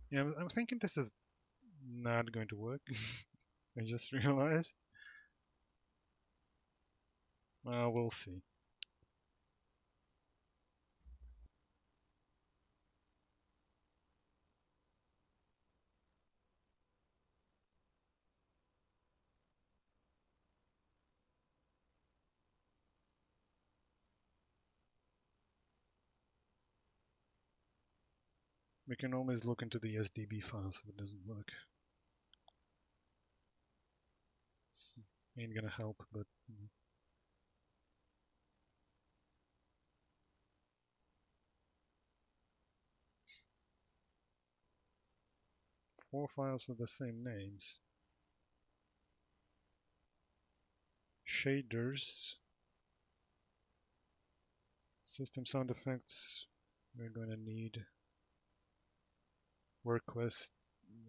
S1: yeah, I'm thinking this is not going to work. I just realized. We'll see. We can always look into the SDB files if it doesn't work. Ain't gonna help, but you know. 4 files with the same names. Shaders. System sound effects. We're gonna need work list.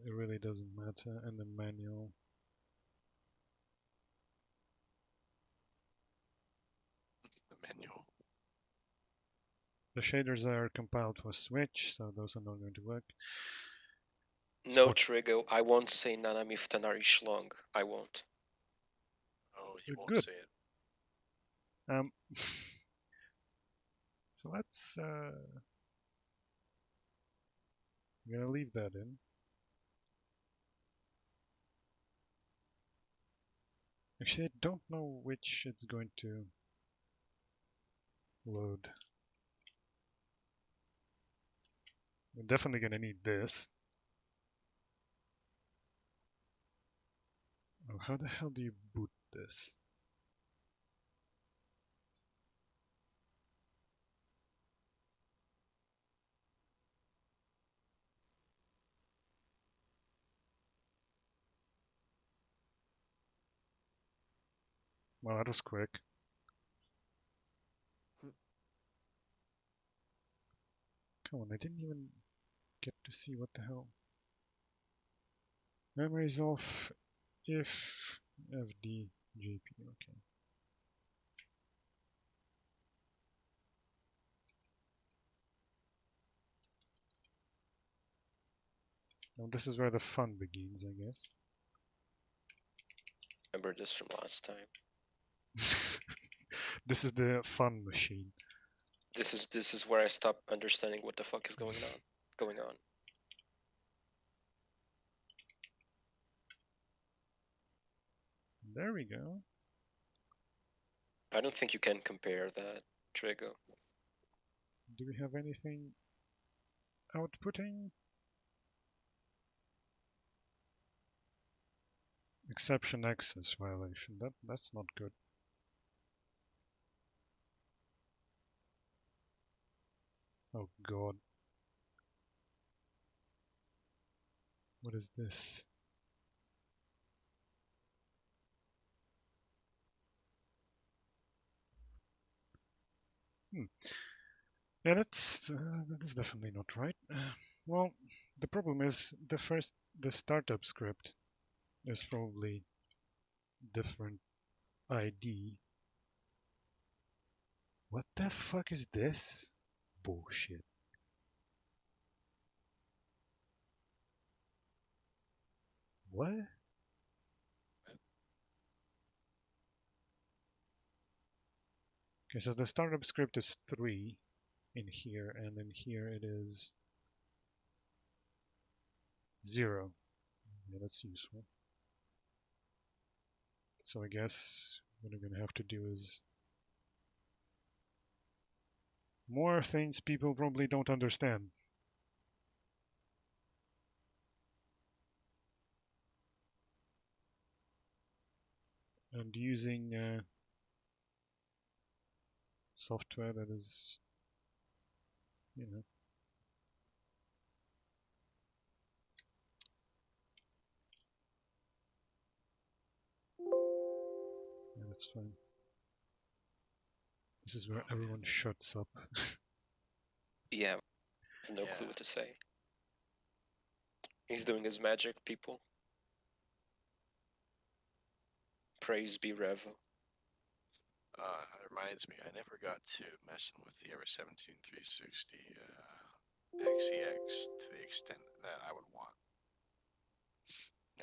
S1: It really doesn't matter. And the manual.
S5: The manual.
S1: The shaders are compiled for Switch, so those are not going to work.
S3: No, Trigo, I won't say Nanami Ftanari Schlong. I won't.
S5: Oh, you won't
S1: Good.
S5: say it.
S1: So let's I'm gonna leave that in. Actually, I don't know which it's going to load. We're definitely gonna need this. Now, how the hell do you boot this? Well, that was quick. Come on, I didn't even get to see what the hell. Memories of if FD JP, okay. Now this is where the fun begins, I guess.
S3: Remember this from last time.
S1: This is the fun machine.
S3: This is where I stop understanding what the fuck is going on.
S1: There we go.
S3: I don't think you can compare that, Trigo.
S1: Do we have anything outputting? Exception access violation. That's not good. Oh god. What is this? Yeah, that's definitely not right. Well, the problem is the startup script is probably different ID. What the fuck is this? Bullshit. What? Okay, so the startup script is 3 in here, and in here it is 0. Yeah, that's useful. So I guess what I'm gonna have to do is more things people probably don't understand. And using software that is, you know, yeah, that's fine. This is where everyone shuts up.
S3: Yeah, I have no clue
S5: Yeah.
S3: what to say. He's doing his magic, people. Praise be Revo.
S5: It reminds me, I never got to messing with the Ever 17 360 XEX to the extent that I would want.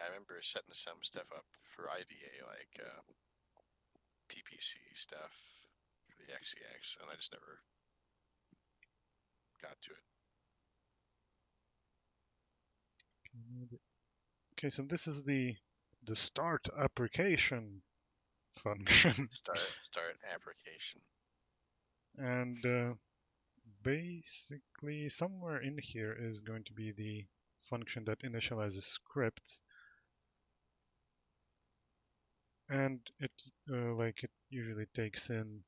S5: I remember setting some stuff up for IDA, like PPC stuff for the XEX, and I just never got to it.
S1: Okay, so this is the start application function.
S5: Start application.
S1: And basically somewhere in here is going to be the function that initializes scripts, and it it usually takes in,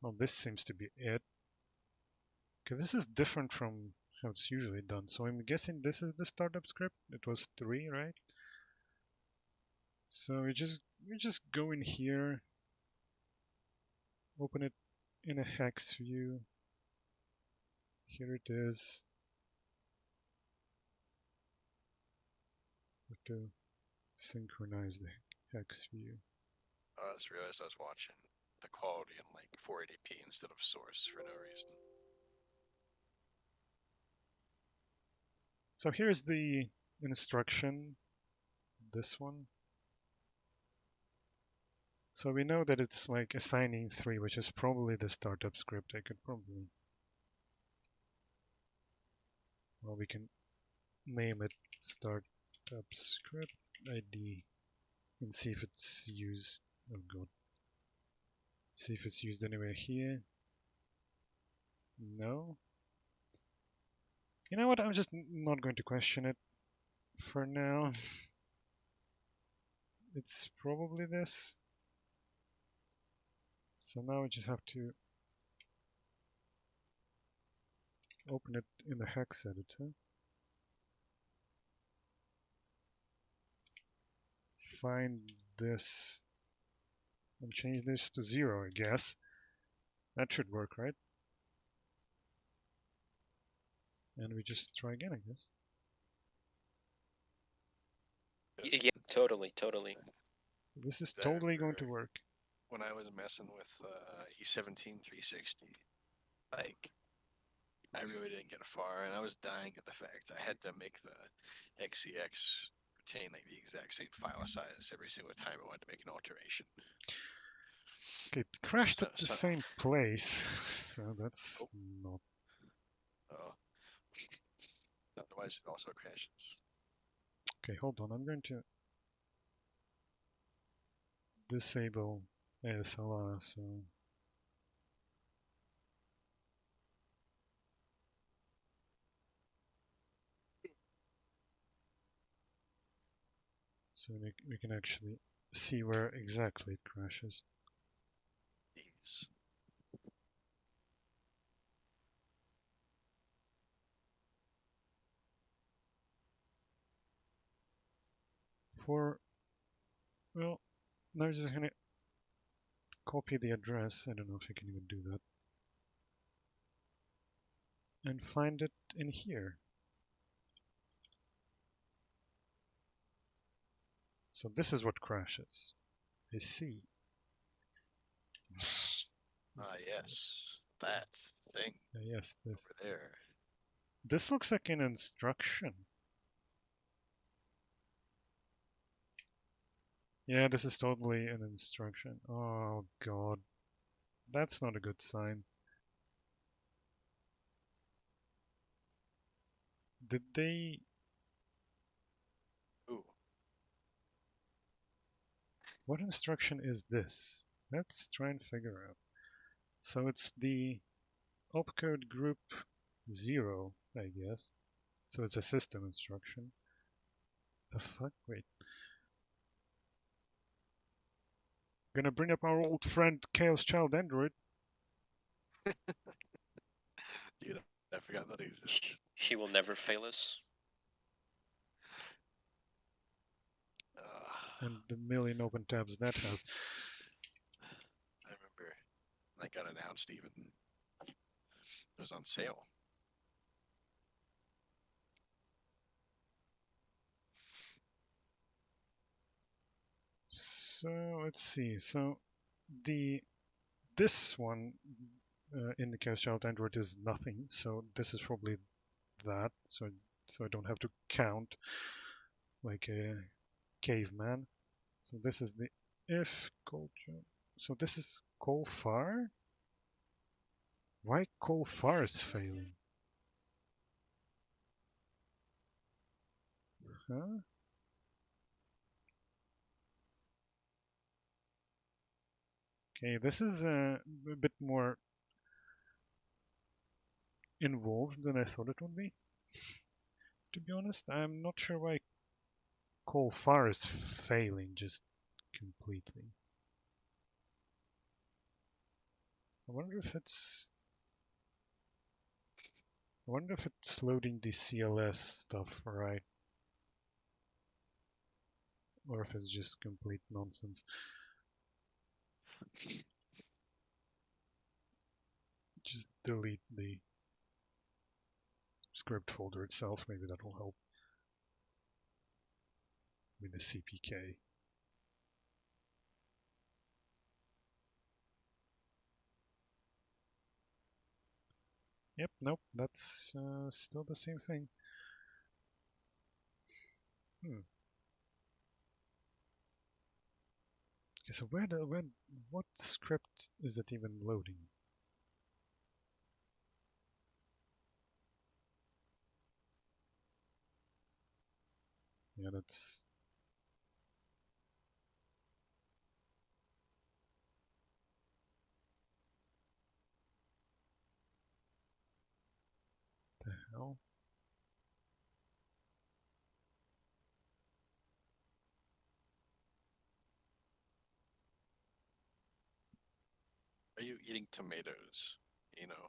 S1: well, this seems to be it. Okay, this is different from how it's usually done, so I'm guessing this is the startup script. It was 3, right? So we just go in here, open it in a hex view. Here it is. Have to synchronize the hex view.
S5: I just realized I was watching the quality in like 480p instead of source for no reason.
S1: So here's the instruction, this one. So we know that it's like assigning 3, which is probably the startup script. I could probably, well, we can name it startup script ID and see if it's used. Oh god. See if it's used anywhere here. No. You know what? I'm just not going to question it. For now, it's probably this. So now we just have to open it in the hex editor. Find this and change this to 0, I guess. That should work, right? And we just try again, I guess.
S3: Yeah, totally, totally.
S1: This is
S5: I
S1: totally going to
S5: remember
S1: work.
S5: when I was messing with E17 360, like I really didn't get far, and I was dying at the fact I had to make the XCX retain like the exact same file size every single time I wanted to make an alteration.
S1: Okay, it crashed
S5: So,
S1: at the
S5: so
S1: same place, so that's not.
S5: oh, otherwise it also crashes.
S1: Okay, hold on. I'm going to disable ASLR, so we can actually see where exactly it crashes.
S5: These.
S1: For, well, now we're just gonna copy the address. I don't know if I can even do that. And find it in here. So this is what crashes. I see.
S5: Yes, that thing
S1: Yes, this.
S5: over there.
S1: This looks like an instruction. Yeah, this is totally an instruction. Oh god. That's not a good sign. Did they...
S5: Ooh,
S1: What instruction is this? Let's try and figure out. So it's the opcode group 0, I guess. So it's a system instruction. The fuck? Wait. Gonna bring up our old friend Chaos Child Android.
S5: dude, I forgot that existed.
S3: He will never fail us.
S1: And the million open tabs that has.
S5: I remember that got announced even. It was on sale.
S1: So let's see. So this one in the Chaos Child Android is nothing. So this is probably that. So I don't have to count like a caveman. So this is the if culture. So this is call far. Why call far is failing? Huh? Okay, this is a bit more involved than I thought it would be. To be honest, I'm not sure why call far is failing just completely. I wonder if it's loading the CLS stuff right, or if it's just complete nonsense. Just delete the script folder itself. Maybe that will help. I mean the CPK. Yep, nope, that's still the same thing. Okay, so what script is it even loading? Yeah, that's the hell.
S5: you eating tomatoes? You know.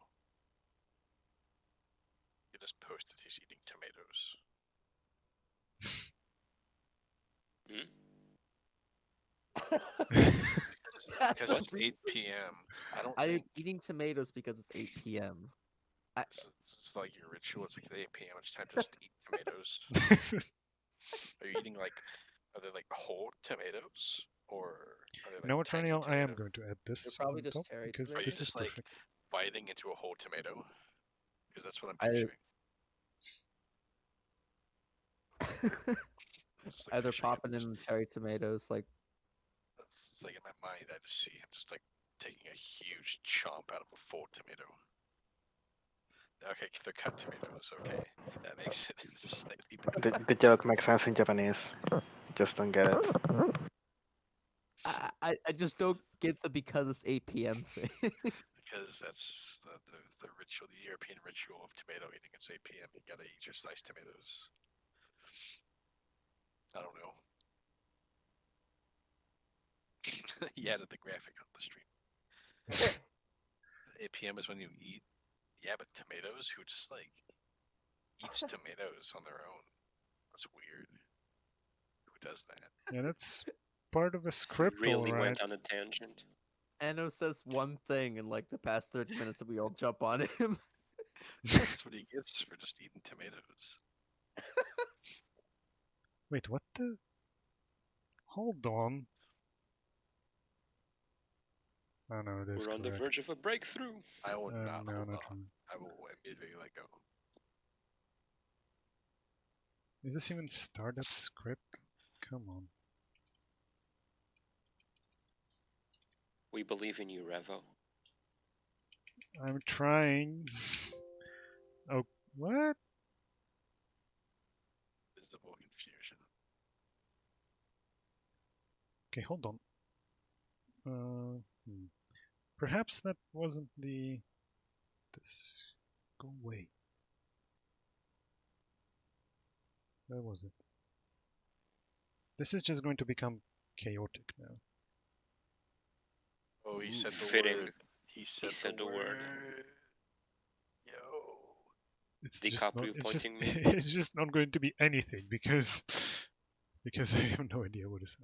S5: You just posted he's eating tomatoes. Because it's 8 p.m. I don't
S9: I'm
S5: think
S9: eating tomatoes because it's 8 p.m.
S5: it's like your ritual. It's like at 8 p.m. It's time to just eat tomatoes. Are you eating like, are they like whole tomatoes or are they
S1: You
S5: like
S1: know what,
S5: tiny
S1: Raniel? I am
S5: tomatoes?
S1: going to add this
S9: probably
S1: on
S9: just
S1: top
S9: cherry
S1: because
S5: Are you
S1: this is
S5: just like
S1: perfect.
S5: biting into a whole tomato? Because that's what I'm
S9: I-
S5: picturing. Just, like,
S9: Either
S5: picturing him
S9: popping
S5: just-
S9: in cherry tomatoes, like
S5: It's like in my mind, I just see him just like taking a huge chomp out of a full tomato. Okay, they're cut tomatoes. Okay, that makes it slightly better.
S6: The joke makes sense in Japanese. Just don't get it.
S9: I just don't get the because it's 8 p.m. thing.
S5: Because that's the ritual, the European ritual of tomato eating. It's 8 p.m. You gotta eat your sliced tomatoes. I don't know. He added the graphic on the stream. 8 p.m. is when you eat. Yeah, but tomatoes? Who just like eats tomatoes on their own? That's weird. Who does that?
S1: Yeah, that's part of a
S3: He
S1: script,
S3: really
S1: alright.
S3: went on a tangent.
S9: Anno says one thing in like the past 30 minutes and we all jump on him.
S5: That's what he gets for just eating tomatoes.
S1: Wait, what the? Hold on. Oh no, it is
S3: We're on the
S1: correct.
S3: verge of a breakthrough.
S5: I will not
S1: No,
S5: hold
S1: not
S5: on.
S1: really.
S5: I will immediately let go.
S1: Is this even startup script? Come on.
S3: We believe in you, Revo.
S1: I'm trying. Oh, what?
S5: Visible confusion.
S1: Okay, hold on. Perhaps that wasn't the... This... Go away. Where was it? This is just going to become chaotic now.
S5: Oh, he said the
S3: Fitting.
S5: word. He said the word. Yo.
S1: It's just not.
S3: DiCaprio
S1: It's just.
S3: pointing me.
S1: It's just not going to be anything because I have no idea what is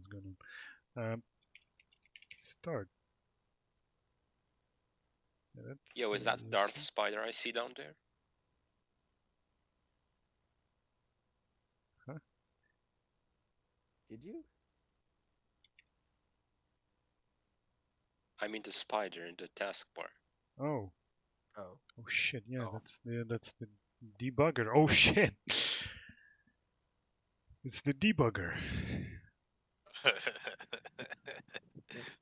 S1: going on. Start. Yeah, that's
S3: Yo, is that Darth Spider I see down there?
S1: Huh?
S9: Did you?
S3: I mean the spider in the taskbar.
S1: Oh.
S9: Oh.
S1: Oh shit! Yeah,
S5: Oh.
S1: that's the debugger. Oh shit! It's the debugger.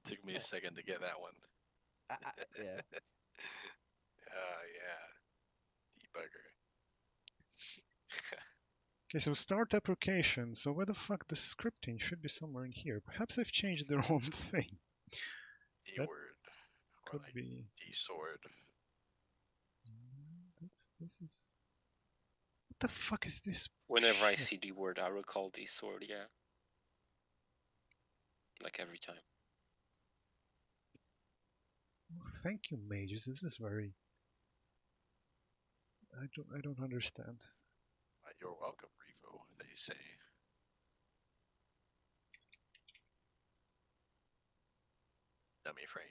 S5: Took me a second to get that one.
S9: Yeah.
S5: Yeah. Debugger.
S1: Okay, so start application. So where the fuck the scripting should be somewhere in here? Perhaps I've changed the wrong thing.
S5: D
S1: That
S5: word. Or
S1: could
S5: like
S1: be.
S5: D sword.
S1: This is. What the fuck is this?
S3: Whenever I
S1: shit?
S3: see the word, I recall the sword, yeah. Like every time.
S1: Oh, thank you, mages. This is very. I don't understand.
S5: You're welcome, Revo, they say. Dummy frame.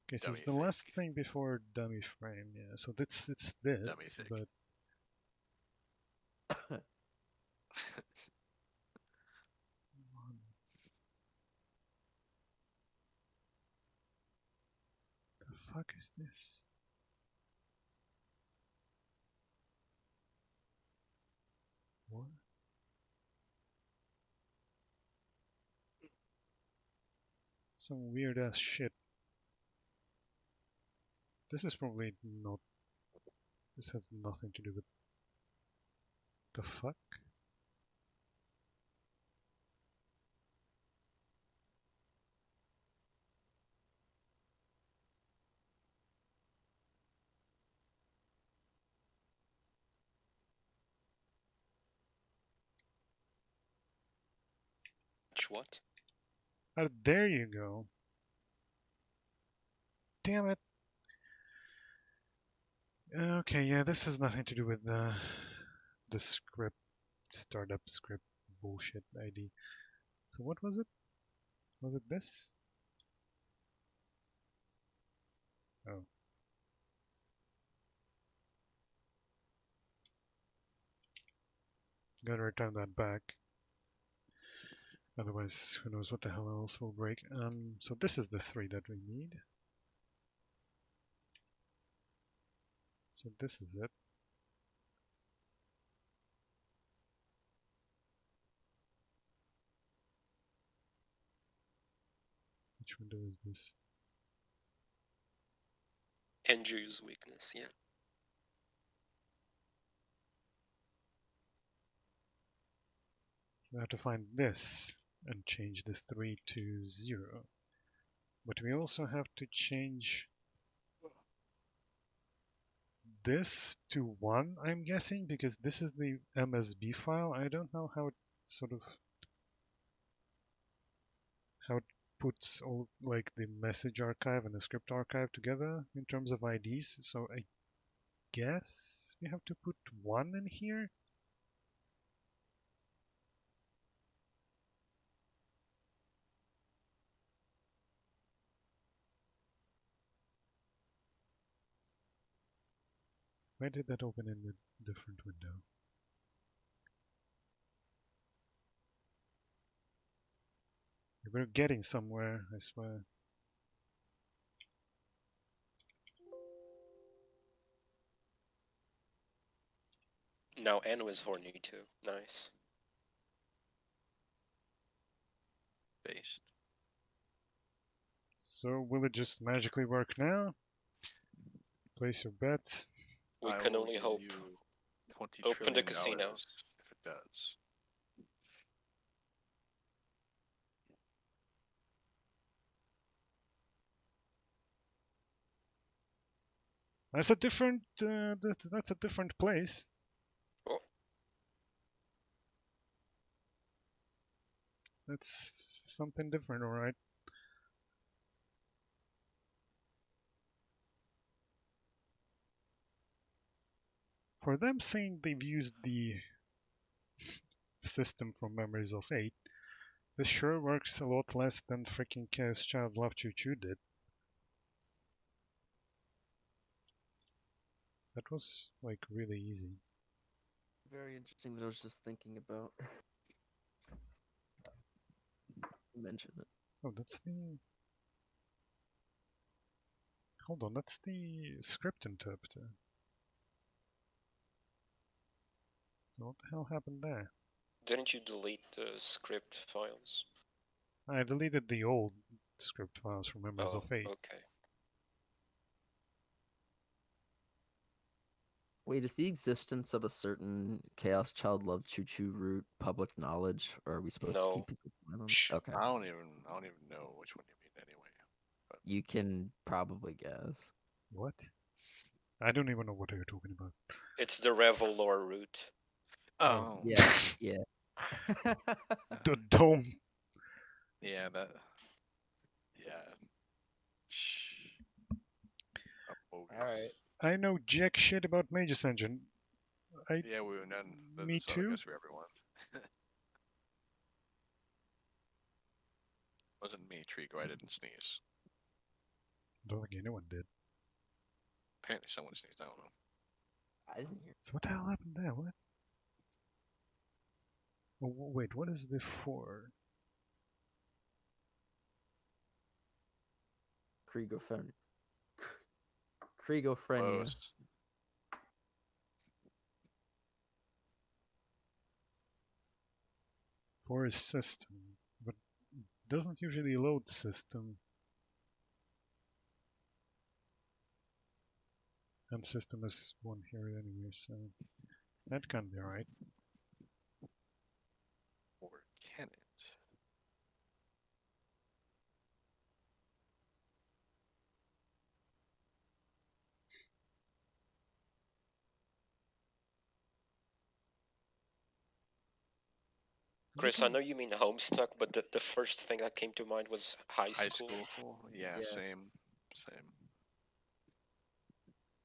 S1: Okay, so
S5: Dummy
S1: it's the
S5: thick.
S1: last thing before dummy frame. Yeah, so it's this,
S5: thick.
S1: but the fuck is this? What? Some weird ass shit. This is probably not. This has nothing to do with the fuck.
S3: What?
S1: Oh, there you go. damn it. Okay, yeah, this has nothing to do with the script, startup script bullshit ID. So what was it? Was it this? Oh. Gotta return that back. Otherwise, who knows what the hell else will break. So this is the 3 that we need. So this is it. Which window is this?
S3: End use weakness, yeah.
S1: So I have to find this and change this 3 to 0. But we also have to change this to 1, I'm guessing, because this is the MSB file. I don't know how it sort of how it puts all like the message archive and the script archive together in terms of IDs. So I guess we have to put 1 in here. Why did that open in a different window? We're getting somewhere, I swear.
S3: Now Anu is horny too. Nice.
S5: Based.
S1: So will it just magically work now? Place your bets.
S3: We
S5: I
S3: can
S5: will
S3: only
S5: give
S3: hope.
S5: you $20
S3: Open the
S5: trillion
S3: casino.
S5: if it does.
S1: That's a different. That's a different place.
S3: Oh,
S1: That's something different, all right. For them saying they've used the system from Memories of 8, this sure works a lot less than freaking Chaos Child Love Choo Choo did. That was like really easy.
S9: Very interesting that I was just thinking about. Mention it.
S1: Oh, that's the. Hold on, that's the script interpreter. So what the hell happened there?
S3: didn't you delete the script files?
S1: I deleted the old script files from Memories
S3: Oh,
S1: of 8.
S3: okay.
S9: Wait, is the existence of a certain Chaos Child Love Choo Choo route public knowledge, or are we supposed to
S3: No.
S9: keep people quiet on it?
S3: Shh.
S9: Okay,
S5: I don't even know which one you mean anyway.
S9: you can probably guess.
S1: What? I don't even know what you're talking about.
S3: It's the Revel lore route.
S5: Oh.
S9: Yeah, yeah.
S1: The dome.
S5: Yeah, that. Yeah. Shh.
S9: All right.
S1: I know jack shit about Magus Engine.
S5: Yeah, we none.
S1: Me
S5: So I
S1: too.
S5: guess for everyone. Wasn't me, Trigo. I didn't sneeze.
S1: Don't think anyone did.
S5: Apparently, someone sneezed. I don't know.
S9: I didn't hear.
S1: So what the hell happened there? What? Oh, wait, what is the 4?
S9: Kriegophrenia.
S5: Close.
S1: 4 is system, but doesn't usually load system. And system is 1 here anyway, so that can't be right.
S5: Or can it?
S3: Chris, I know you mean Homestuck, but the first thing that came to mind was high
S5: High
S3: school.
S5: school? Yeah,
S9: Yeah.
S5: same. Same.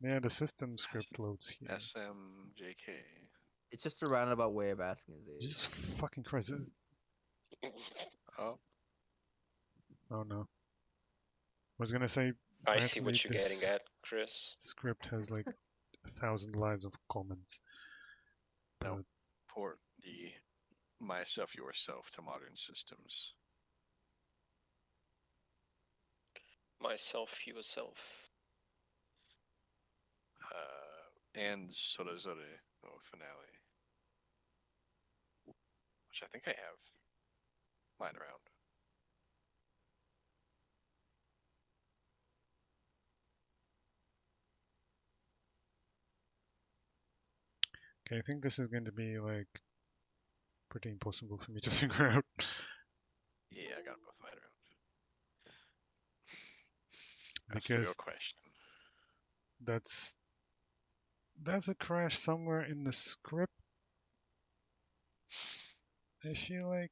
S1: Yeah, the system script loads here.
S5: SMJK.
S9: It's just a roundabout way of asking his age.
S1: Jesus fucking Christ.
S5: Oh,
S1: Oh no. I was gonna say,
S3: I see what
S1: apparently
S3: you're getting
S1: this
S3: at, Chris.
S1: script has like 1,000 lines of comments.
S5: No.
S1: But
S5: port the myself yourself to modern systems.
S3: Myself, yourself.
S5: And Sorezore finale, which I think I have lying around.
S1: okay, I think this is going to be like pretty impossible for me to figure out.
S5: Yeah, I got them both lying around. That's the real
S1: Because
S5: question.
S1: that's a crash somewhere in the script. I feel like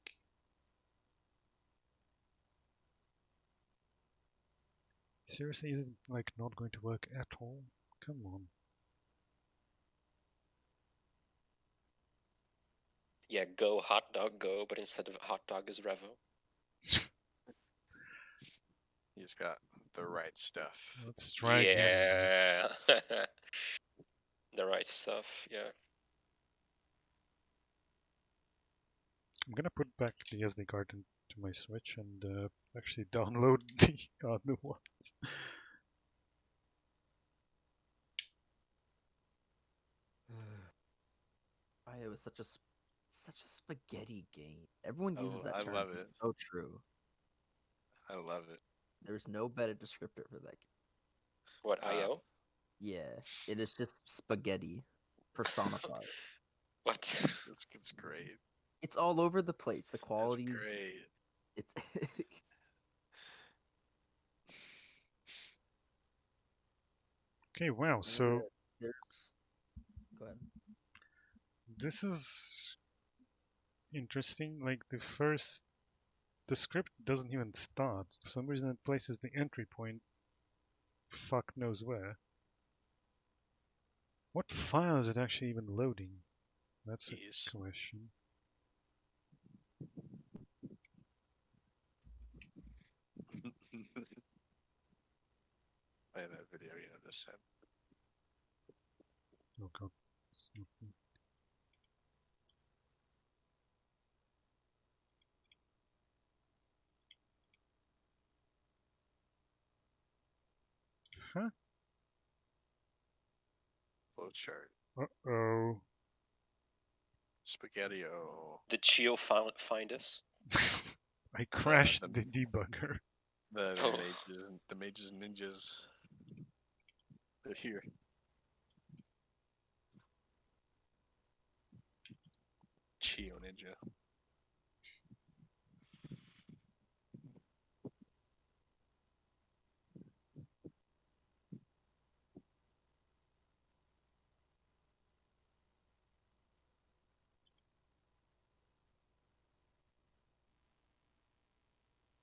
S1: seriously, is it like not going to work at all? Come on.
S3: Yeah, go hot dog go, but instead of hot dog is Revo.
S5: He's got the right stuff.
S1: Let's try again, guys.
S3: Yeah. The right stuff, yeah.
S1: I'm gonna put back the SD card into my Switch and actually download the other ones.
S9: It was such a spaghetti game. Everyone uses that
S5: I
S9: term.
S5: love it.
S9: It's so true.
S5: I love it.
S9: There's no better descriptor for that game.
S3: What, IO?
S9: Yeah, it is just spaghetti personified.
S3: What?
S5: It's great.
S9: It's all over the place. The
S5: It's
S9: quality is
S5: great.
S9: it's
S1: Okay, wow. So
S9: there's go ahead.
S1: this is interesting. Like the script doesn't even start. For some reason, it places the entry point. Fuck knows where. What file is it actually even loading? That's a
S5: Keys.
S1: question.
S5: I have that video just sent.
S1: Oh god. It's not me. Huh?
S5: Flowchart.
S1: Uh-oh.
S5: Spaghetti-o.
S3: Did Chio find us?
S1: I crashed
S5: the-
S1: the debugger.
S5: The
S3: Oh.
S5: mages and ninjas. They're here. Chio ninja.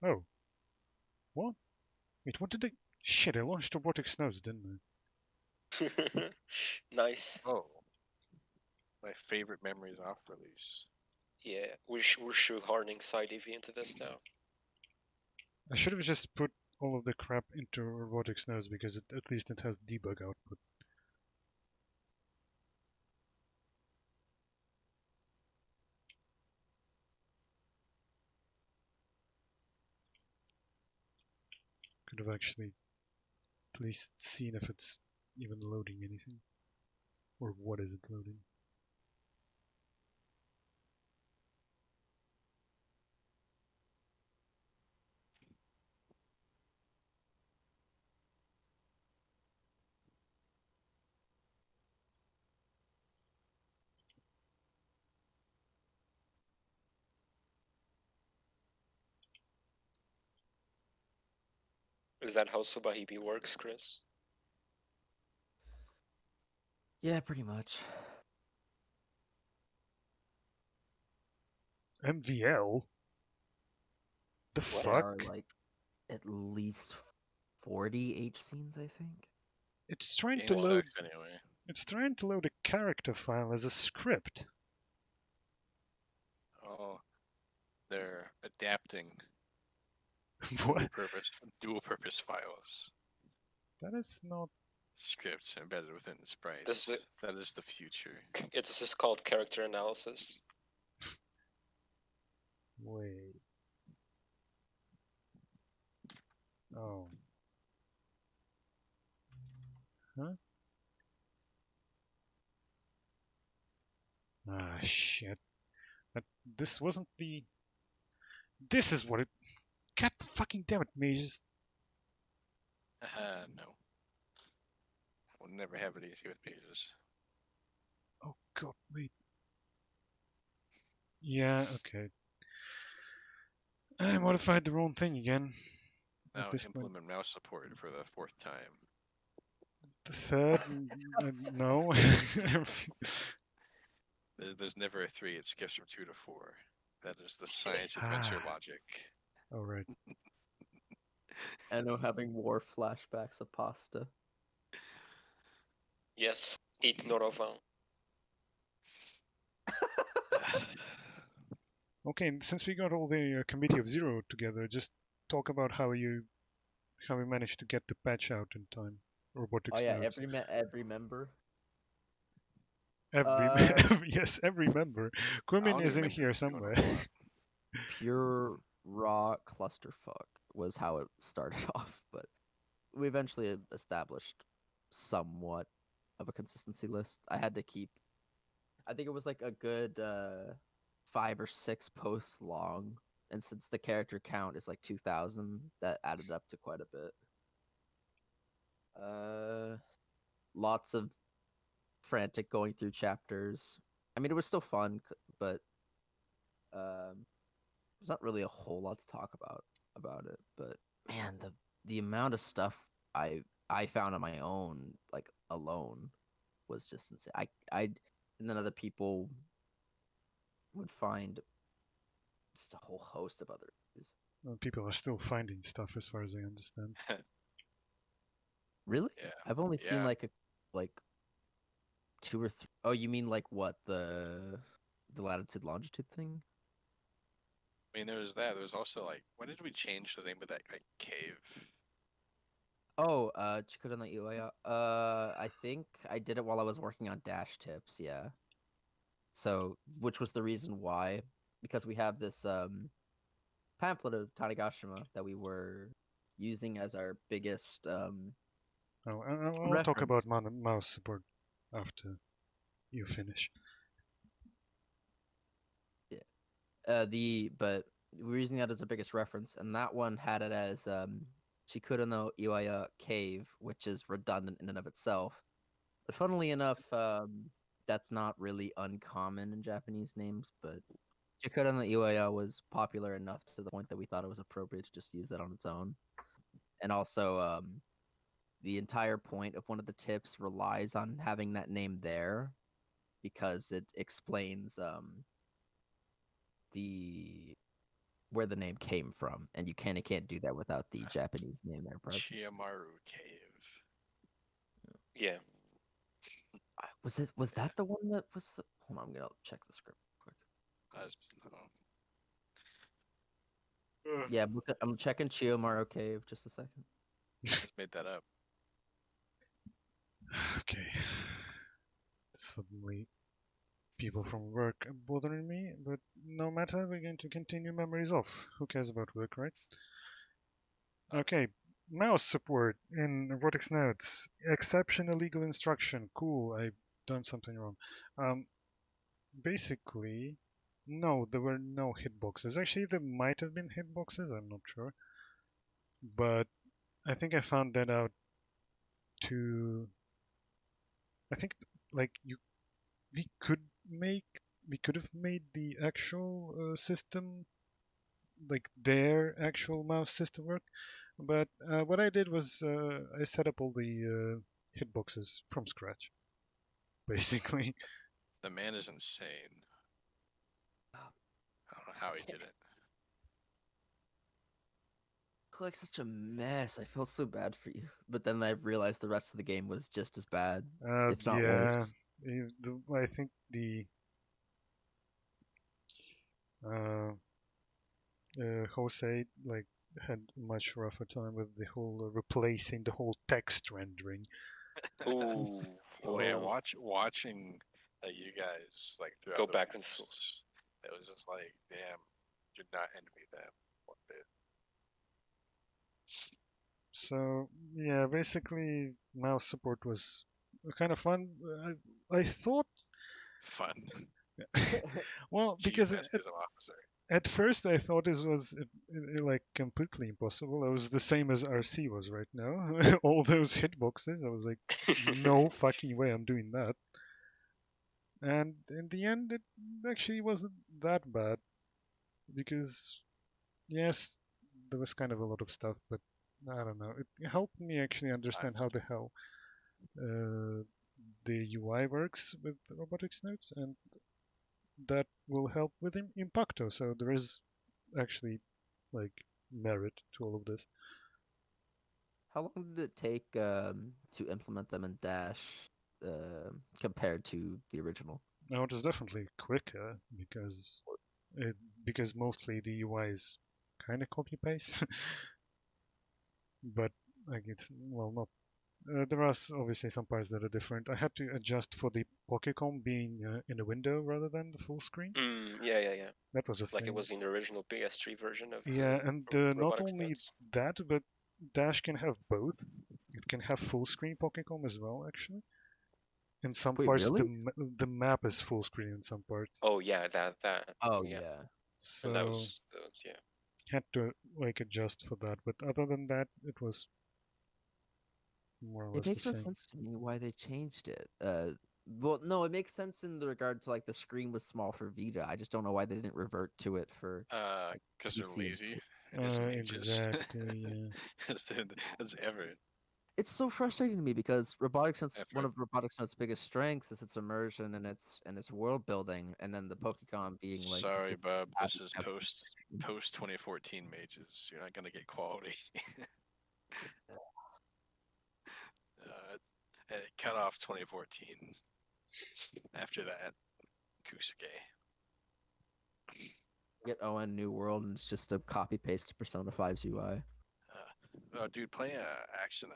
S1: Oh. What? Wait, what did they... Shit, I launched robotic snows, didn't
S3: Nice.
S5: Oh. My favorite Memories Off release.
S3: Yeah, we're shoehorning side EV into this now.
S1: I should have just put all of the crap into robotic snows because at least it has debug output. Could have actually at least seen if it's even loading anything. Or what is it loading?
S3: Is that how Subahibi works, Chris?
S9: Yeah, pretty much.
S1: MVL? The
S3: What?
S9: There are
S1: fuck?
S9: like at least 40 H scenes, I think.
S1: It's trying
S5: Game
S1: to load.
S5: sucks anyway.
S1: It's trying to load a character file as a script.
S5: Oh, they're adapting
S1: What?
S5: dual purpose files.
S1: That is not.
S5: Scripts embedded within sprites.
S3: This is
S5: That is the future.
S3: It's just called character analysis.
S1: Wait. Oh. Huh? Ah, shit. This wasn't the. This is what it. God fucking damn it, mages.
S5: No. We'll never have it easy with pages.
S1: Oh god, wait. Yeah, okay. I modified the wrong thing again.
S5: Now
S1: At this point.
S5: implement mouse support for the 4th time.
S1: The third? No.
S5: There's never a 3. It skips from 2 to 4. That is the science adventure logic.
S1: All right.
S9: Enno having war flashbacks of pasta.
S3: Yes, eat Norovan.
S1: Okay, since we got all the committee of zero together, just talk about how we managed to get the patch out in time. Robotics.
S9: Oh yeah,
S1: nodes.
S9: every member.
S1: Yes, every member. Quimmin
S5: don't
S1: is in
S5: remember
S1: here
S5: doing
S1: somewhere.
S9: Pure raw clusterfuck was how it started off, but we eventually established somewhat of a consistency list. I had to keep. I think it was like a good 5 or 6 posts long, and since the character count is like 2,000, that added up to quite a bit. Lots of frantic going through chapters. I mean, it was still fun, but there's not really a whole lot to talk about it. But man, the amount of stuff I found on my own, like alone, was just insane. I and then other people would find just a whole host of other issues.
S1: People are still finding stuff, as far as I understand.
S9: Really?
S5: Yeah.
S9: I've only seen
S5: Yeah.
S9: like 2 or 3. Oh, you mean like what, the latitude longitude thing?
S5: I mean, there was that. There was also like, when did we change the name of that like cave?
S9: Oh, Chikura no Iwaya. I think I did it while I was working on dash tips, yeah. So, which was the reason why, because we have this pamphlet of Tanegashima that we were using as our biggest
S1: Oh, I'll talk
S9: reference.
S1: about mouse support after you finish.
S9: But we were using that as our biggest reference, and that one had it as Chikura no Iwaya Cave, which is redundant in and of itself. But funnily enough, that's not really uncommon in Japanese names, but Chikura no Iwaya was popular enough to the point that we thought it was appropriate to just use that on its own. And also, the entire point of one of the tips relies on having that name there because it explains where the name came from, and you can't do that without the Japanese name there present.
S5: Chiyomaru Cave.
S3: Yeah.
S9: Was that the one that was the... Hold on, I'm gonna check the script quick. Yeah, I'm checking Chiyomaru Cave. Just a second.
S5: Just made that up.
S1: Okay. Suddenly, people from work are bothering me, but no matter, we're going to continue Memories Off. Who cares about work, right? Okay, mouse support in robotics nodes. Exception illegal instruction. Cool, I've done something wrong. Basically, no, there were no hitboxes. Actually, there might have been hitboxes, I'm not sure. But I think I found that out to... I think, like, we could have made the actual system, like their actual mouse system work. But what I did was I set up all the hitboxes from scratch, basically.
S5: The man is insane. I don't know how he did it.
S9: like such a mess. I felt so bad for you. But then I realized the rest of the game was just as bad, if not
S1: Yeah,
S9: worse.
S1: I think the uh, Jose like had a much rougher time with the whole replacing the whole text rendering.
S3: Ooh.
S5: Oh yeah,
S3: Oh.
S5: watching you guys like throughout
S3: Go
S5: the
S3: back and
S5: weeks,
S3: forth.
S5: it was just like, damn, did not envy them one bit.
S1: So yeah, basically mouse support was kind of fun. I thought,
S5: Fun.
S1: well,
S5: Chief
S1: because
S5: Meschism officer.
S1: at first I thought this was like completely impossible. I was the same as RC was right now. All those hitboxes, I was like, no fucking way I'm doing that. And in the end, it actually wasn't that bad because yes, there was kind of a lot of stuff, but I don't know. It helped me actually understand how the hell uh, the UI works with robotics nodes, and that will help with Impacto. So there is actually like merit to all of this.
S9: How long did it take to implement them in Dash compared to the original?
S1: Now it is definitely quicker because mostly the UI is kind of copy paste, but like it's well not. There are obviously some parts that are different. I had to adjust for the Pokécom being in a window rather than the full screen.
S3: Yeah.
S1: That was a
S3: Like it
S1: thing.
S3: was in the original PS3 version of
S1: Yeah,
S3: the
S1: and not
S3: robotics
S1: only
S3: notes.
S1: that, but Dash can have both. It can have full screen Pokécom as well, actually. In some
S9: Wait,
S1: parts,
S9: really?
S1: the map is full screen in some parts.
S3: Oh yeah, that.
S9: Oh
S3: Yeah,
S9: yeah.
S3: and that
S1: So
S3: was yeah.
S1: had to like adjust for that. But other than that, it was more or
S9: It
S1: less the
S9: makes no
S1: same.
S9: sense to me why they changed it. Well, no, it makes sense in the regard to like the screen was small for Vita. I just don't know why they didn't revert to it for
S5: Because they're
S9: PC.
S5: lazy and just mages.
S1: Exactly. Yeah.
S5: That's ever
S9: It's so frustrating to me because robotics notes one
S5: effort.
S9: of robotics notes biggest strengths is its immersion and its world building, and then the Pokemon being like
S5: Sorry,
S9: just
S5: bub. This is
S9: have-
S5: post 2014 mages. You're not gonna get quality. It cut off 2014. After that, Kusage.
S9: get ON New World and it's just a copy paste to Persona 5's UI.
S5: Oh, dude, playing Axino.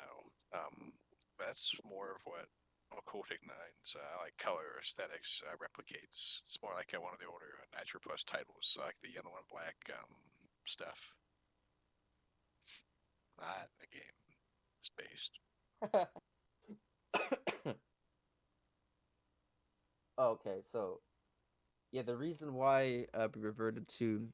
S5: That's more of what Occultic Nine's like color aesthetics replicates. It's more like one of the older Nitro Plus titles, like the yellow and black stuff. Not a game. It's based.
S9: Okay, so yeah, the reason why we reverted to,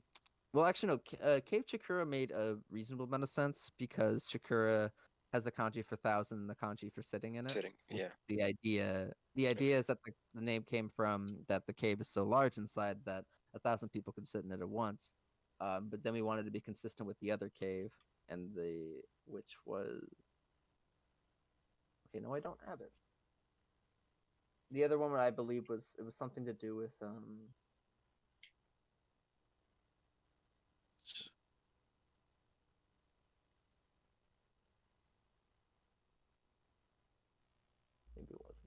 S9: well, actually no, Cave Chikura made a reasonable amount of sense because Chikura has the kanji for thousand and the kanji for sitting in it.
S3: Sitting. Yeah.
S9: The idea is that the name came from that the cave is so large inside that 1,000 people could sit in it at once. But then we wanted to be consistent with the other cave and which was okay. No, I don't have it. The other one I believe was something to do with maybe it wasn't.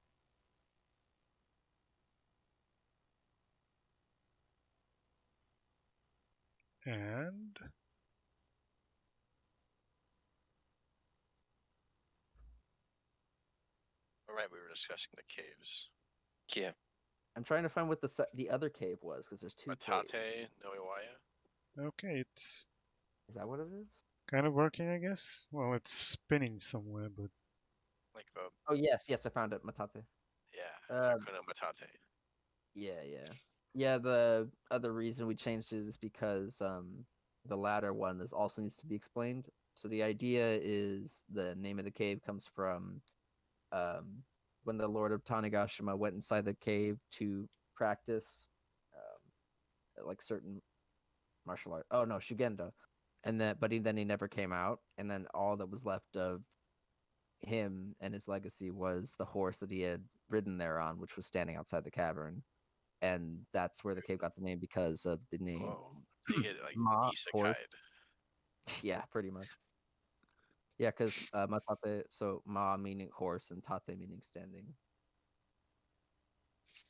S1: And
S5: All right, we were discussing the caves.
S3: Yeah.
S9: I'm trying to find what the other cave was because there's two caves.
S5: Matate no Iwaya.
S1: okay, it's
S9: Is that what it is?
S1: kind of working, I guess. Well, it's spinning somewhere, but
S5: Like the
S9: Oh yes, I found it. Matate.
S5: yeah,
S9: Uh,
S5: Hakuna Matate.
S9: yeah. The other reason we changed it is because the latter one is also needs to be explained. So the idea is the name of the cave comes from um when the Lord of Tanigashima went inside the cave to practice like certain martial art. Oh no, Shugenda, and then he never came out, and then all that was left of him and his legacy was the horse that he had ridden there on, which was standing outside the cavern, and that's where the cave got the name because of the name
S5: Whoa. They get like
S9: Ma horse.
S5: isekai'd.
S9: Yeah, pretty much. Yeah, because matate, so ma meaning horse and tate meaning standing.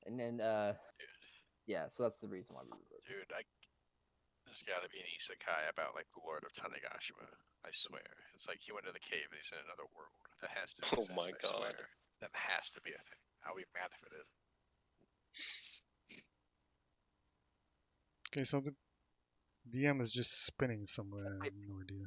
S9: And then, yeah, so that's the reason why we revert.
S5: Dude, there's got to be an isekai about like the Lord of Tanegashima. I swear, it's like he went to the cave and he's in another world. That has to
S3: Oh
S5: exist.
S3: my
S5: I
S3: god.
S5: swear, that has to be a thing. I'll be mad if it is.
S1: Okay, so the VM is just spinning somewhere. I have no idea.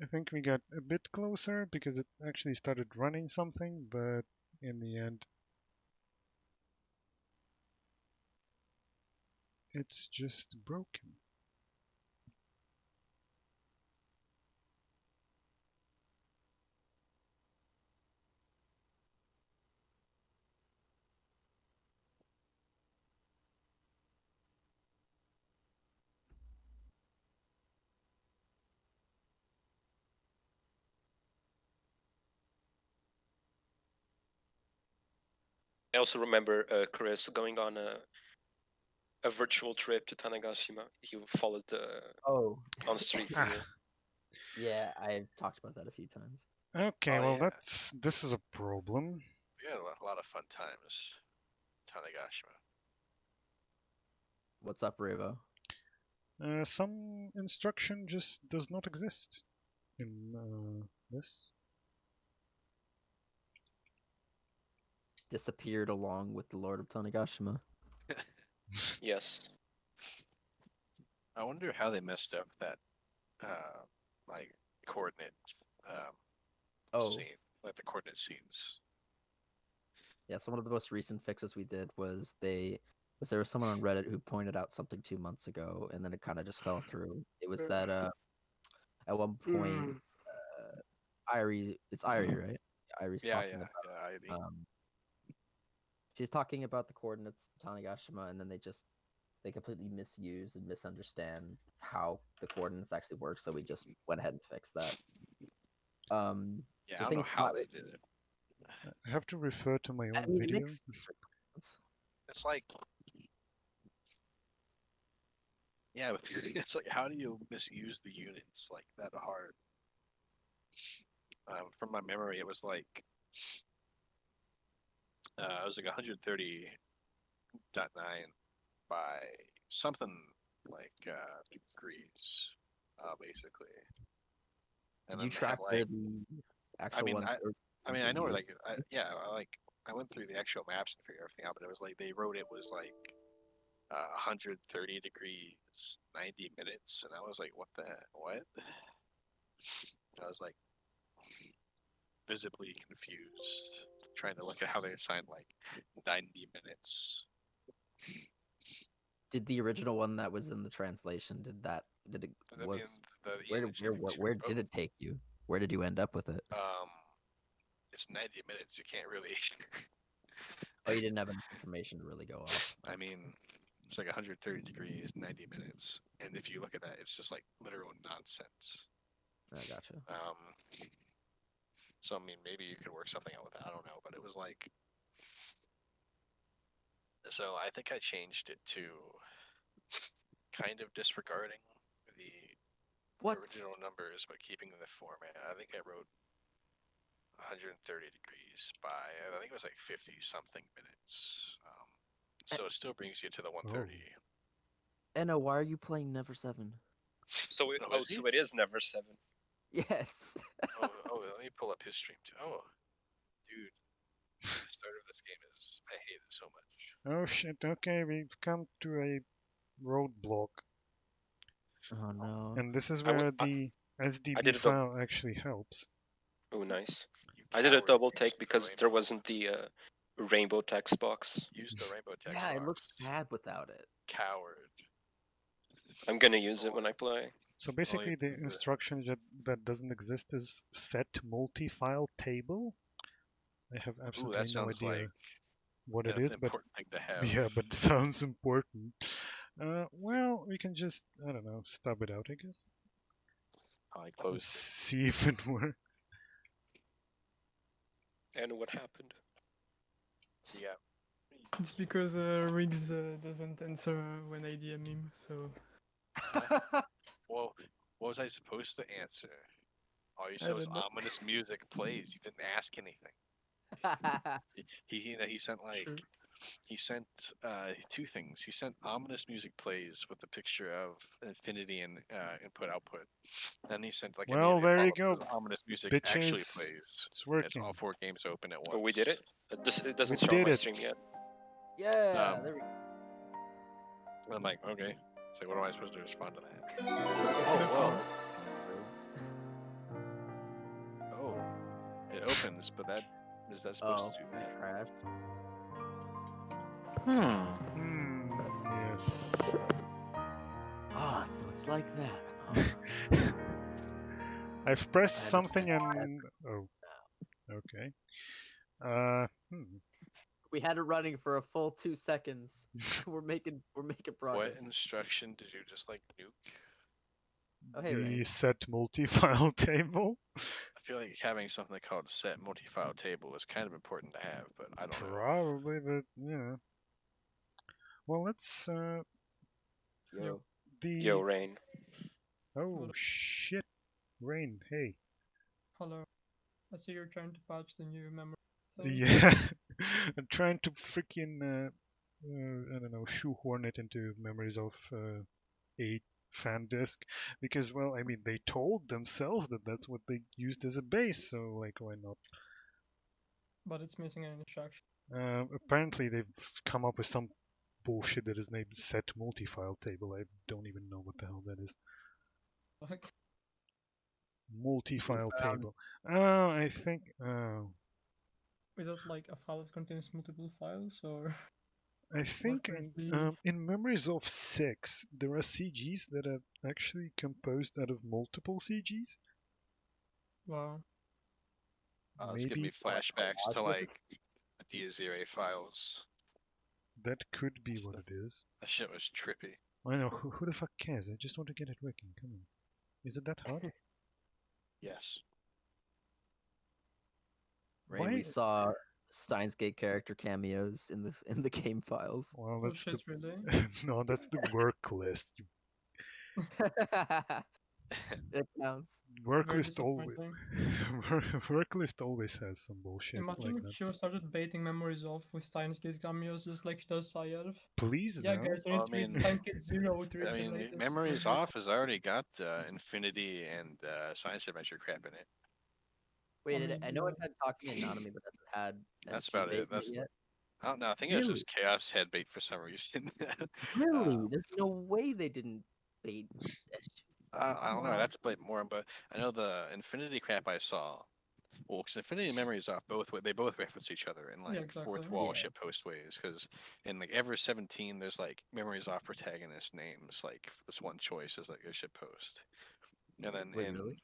S1: I think we got a bit closer because it actually started running something, but in the end, it's just broken.
S3: I also remember Chris going on a virtual trip to Tanegashima. He followed
S9: Oh,
S3: on Street
S1: Ah.
S3: View.
S9: yeah, I've talked about that a few times.
S1: Okay,
S5: Oh,
S1: well
S5: yeah.
S1: this is a problem.
S5: We had a lot of fun times. Tanegashima.
S9: What's up, Revo?
S1: Some instruction just does not exist in this.
S9: Disappeared along with the Lord of Tanegashima.
S3: Yes.
S5: I wonder how they messed up that like coordinate
S9: Oh,
S5: scene, like the coordinate scenes.
S9: yeah. So one of the most recent fixes we did was there was someone on Reddit who pointed out something 2 months ago, and then it kind of just fell through. It was that at one point, it's Irie, right? Irie's
S5: Yeah,
S9: talking
S5: yeah,
S9: about
S5: yeah.
S9: she's talking about the coordinates of Tanegashima, and then they completely misuse and misunderstand how the coordinates actually work. So we just went ahead and fixed that.
S5: Yeah,
S9: The
S5: I don't
S9: thing
S5: know how
S9: about
S5: they
S9: it,
S5: did it.
S1: I have to refer to my
S9: I
S1: own
S9: mean, it
S1: video.
S9: makes sense.
S5: It's like, yeah, it's like, how do you misuse the units like that hard? From my memory, it was like, it was like 130.9 by something like degrees, basically. And
S9: Did you
S5: then they have
S9: track where
S5: like,
S9: the
S5: I
S9: actual
S5: mean,
S9: one?
S5: I know where like, I went through the actual maps and figured everything out, but it was like they wrote it was like 130 degrees, 90 minutes, and I was like, what? I was like visibly confused, trying to look at how they assigned like 90 minutes.
S9: Did the original one that was in the translation? Did it
S5: I mean,
S9: was
S5: the
S9: where
S5: image
S9: where did it take you? Where did you end up with it?
S5: It's 90 minutes. You can't really.
S9: Oh, you didn't have enough information to really go off.
S5: I mean, it's like 130 degrees, 90 minutes, and if you look at that, it's just like literal nonsense.
S9: I gotcha.
S5: So I mean, maybe you could work something out with that. I don't know, but it was like. So I think I changed it to kind of disregarding the
S9: What?
S5: original numbers, but keeping the format. I think I wrote 130 degrees by, I think it was like 50 something minutes. So it still brings you to the 130.
S9: Enno, why are you playing Never 7?
S3: So so it is Never 7.
S9: Yes.
S5: Let me pull up his stream too. Oh, dude, the start of this game is, I hate it so much.
S1: Oh shit, okay, we've come to a roadblock.
S9: Oh no.
S1: And this is where the SDB file actually helps.
S3: Oh, nice. I did a double take because there wasn't the rainbow text box.
S5: Use the rainbow text
S9: Yeah,
S5: box.
S9: it looks bad without it.
S5: Coward.
S3: I'm gonna use it when I play.
S1: So basically the instruction that doesn't exist is set multi-file table. I have absolutely no idea
S5: like
S1: what it is,
S5: an
S1: but
S5: important thing to have.
S1: yeah, but it sounds important. Well, we can just, I don't know, stub it out, I guess.
S5: I closed
S1: See if it works.
S3: And what happened?
S5: Yeah,
S2: It's because Riggs doesn't answer when I DM him, so
S5: Well, what was I supposed to answer? All you
S2: I
S5: said was
S2: don't know.
S5: ominous music plays. You didn't ask anything. He sent like
S2: Sure.
S5: he sent two things. He sent ominous music plays with a picture of infinity and input output. Then he sent like
S1: Well,
S5: immediately
S1: there you
S5: followed
S1: go.
S5: with ominous music actually
S1: Bitches.
S5: plays.
S1: It's
S5: And it's all
S1: working.
S5: 4 games open at once.
S3: Oh, we did it. It doesn't
S1: We
S3: show on
S1: did
S3: my
S1: it.
S3: stream yet.
S9: Yeah, there we go.
S5: I'm like, okay. So what am I supposed to respond to that?
S9: Oh,
S5: Oh, it opens, but that is that supposed
S9: oh,
S5: to do that?
S9: crashed.
S1: Yes.
S9: Ah, so it's like that. Huh?
S1: I've pressed
S9: I had to-
S1: something and oh, okay.
S9: We had it running for a full 2 seconds. we're making progress.
S5: What instruction did you just like nuke?
S9: Oh, hey,
S1: The
S9: Rain.
S1: set multi-file table.
S5: I feel like having something called set multi-file table is kind of important to have, but I don't know.
S1: Probably, but yeah. Well, let's
S9: Yo.
S3: Yo, Rain.
S1: Oh shit, Rain. Hey.
S2: Hello. I see you're trying to patch the new memory thing.
S1: Yeah, I'm trying to freaking I don't know, shoehorn it into Memories of 8 fan disk because, well, I mean, they told themselves that that's what they used as a base, so like, why not?
S2: But it's missing an instruction.
S1: Apparently, they've come up with some bullshit that is named set multi-file table. I don't even know what the hell that is.
S2: Like,
S1: Multi-file table. Oh, I think. Oh,
S2: is that like a file that contains multiple files, or?
S1: I think in Memories of 6, there are CGs that are actually composed out of multiple CGs.
S2: Wow.
S5: It's giving me
S1: Maybe
S5: flashbacks to like
S9: collages?
S5: the Diazire files.
S1: that could be what it is.
S5: That shit was trippy.
S1: I know, who the fuck cares? I just want to get it working. Come on. Is it that hard?
S5: Yes.
S9: Rain,
S1: Why?
S9: we saw Steins Gate character cameos in the game files.
S1: Well,
S2: Oh
S1: that's
S2: shit, really?
S1: no, that's the work list.
S9: It counts.
S1: Work
S2: Very
S1: list always
S2: disappointing.
S1: work list always has some bullshit
S2: Imagine
S1: like
S2: if
S1: that.
S2: Joe started baiting Memories Off with Steins Gate cameos just like he does Sayelf.
S1: Please
S2: Yeah,
S1: no.
S2: guys, you
S5: Well,
S2: need to read Steins Gate 0 to read
S5: I
S2: the
S5: mean,
S2: latest.
S5: Memories Off has already got Infinity and Science Adventure crap in it.
S9: Wait, I know it
S2: yeah.
S9: had Talk to Me Anonymous, but it hasn't had
S5: That's
S9: SG
S5: about
S9: bait
S5: it. That's
S9: yet.
S5: I don't know. I think it was
S9: Really?
S5: just Chaos head bait for some reason.
S9: Really? There's no way they didn't bait SG.
S5: I don't know. I'd
S2: Wow.
S5: have to play it more, but I know the Infinity crap I saw. Well, because Infinity and Memories Off they both reference each other in like
S2: exactly.
S5: fourth wall
S9: Yeah.
S5: ship post ways. Because in like Ever 17, there's like Memories Off protagonist names. Like this one choice is like a ship post, and then
S9: Wait, really?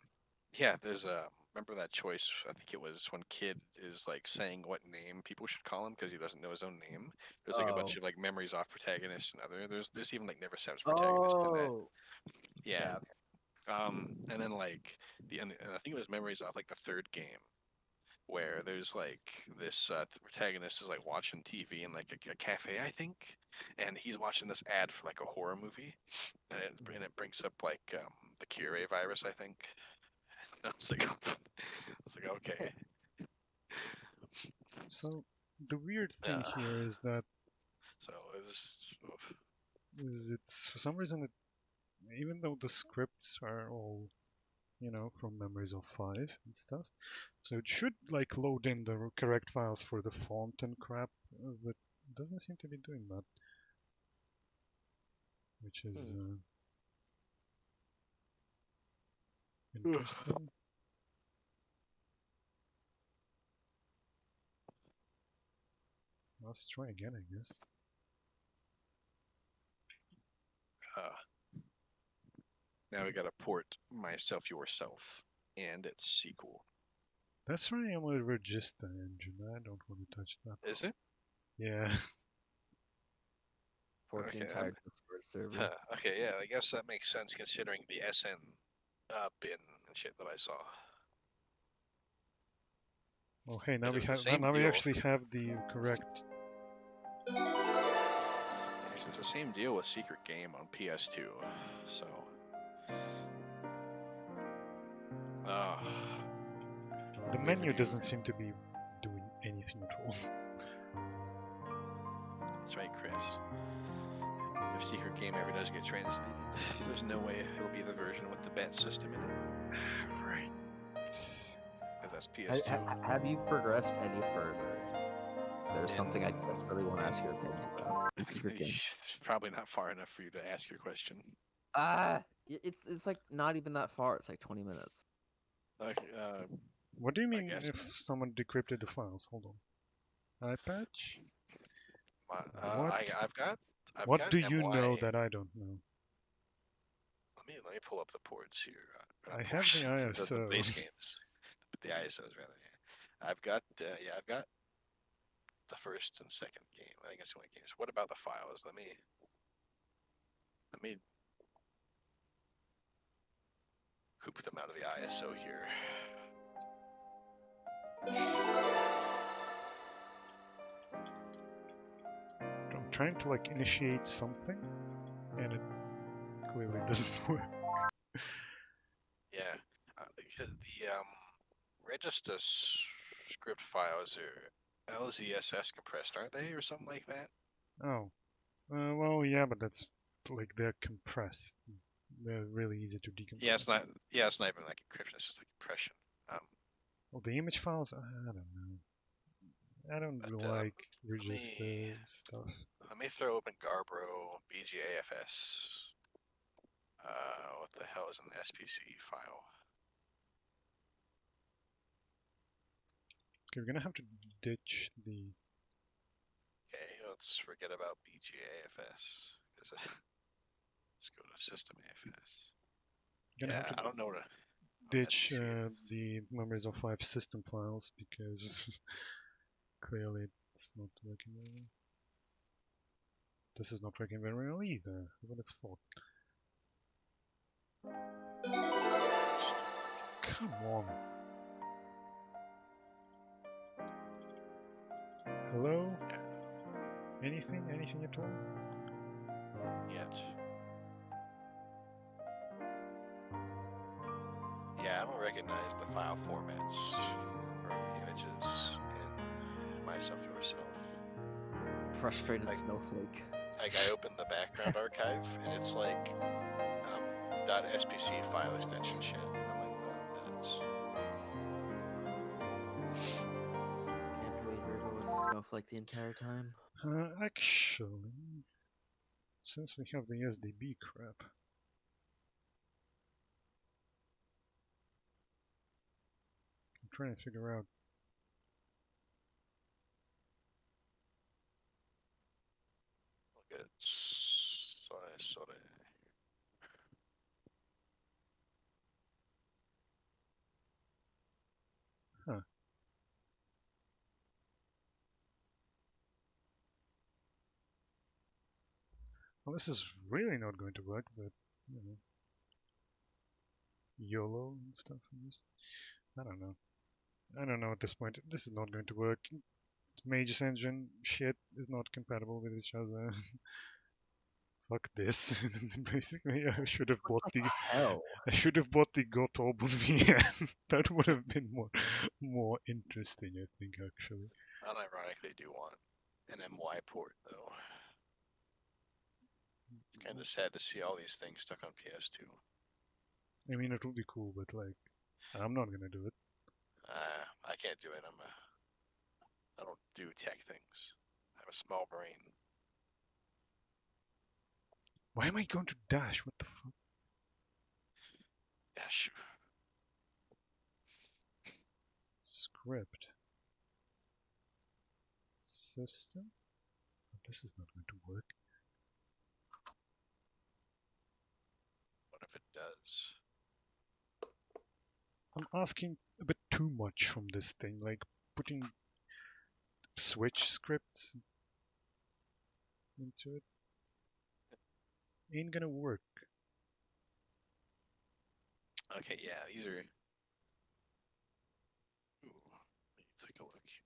S5: yeah, there's a remember that choice. I think it was when Kid is like saying what name people should call him because he doesn't know his own name. There's like a bunch of like Memories Off protagonists and other. There's even like Never Sav's protagonist in that.
S9: Oh.
S5: Yeah.
S9: Okay.
S5: And then like and I think it was Memories Off like the third game where there's like this the protagonist is like watching TV in like a cafe, I think, and he's watching this ad for like a horror movie, and it brings up like the Cure virus, I think. And I was like, okay.
S1: So the weird thing
S5: Uh,
S1: here is that
S5: so
S1: it's for some reason it, even though the scripts are all, you know, from Memories of 5 and stuff, so it should like load in the correct files for the font and crap, but it doesn't seem to be doing that, which is interesting. Let's try again, I guess.
S5: now we gotta port Myself Yourself and its sequel.
S1: That's running on a Regista engine. I don't want to touch that.
S5: Is it?
S1: Yeah.
S9: Fork the
S5: Okay,
S9: entire Discord server.
S5: Okay, yeah, I guess that makes sense considering the SN bin and shit that I saw.
S1: Oh, hey, now
S5: It
S1: we
S5: was the
S1: have
S5: same
S1: now we
S5: deal.
S1: actually have the correct
S5: So it's the same deal with Secret Game on PS2. So.
S1: The
S5: we
S1: menu
S5: ever do-
S1: doesn't seem to be doing anything at all.
S5: That's right, Chris. If Secret Game ever does get translated, there's no way it'll be the version with the bet system in it.
S1: Right.
S5: Because that's PS2.
S9: Have you progressed any further? There's something I just really want to ask your opinion about. The Secret Game.
S5: It's probably not far enough for you to ask your question.
S9: It's like not even that far. It's like 20 minutes.
S5: Like,
S1: What do you mean
S5: guess-
S1: if someone decrypted the files? Hold on. iPatch?
S5: I've got.
S1: What do you know
S5: MY.
S1: that I don't know?
S5: Let me pull up the ports here.
S1: I have the
S5: The
S1: ISO.
S5: base games, the ISOs rather. Yeah. I've got the first and second game. I think it's the only games. What about the files? Let me hoop them out of the ISO here.
S1: I'm trying to like initiate something, and it clearly doesn't work.
S5: Yeah, because the register script files are LZSS compressed, aren't they, or something like that?
S1: Oh, well, yeah, but that's like they're compressed. They're really easy to decompress.
S5: Yeah, it's not. Yeah, it's not even like encryption. It's just like compression.
S1: Well, the image files, I don't know. I don't
S5: But,
S1: like register stuff.
S5: Let me throw open Garbro BGAFS. What the hell is an SPC file?
S1: Okay, we're gonna have to ditch the.
S5: Okay, let's forget about BGAFS. Let's go to System AFS.
S1: Gonna
S5: Yeah,
S1: have to
S5: I don't know what a
S1: ditch
S5: SPC
S1: the Memories of 5 system files because clearly it's not working very well. This is not working very well either. I would have thought. Come on. Hello? Anything? Anything at all?
S5: yet. Yeah, I don't recognize the file formats for the images in myself yourself.
S9: Frustrated
S5: Like-
S9: snowflake.
S5: Like I opened the background archive and it's like .spc file extension shit. And I'm like, well, that is.
S9: Can't believe River was a snowflake the entire time.
S1: Actually, since we have the SDB crap, I'm trying to figure out.
S5: Look at sorry.
S1: Huh. Well, this is really not going to work, but, you know. YOLO and stuff. I don't know. I don't know at this point. This is not going to work. Mage's engine shit is not compatible with each other. Fuck this. Basically, I should have bought the
S9: Hell.
S1: I should have bought the Gotob VN. That would have been more interesting, I think, actually.
S5: Unironically, do want an MY port though. It's kind of sad to see all these things stuck on PS2.
S1: I mean, it would be cool, but like, I'm not gonna do it.
S5: I can't do it. I don't do tech things. I have a small brain.
S1: Why am I going to dash? What the fuck?
S5: Dash.
S1: Script. System? This is not going to work.
S5: What if it does?
S1: I'm asking a bit too much from this thing, like putting switch scripts into it. Ain't gonna work.
S5: Okay, yeah, these are. Ooh, let me take a look here.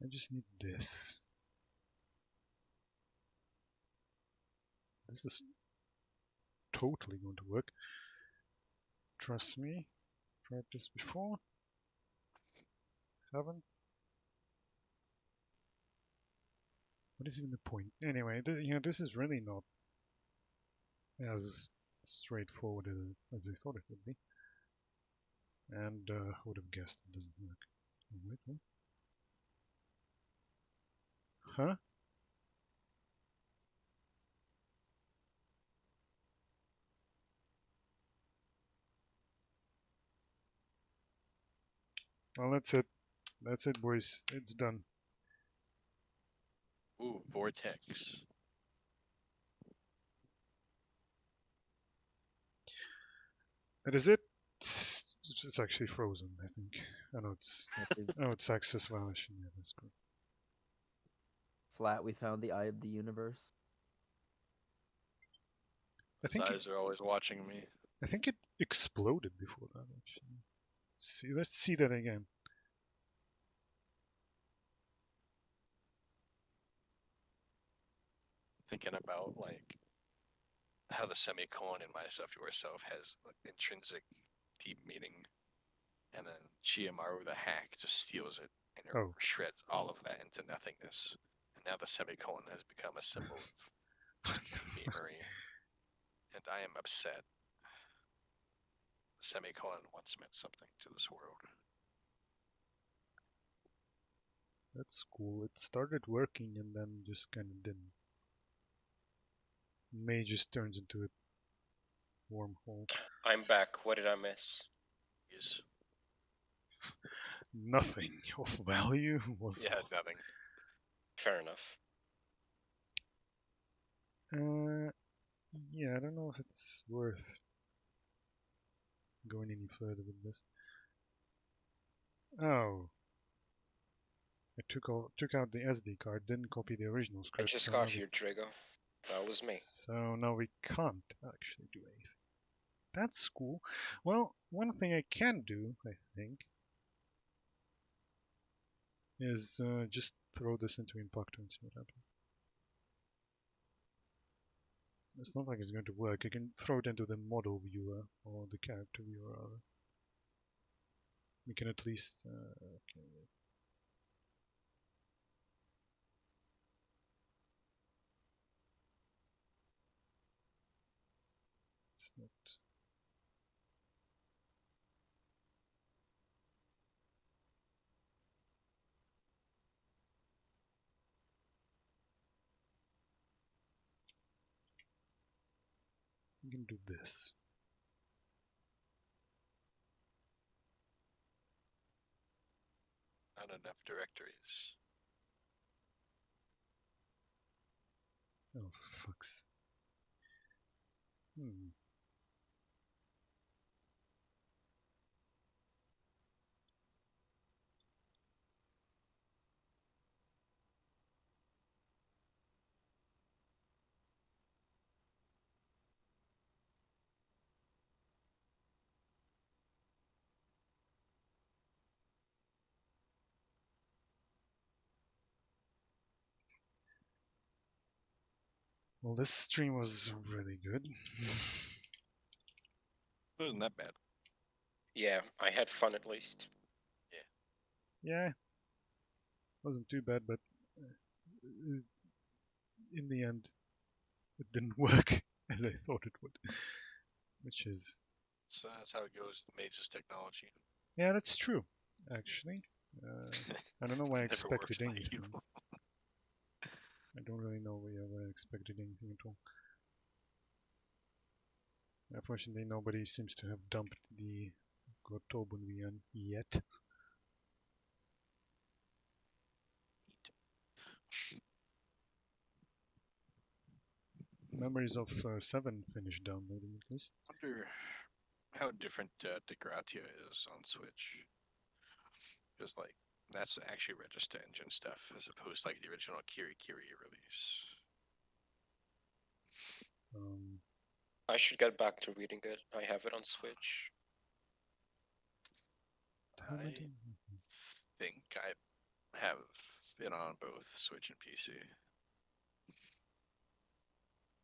S1: I just need this. This is totally going to work. Trust me. Tried this before. Haven't. What is even the point? Anyway, this is really not as straightforward as I thought it would be. And who would have guessed it doesn't work? Oh, wait, what? Huh? Well, that's it. That's it, boys. It's done.
S5: Ooh, vortex.
S1: That is it. It's actually frozen, I think. It's access violation. Yeah, that's good.
S9: Flat, we found the eye of the universe.
S5: His eyes are always watching me.
S1: I think it exploded before that. Actually, let's see that again.
S5: Thinking about like how the semicolon in myself yourself has like, intrinsic deep meaning, and then Chiyomaru the hack just steals it and shreds all of that into nothingness. And now the semicolon has become a symbol of just memery, and I am upset. The semicolon once meant something to this world.
S1: That's cool. It started working and then just kind of didn't. May just turns into a wormhole.
S3: I'm back. What did I miss?
S5: Yes.
S1: Nothing of value was lost.
S5: Nothing.
S3: Fair enough.
S1: Yeah, I don't know if it's worth going any further with this. Oh. I took out the SD card, didn't copy the original
S3: I
S1: script.
S3: just
S1: so
S3: got
S1: now
S3: here, Drigo. That was me.
S1: So now we can't actually do anything. That's cool. Well, one thing I can do, I think, is just throw this into Impactor and see what happens. It's not like it's going to work. I can throw it into the model viewer or the character viewer rather. We can at least okay. It's not. We can do this.
S5: Not enough directories.
S1: Oh, fucks. Well, this stream was really good.
S5: It wasn't that bad.
S3: Yeah, I had fun at least.
S1: Yeah, wasn't too bad, but in the end, it didn't work as I thought it would, which is.
S5: So that's how it goes. The mage's technology.
S1: Yeah, that's true. Actually, I don't know why I
S5: Never works
S1: expected
S5: like
S1: anything.
S5: you.
S1: I don't really know why I expected anything at all. Unfortunately, nobody seems to have dumped the Gotobun VN yet. Memories of 7 finished downloading at least.
S5: Wonder how different Degratia is on Switch. Because like that's actually register engine stuff as opposed to like the original Kiri release.
S3: I should get back to reading it. I have it on Switch.
S5: I think I have been on both Switch and PC.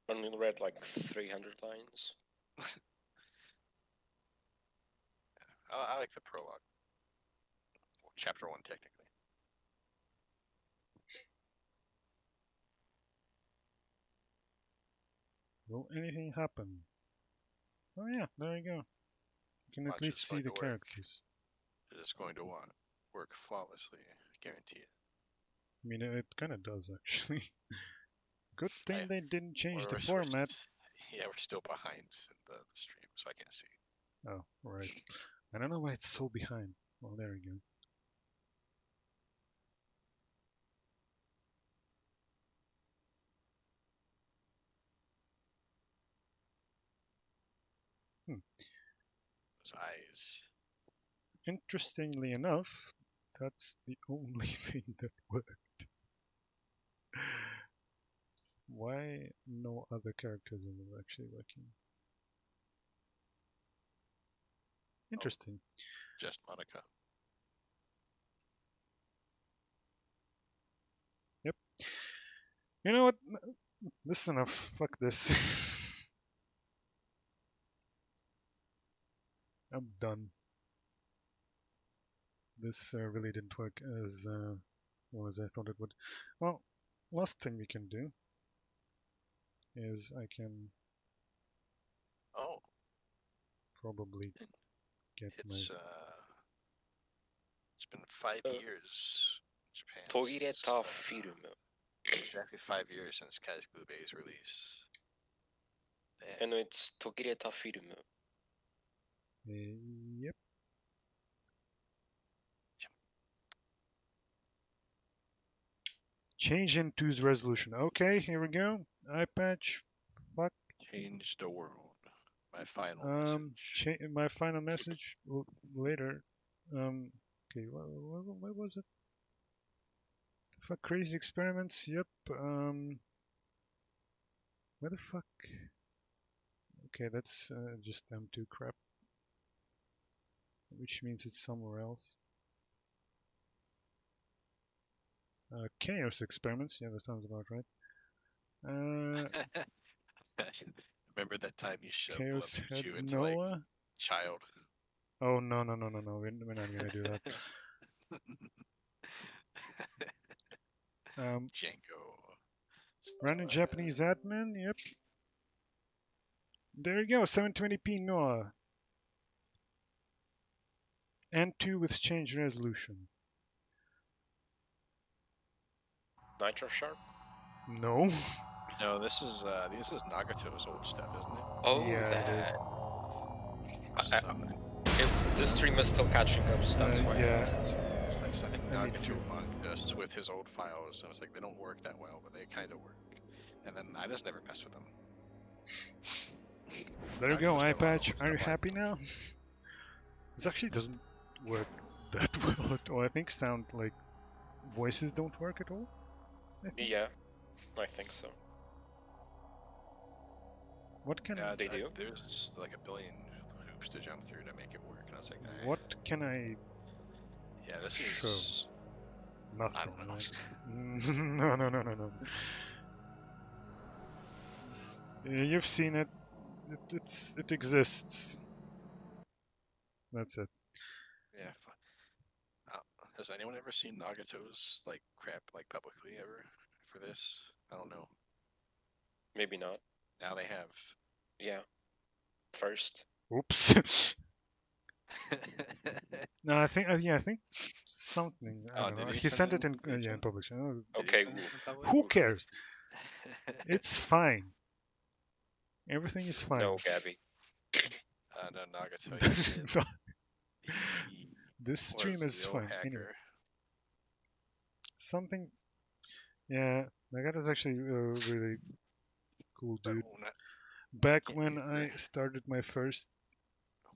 S3: Only read like 300 lines.
S5: I like the prologue. Well, chapter 1, technically.
S1: Will anything happen? Oh yeah, there you go. You can
S5: Watch,
S1: at least
S5: it's
S1: see
S5: going
S1: the
S5: to work.
S1: characters.
S5: It is going to work flawlessly. I guarantee it.
S1: I mean, it kind of does actually. Good thing
S5: I-
S1: they didn't change the
S5: We're
S1: format.
S5: yeah, we're still behind the stream, so I can't see.
S1: Oh, right. I don't know why it's so behind. Well, there you go.
S5: Those eyes.
S1: Interestingly enough, that's the only thing that worked. Why no other characters are actually working? Interesting.
S5: Just Monica.
S1: Yep. You know what? This is enough. Fuck this. I'm done. This really didn't work as well as I thought it would. Well, last thing we can do is I can
S5: Oh,
S1: probably get my.
S5: it's been 5
S3: Uh,
S5: years. Japan.
S3: Toireta film.
S5: Exactly 5 years since Kazaklu Bay's release.
S3: And it's Togireta film.
S1: Yep. Change into resolution. Okay, here we go. Eye patch. Fuck.
S5: Change the world. My final message.
S1: My final message later. Okay, what was it? The fuck, crazy experiments. Yep. Where the fuck? Okay, that's just M2 crap, which means it's somewhere else. Chaos experiments. Yeah, that sounds about right.
S5: Remember that time you shoved
S1: Chaos
S5: Blood
S1: head
S5: Chew into like
S1: Noah.
S5: child?
S1: Oh no. We're not gonna do that.
S5: Django.
S1: Random Japanese admin. Yep. There you go. 720p Noah. And 2 with change resolution.
S3: Nitro Sharp?
S1: No.
S5: No, this is Nagato's old stuff, isn't it?
S3: Oh,
S1: Yeah,
S3: that.
S1: it is.
S3: This stream is still catching up, so that's why
S1: yeah.
S3: I asked it.
S5: I think
S1: I need
S5: Nagato
S1: to-
S5: mugged us with his old files. I was like, they don't work that well, but they kind of work. And then I just never messed with them.
S1: There you go,
S5: Nagato's
S1: eye
S5: got a lot of
S1: patch.
S5: old
S1: Are you
S5: stuff
S1: happy now? This actually doesn't work that well at all. I think sound like voices don't work at all. I think.
S3: Yeah, I think so.
S1: What can
S3: They do?
S5: There's like a billion hoops to jump through to make it work. And I was like, eh.
S1: what can I?
S5: Yeah, this
S1: show?
S5: is
S1: Nothing.
S5: I don't know.
S1: Right? No. You've seen it. It exists. That's it.
S5: Yeah. Has anyone ever seen Nagato's like crap like publicly ever for this? I don't know.
S3: Maybe not.
S5: Now they have.
S3: Yeah. First.
S1: Oops. No, I think something. I
S5: Oh,
S1: don't
S5: did
S1: know.
S5: he
S1: He
S5: send
S1: sent it
S5: in-
S1: in
S5: did he
S1: in
S5: send-
S1: public. Oh,
S5: Did he
S3: Okay.
S5: send it in public?
S1: who cares? It's fine. Everything is fine.
S3: No, Gabby.
S5: No, Nagato. He
S1: This stream
S5: was
S1: is
S5: the old
S1: fine. Anyway,
S5: hacker.
S1: something. Yeah, Nagato's actually a really cool
S5: But
S1: dude.
S5: when
S1: Back
S5: can't
S1: when
S5: do
S1: I
S5: that.
S1: started my first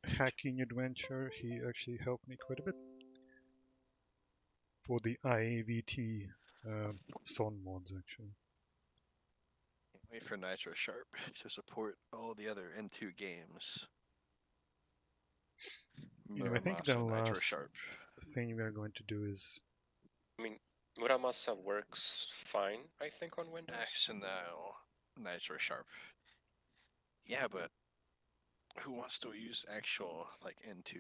S1: hacking adventure, he actually helped me quite a bit for the IAVT Stone mods, actually.
S5: Wait for Nitro Sharp to support all the other N2 games.
S1: Anyway, I think the
S5: Muramasa Nitro
S1: last
S5: Sharp.
S1: thing we're going to do is
S3: Muramasa works fine, I think, on Windows.
S5: X and knives are sharp. Yeah, but who wants to use actual like N2?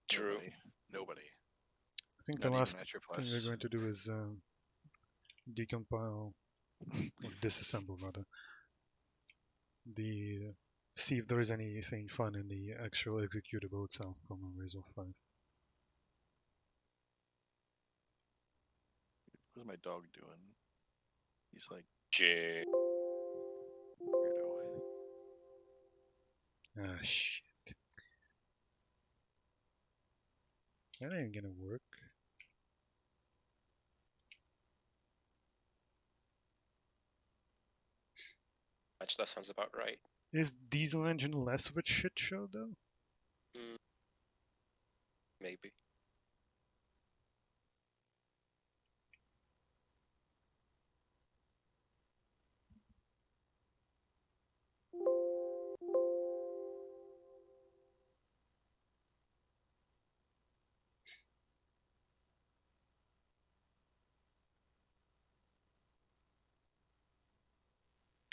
S3: True.
S5: Nobody.
S1: I think
S5: Not
S1: the
S5: even
S1: last
S5: Metro
S1: thing
S5: Plus.
S1: we're going to do is decompile or disassemble rather the see if there is anything fun in the actual executable itself from Memories of 5.
S5: What's my dog doing? He's like
S3: J.
S5: weirdo.
S1: Ah, shit. That ain't gonna work.
S3: That sounds about right.
S1: Is Diesel Engine less of a shit show though?
S3: Maybe.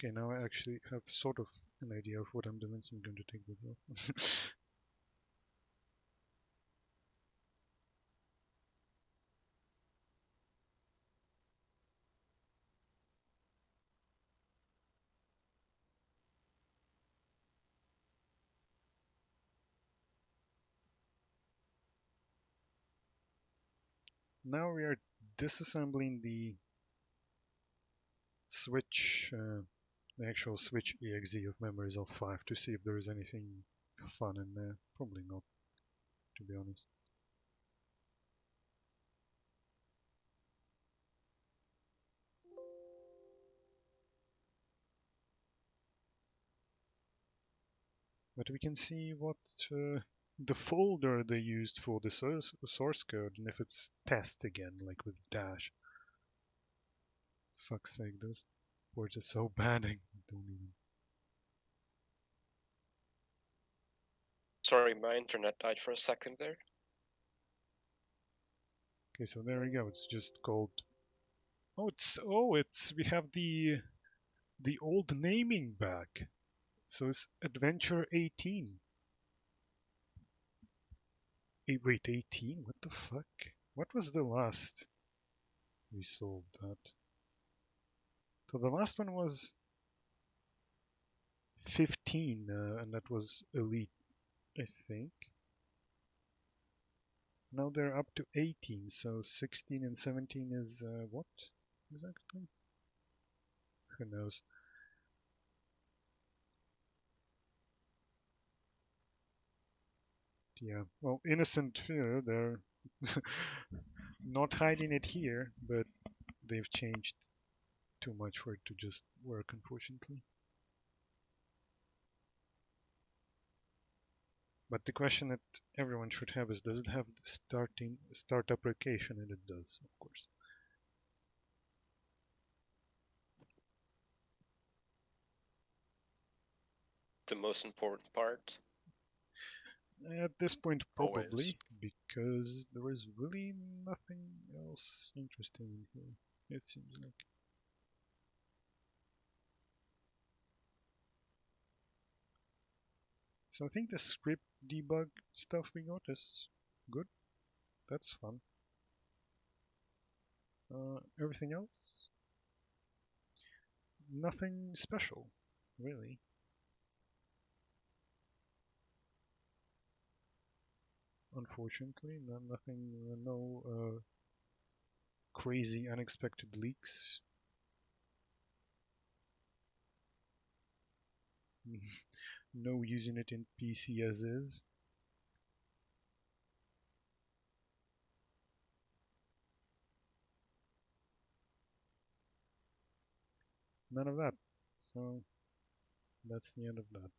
S1: Okay, now I actually have sort of an idea of what I'm doing, so I'm going to take this off. Now we are disassembling the switch, the actual switch exe of Memories of 5 to see if there is anything fun in there. Probably not, to be honest. But we can see what the folder they used for the source code, and if it's test again, like with dash. Fuck's sake, those words are so bad I don't even.
S3: Sorry, my internet died for a second there.
S1: Okay, so there we go. It's just called. It's we have the old naming back. So it's Adventure 18. Wait, 18? What the fuck? What was the last we solved that? So the last one was 15, and that was Elite, I think. Now they're up to 18, so 16 and 17 is what exactly? Who knows? Yeah, well, innocent fear, they're not hiding it here, but they've changed too much for it to just work, unfortunately. But the question that everyone should have is, does it have the start application? And it does, of course.
S3: The most important part.
S1: At this point, probably,
S5: Always.
S1: because there is really nothing else interesting in here, it seems like. So I think the script debug stuff we got is good. That's fun. Everything else? Nothing special, really. Unfortunately, no crazy unexpected leaks. No using it in PC as is. None of that. So that's the end of that.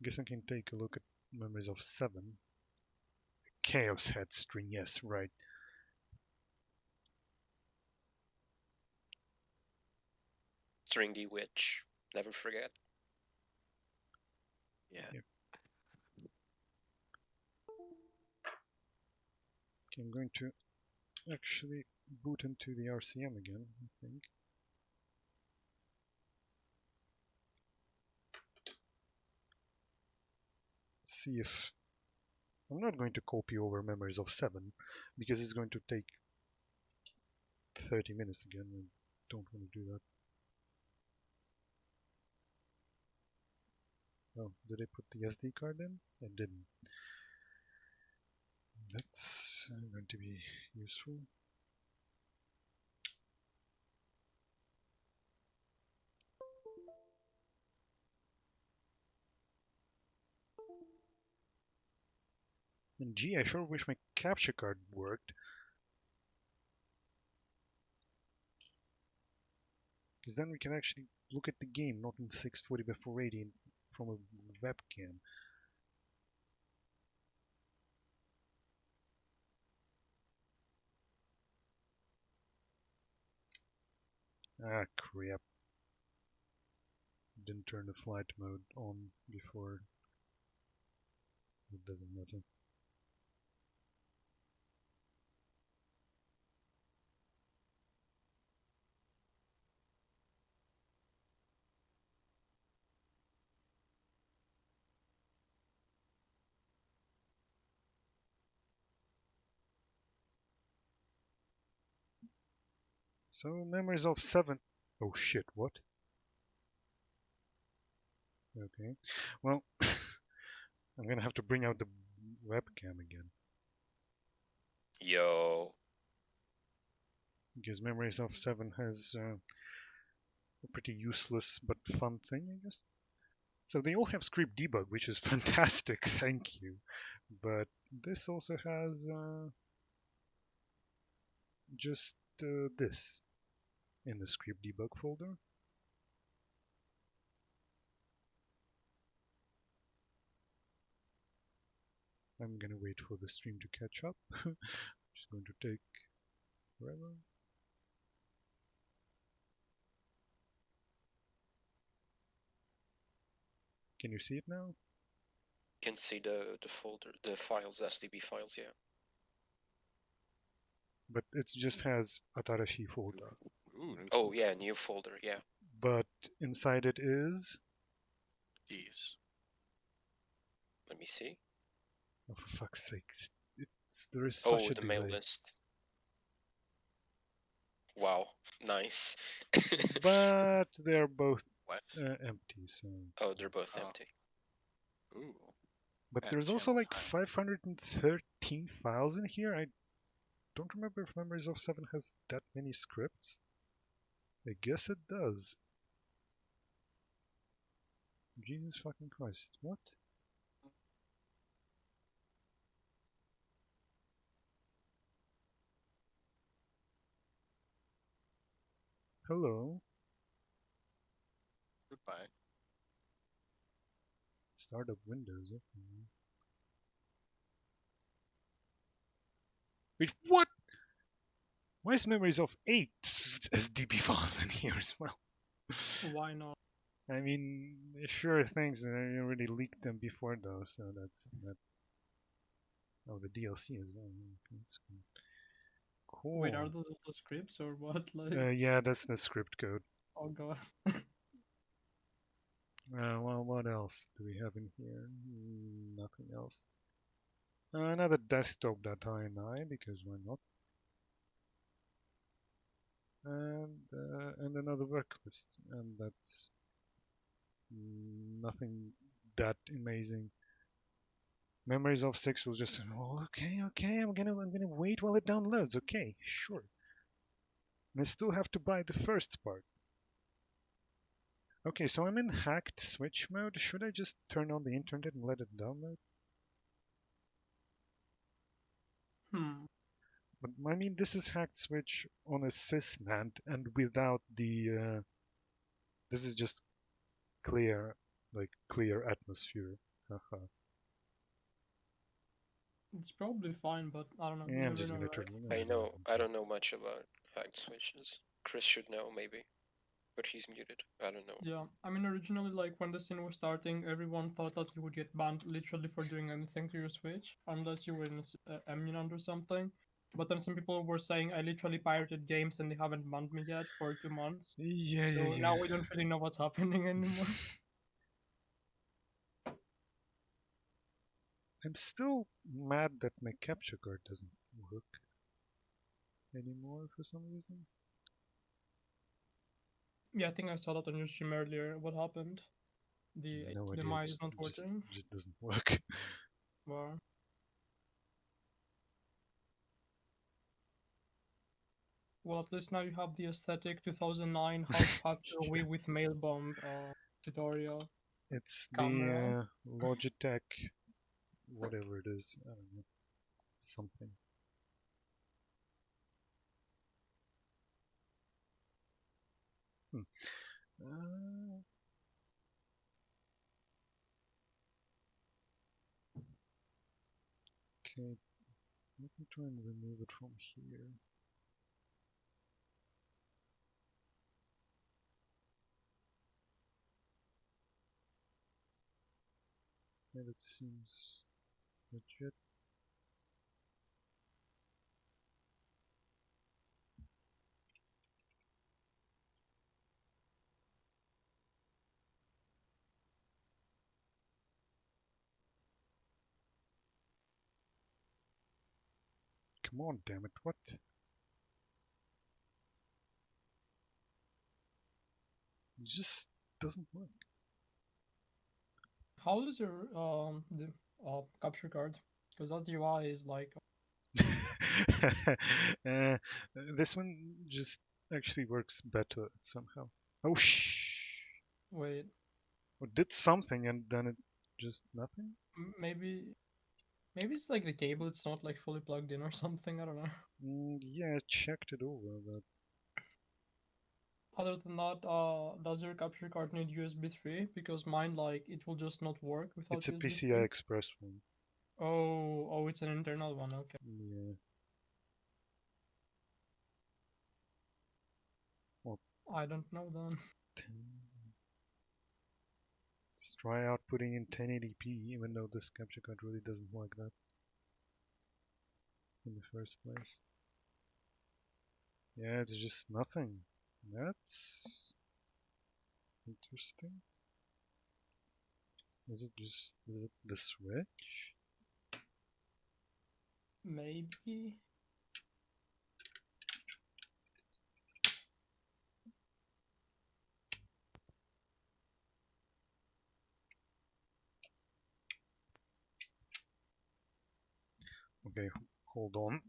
S1: Guess I can take a look at Memories of 7. Chaos head string, yes, right.
S3: Stringy Witch. Never forget.
S5: Yeah.
S1: Yep. Okay, I'm going to actually boot into the RCM again, I think. See if I'm not going to copy over Memories of 7 because it's going to take 30 minutes again. I don't want to do that. Oh, did I put the SD card in? I didn't. That's going to be useful. And gee, I sure wish my capture card worked. Because then we can actually look at the game, not in 640 by 480 from a webcam. Ah, crap. Didn't turn the flight mode on before. It doesn't matter. So, Memories of 7. Oh shit, what? Okay. Well, I'm gonna have to bring out the webcam again.
S3: Yo.
S1: Because Memories of 7 has a pretty useless but fun thing, I guess. So they all have script debug, which is fantastic, thank you. But this also has just this in the script debug folder. I'm gonna wait for the stream to catch up. Which is going to take forever. Can you see it now?
S3: You can see the folder, the files, SDB files, yeah.
S1: But it just has Atarashi folder.
S5: Ooh, new
S3: Oh
S5: folder.
S3: yeah, new folder, yeah.
S1: But inside it is,
S5: Jeez.
S3: Let me see.
S1: oh for fuck's sake, there is such
S3: Oh,
S1: a
S3: the mail
S1: delay.
S3: list. Wow, nice.
S1: But they're both
S5: What?
S1: empty. So.
S3: Oh, they're both
S5: Oh.
S3: empty.
S5: Ooh.
S1: But
S5: At
S1: there's also
S5: channel
S1: like
S5: time.
S1: 513 files in here. I don't remember if Memories of 7 has that many scripts. I guess it does. Jesus fucking Christ. What? Hello?
S5: Goodbye.
S1: Start up Windows. Okay. Wait, what? Why is Memories of 8 SDB files in here as well?
S2: Why not?
S1: I mean, sure, things I already leaked them before though, so that's that. Oh, the DLC as well. Okay, that's cool.
S2: Wait, are those all the scripts or what? Like,
S1: Yeah, that's the script code.
S2: oh god.
S1: Well, what else do we have in here? Nothing else. Another desktop.ini because why not? And another work list, and that's nothing that amazing. Memories of 6 was just oh, okay, I'm gonna wait while it downloads. Okay, sure. And I still have to buy the first part. Okay, so I'm in hacked switch mode. Should I just turn on the internet and let it download? But I mean, this is hacked switch on a sysnand and without the. This is just clear, like clear atmosphere. Haha.
S2: It's probably fine, but I don't know. You
S1: Yeah, I'm
S2: never
S1: just
S2: know,
S1: gonna
S2: right?
S1: turn.
S3: I don't know much about hacked switches. Chris should know maybe, but he's muted. I don't know.
S2: Yeah, I mean, originally, like when the scene was starting, everyone thought that you would get banned literally for doing anything to your Switch, unless you were in Eminent or something.
S10: But then some people were saying I literally pirated games and they haven't banned me yet for 2 months.
S1: Yeah,
S10: So
S1: yeah,
S10: now
S1: yeah.
S10: we don't really know what's happening anymore.
S1: I'm still mad that my capture card doesn't work anymore for some reason.
S10: Yeah, I think I saw that on your stream earlier. What happened? The
S1: No idea.
S10: HDMI is not working.
S1: Just doesn't work.
S10: Wow. Well, at least now you have the aesthetic 2009 how to hack your Wii with mail bomb tutorial
S1: It's
S10: camera.
S1: the Logitech, whatever it is. I don't know. Something. Hmm. Okay, let me try and remove it from here. Yeah, that seems legit. Come on, damn it, what? It just doesn't work.
S10: How old is your the capture card? Because that UI is like
S1: uh, this one just actually works better somehow. Oh
S10: wait,
S1: It did something and then it just nothing?
S10: maybe it's like the cable. It's not like fully plugged in or something. I don't know.
S1: Yeah, I checked it over, but
S10: Other than that, does your capture card need USB 3? Because mine, like, it will just not work without
S1: it's a
S10: USB
S1: PCI
S10: 3.
S1: Express one.
S10: Oh, it's an internal one. Okay.
S1: Yeah. Well,
S10: I don't know then.
S1: let's try out putting in 1080p, even though this capture card really doesn't like that in the first place. Yeah, it's just nothing. That's interesting. Is it the switch?
S10: Maybe.
S1: Okay, hold on.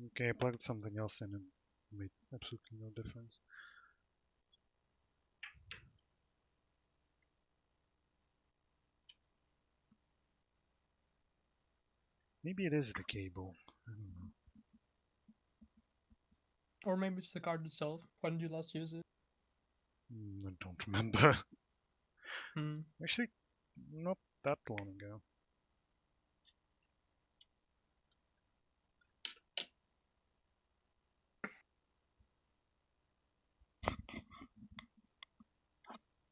S1: Okay, I plugged something else in and made absolutely no difference. Maybe it is the cable. I don't know.
S10: Or maybe it's the card itself. When did you last use it?
S1: I don't remember.
S10: Hmm.
S1: Actually, not that long ago.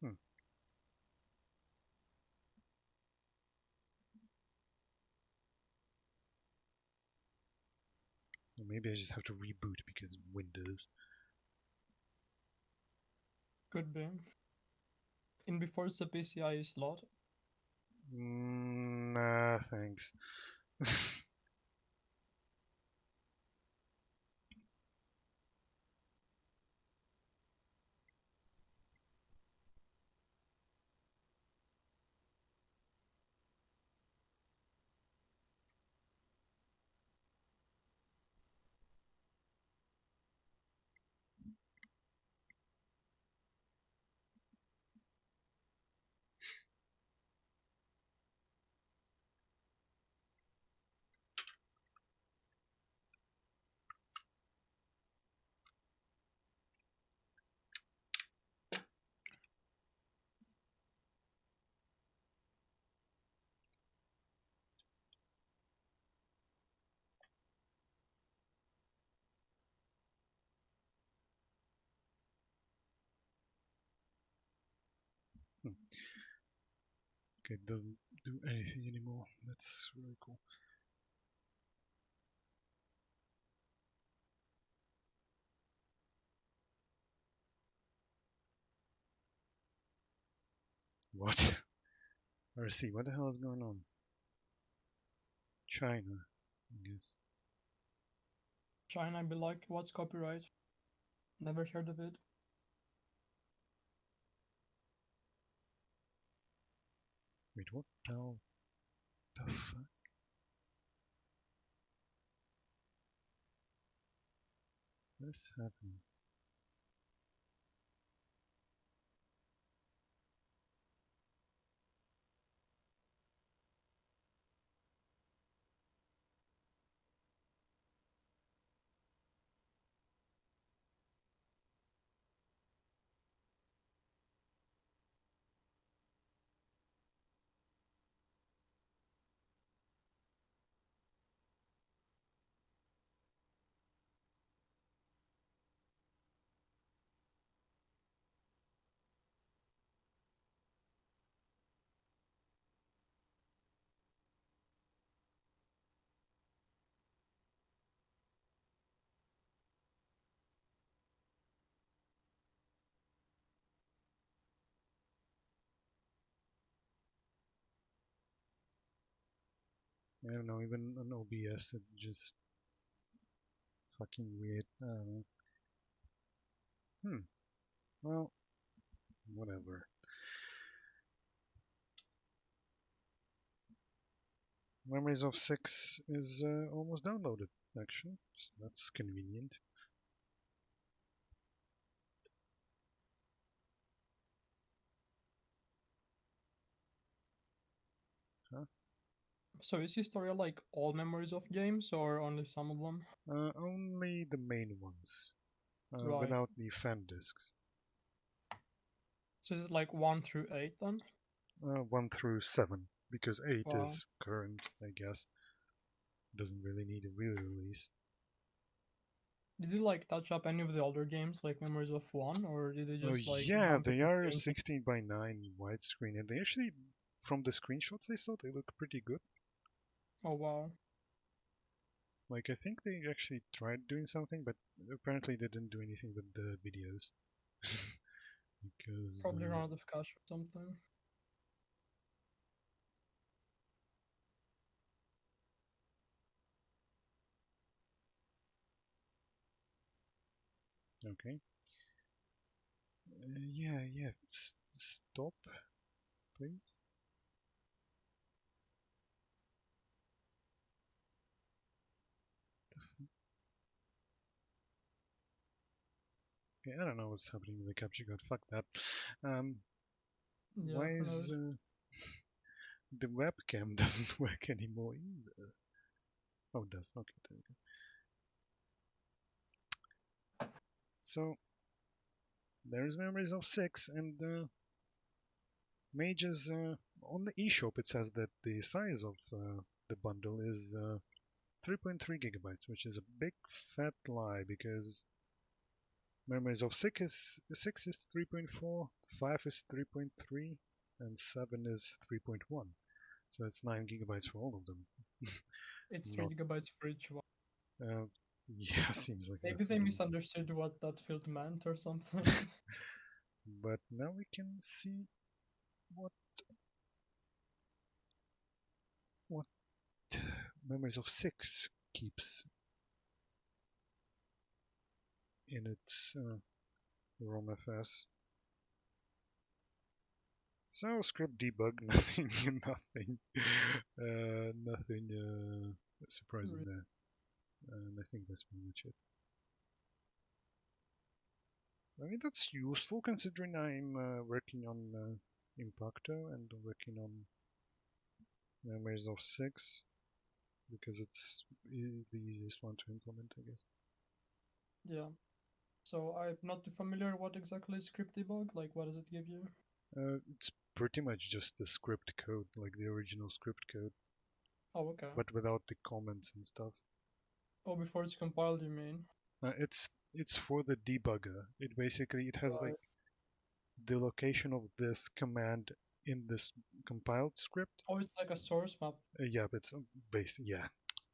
S1: Hmm. Or maybe I just have to reboot because Windows.
S10: Could be. In before it's a PCI slot.
S1: Nah, thanks. Okay, it doesn't do anything anymore. That's really cool. What? RC, what the hell is going on? China, I guess.
S10: China, I'd be like, what's copyright? Never heard of it.
S1: Wait, what the hell? The fuck? What is happening? I don't know, even on OBS it just fucking weird. I don't know. Well, whatever. Memories of 6 is almost downloaded, actually. So that's convenient. Huh?
S10: So is Historia like all memories of games or only some of them?
S1: Only the main ones,
S10: Right.
S1: without the fan discs.
S10: So is it like 1 through 8 then?
S1: 1 through 7, because 8
S10: Wow.
S1: is current, I guess. Doesn't really need a re-release.
S10: Did you like touch up any of the older games like Memories of 1 or did you
S1: Oh
S10: just like
S1: yeah,
S10: bump it
S1: they
S10: and
S1: are
S10: paint it?
S1: 16 by 9 widescreen, and they actually, from the screenshots I saw, they look pretty good.
S10: Oh wow.
S1: Like, I think they actually tried doing something, but apparently they didn't do anything with the videos. Because,
S10: Probably run out of cash or something.
S1: okay. Yeah, stop, please. Okay, I don't know what's happening with the capture card. Fuck that.
S10: Yeah,
S1: Why
S10: who
S1: is
S10: knows?
S1: the webcam doesn't work anymore either? Oh, it does. Okay, there we go. So there's Memories of 6, and Mage's on the eShop. It says that the size of the bundle is 3.3 gigabytes, which is a big fat lie because Memories of 6 is 3.4, 5 is 3.3, and 7 is 3.1. So that's 9 gigabytes for all of them.
S10: It's 3
S1: Not,
S10: gigabytes for each one.
S1: yeah, seems like
S10: Maybe
S1: that's
S10: they
S1: what it is.
S10: misunderstood what that field meant or something.
S1: But now we can see what what Memories of 6 keeps in its ROMFS. So script debug, nothing surprising
S10: Really?
S1: there. And I think that's pretty much it. I mean, that's useful considering I'm working on Impacto and working on Memories of 6 because it's the easiest one to implement, I guess.
S10: Yeah. So I'm not too familiar what exactly is script debug. Like, what does it give you?
S1: It's pretty much just the script code, like the original script code,
S10: Oh, okay.
S1: but without the comments and stuff.
S10: Oh, before it's compiled, you mean?
S1: It's for the debugger. It basically it has
S10: Right.
S1: like the location of this command in this compiled script.
S10: Oh, it's like a source map.
S1: Yeah, but it's based. Yeah,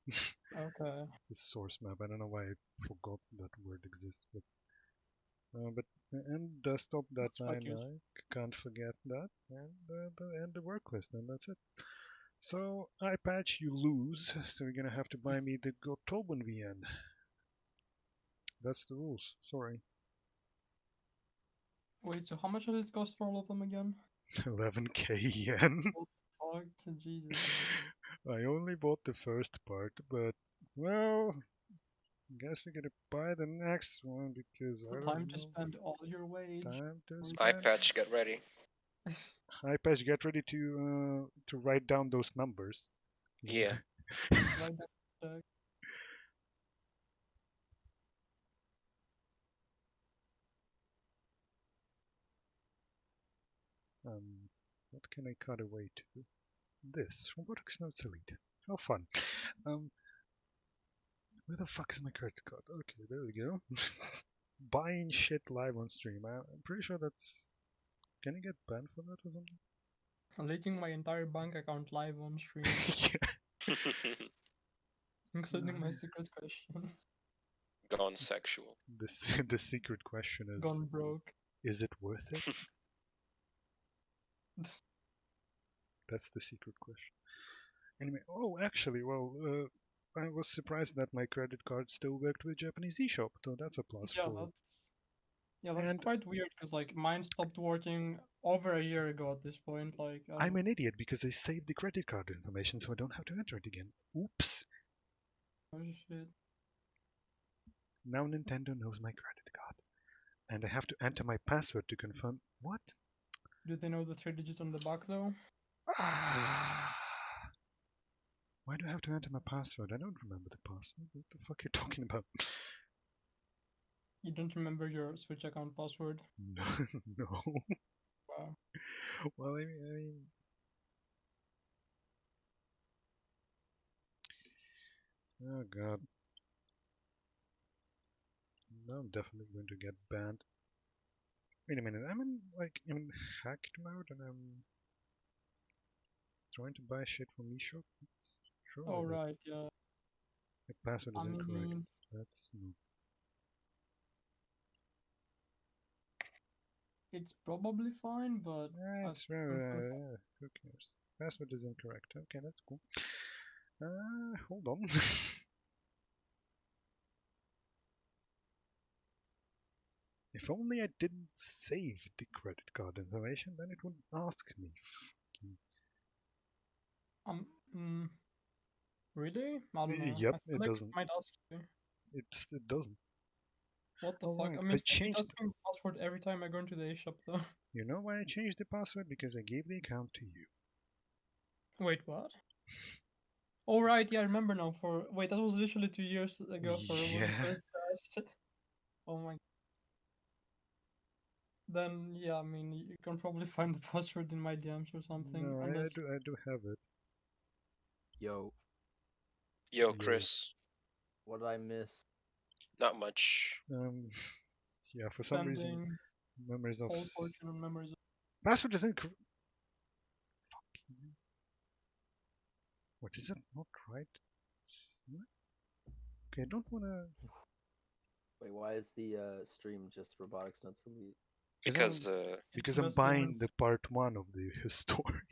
S10: Okay.
S1: it's a source map. I don't know why I forgot that word exists, but and desktop that
S10: That's quite
S1: I
S10: useful.
S1: like, can't forget that, and the work list, and that's it. So eye patch, you lose, so you're gonna have to buy me the Gotoben VN. That's the rules. Sorry.
S10: Wait, so how much does it cost for all of them again?
S1: 11k yen.
S10: Fuck, Jesus.
S1: I only bought the first part, but well, guess we're gonna buy the next one because I
S10: So
S1: don't
S10: time to
S1: know.
S10: spend all your wage.
S1: Time to
S3: Eye
S1: spend.
S3: patch, get ready.
S1: Eye patch, get ready to write down those numbers.
S3: Yeah.
S10: Right now,
S1: What can I cut away to? This robotics notes elite. How fun. Where the fuck is my credit card? Okay, there we go. Buying shit live on stream. I'm pretty sure that's. Can you get banned for that or something?
S10: leaking my entire bank account live on stream,
S1: Yeah.
S10: including my secret questions.
S3: Gone sexual.
S1: The secret question is:
S10: Gone broke.
S1: is it worth it? That's the secret question. Anyway, actually, I was surprised that my credit card still worked with Japanese eShop, so that's a plus
S10: Yeah,
S1: for.
S10: that's
S1: And
S10: quite weird because like mine stopped working over a year ago at this point. Like
S1: I'm an idiot because I saved the credit card information so I don't have to enter it again. Oops.
S10: oh shit.
S1: Now Nintendo knows my credit card. And I have to enter my password to confirm. What?
S10: Do they know the 3 digits on the back though?
S1: Why do I have to enter my password? I don't remember the password. What the fuck are you talking about?
S10: You don't remember your Switch account password?
S1: No. No.
S10: Wow.
S1: Well, I mean, oh god. Now I'm definitely going to get banned. Wait a minute, I'm in hacked mode and I'm trying to buy shit from eShop. Surely
S10: Oh
S1: that
S10: right, yeah.
S1: my password is
S10: I
S1: incorrect.
S10: mean,
S1: That's no.
S10: it's probably fine, but
S1: That's who cares? Password is incorrect. Okay, that's cool. Hold on. If only I didn't save the credit card information, then it would ask me.
S10: um, really? I don't know.
S1: Yep,
S10: I feel
S1: it
S10: like it
S1: doesn't.
S10: might ask you.
S1: It doesn't.
S10: What the
S1: All
S10: fuck?
S1: right,
S10: I
S1: I
S10: mean, it
S1: changed.
S10: asks me password every time I go into the eShop though.
S1: You know why I changed the password? Because I gave the account to you.
S10: Wait, what? Oh right, yeah, I remember now. Wait, that was literally 2 years ago for Robotics
S1: Yeah.
S10: Dash. Oh my. Then yeah, I mean, you can probably find the password in my DMs or something,
S1: No,
S10: unless
S1: I do have it.
S9: Yo,
S3: Yo,
S1: Yo.
S3: Chris.
S9: what did I miss?
S3: Not much.
S1: Yeah, for some reason,
S10: spending
S1: Memories of
S10: whole fortune on Memories.
S1: password is incorrect. Fuck you. What is it? Not right? What? Okay, I don't wanna.
S9: Wait, why is the stream just Robotics Nuts Elite?
S3: Because
S1: Because I'm buying the part 1 of the story.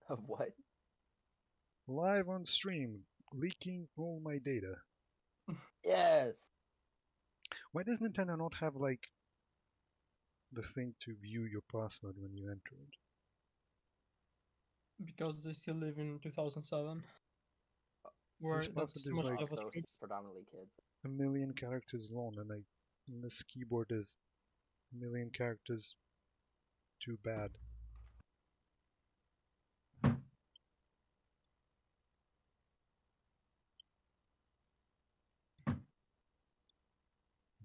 S9: Of what?
S1: Live on stream, leaking all my data.
S9: Yes.
S1: Why does Nintendo not have like the thing to view your password when you enter it?
S10: because they still live in 2007, where
S1: This password
S10: that's
S1: is
S10: much
S1: like
S10: of a
S9: So
S10: script.
S9: predominantly kids.
S1: a million characters long, and this keyboard is a million characters too bad.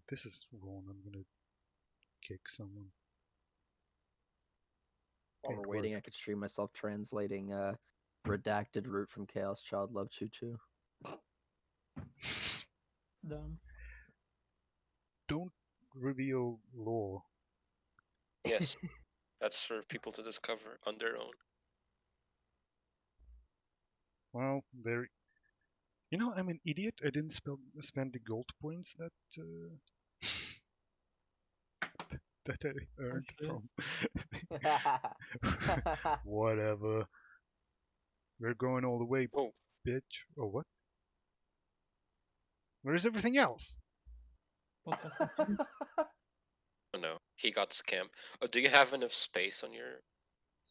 S1: This is wrong. I'm gonna kick someone.
S9: While we're waiting, I could stream myself translating redacted root from Chaos Child Love Choo Choo.
S10: Damn.
S1: Don't reveal lore
S3: Yes, that's for people to discover on their own.
S1: Well, there. You know, I'm an idiot. I didn't spend the gold points that that I earned
S10: shit.
S1: from. Whatever. We're going all the way,
S3: Oh,
S1: bitch. Oh, what? Where's everything else?
S10: What the fuck?
S3: oh no, he got scammed. Oh, do you have enough space on your?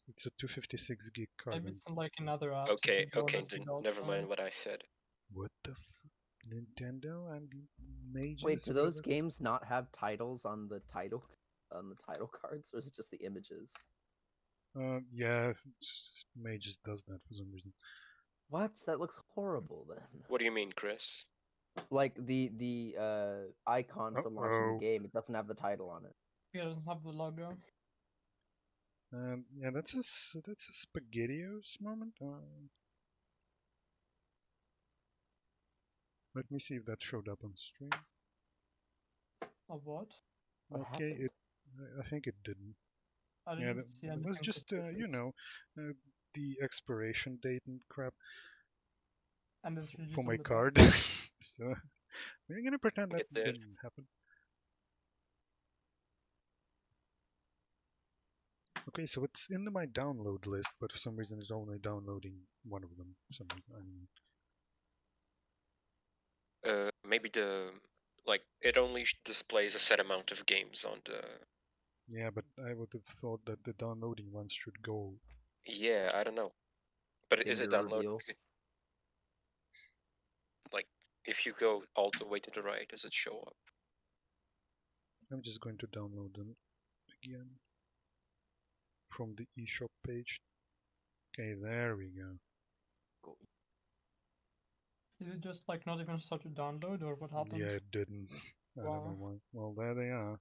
S1: It's a 256 gig card.
S10: Maybe it's in like another app.
S3: Okay,
S10: so
S3: okay,
S10: you
S3: then
S10: go
S3: never mind
S10: outside.
S3: what I said.
S1: What the Nintendo and mages?
S9: Wait, do
S1: with
S9: those
S1: it?
S9: games not have titles on the title cards, or is it just the images?
S1: Yeah, mages does that for some reason.
S9: What? That looks horrible then.
S3: What do you mean, Chris?
S9: Like the icon for launching the
S1: Uh-oh.
S9: game, it doesn't have the title on it.
S10: Yeah, it doesn't have the logo.
S1: Yeah, that's a SpaghettiOs moment. Let me see if that showed up on stream.
S10: Of what?
S9: What
S1: Okay,
S9: happened?
S1: I think it didn't.
S10: I
S1: Yeah,
S10: didn't see
S1: it
S10: anything
S1: was just
S10: suspicious.
S1: the expiration date and crap
S10: And it's
S1: for
S10: just
S1: my
S10: on the back.
S1: card. So we're gonna pretend that
S3: It did.
S1: didn't happen. Okay, so it's in my download list, but for some reason it's only downloading one of them. For some reason, I don't know.
S3: Maybe like it only displays a set amount of games on the.
S1: Yeah, but I would have thought that the downloading ones should go.
S3: Yeah, I don't know. But is it
S9: Gender
S3: downloading?
S9: reveal.
S3: Like, if you go all the way to the right, does it show up?
S1: I'm just going to download them again from the eShop page. Okay, there we go.
S10: Did it just like not even start to download, or what happened?
S1: Yeah, it didn't. I don't know
S10: Wow.
S1: why. Well, there they are.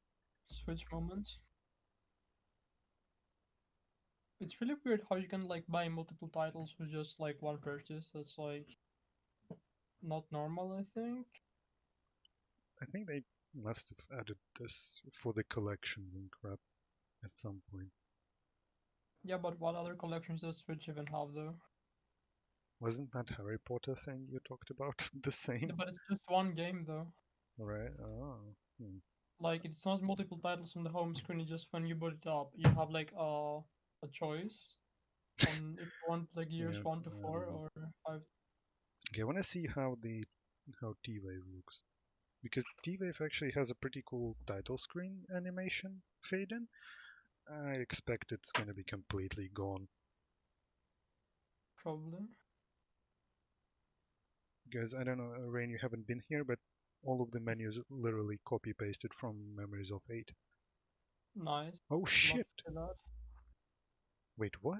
S10: Switch moment. It's really weird how you can like buy multiple titles with just like one purchase. That's like not normal, I think.
S1: I think they must have added this for the collections and crap at some point.
S10: Yeah, but what other collections does Switch even have though?
S1: Wasn't that Harry Potter thing you talked about the
S10: Yeah,
S1: same?
S10: but it's just one game though.
S1: Right? Oh.
S10: Like it's not multiple titles on the home screen. It's just when you boot it up, you have like a choice on if you want like years
S1: Yeah,
S10: 1 to
S1: I
S10: 4
S1: don't know.
S10: or 5.
S1: Okay, I want to see how T-Wave looks, because T-Wave actually has a pretty cool title screen animation fade in. I expect it's gonna be completely gone,
S10: Probably.
S1: because I don't know, Rain, you haven't been here, but all of the menus literally copy pasted from Memories of 8.
S10: Nice.
S1: Oh
S10: Love
S1: shit!
S10: to see that.
S1: Wait, what?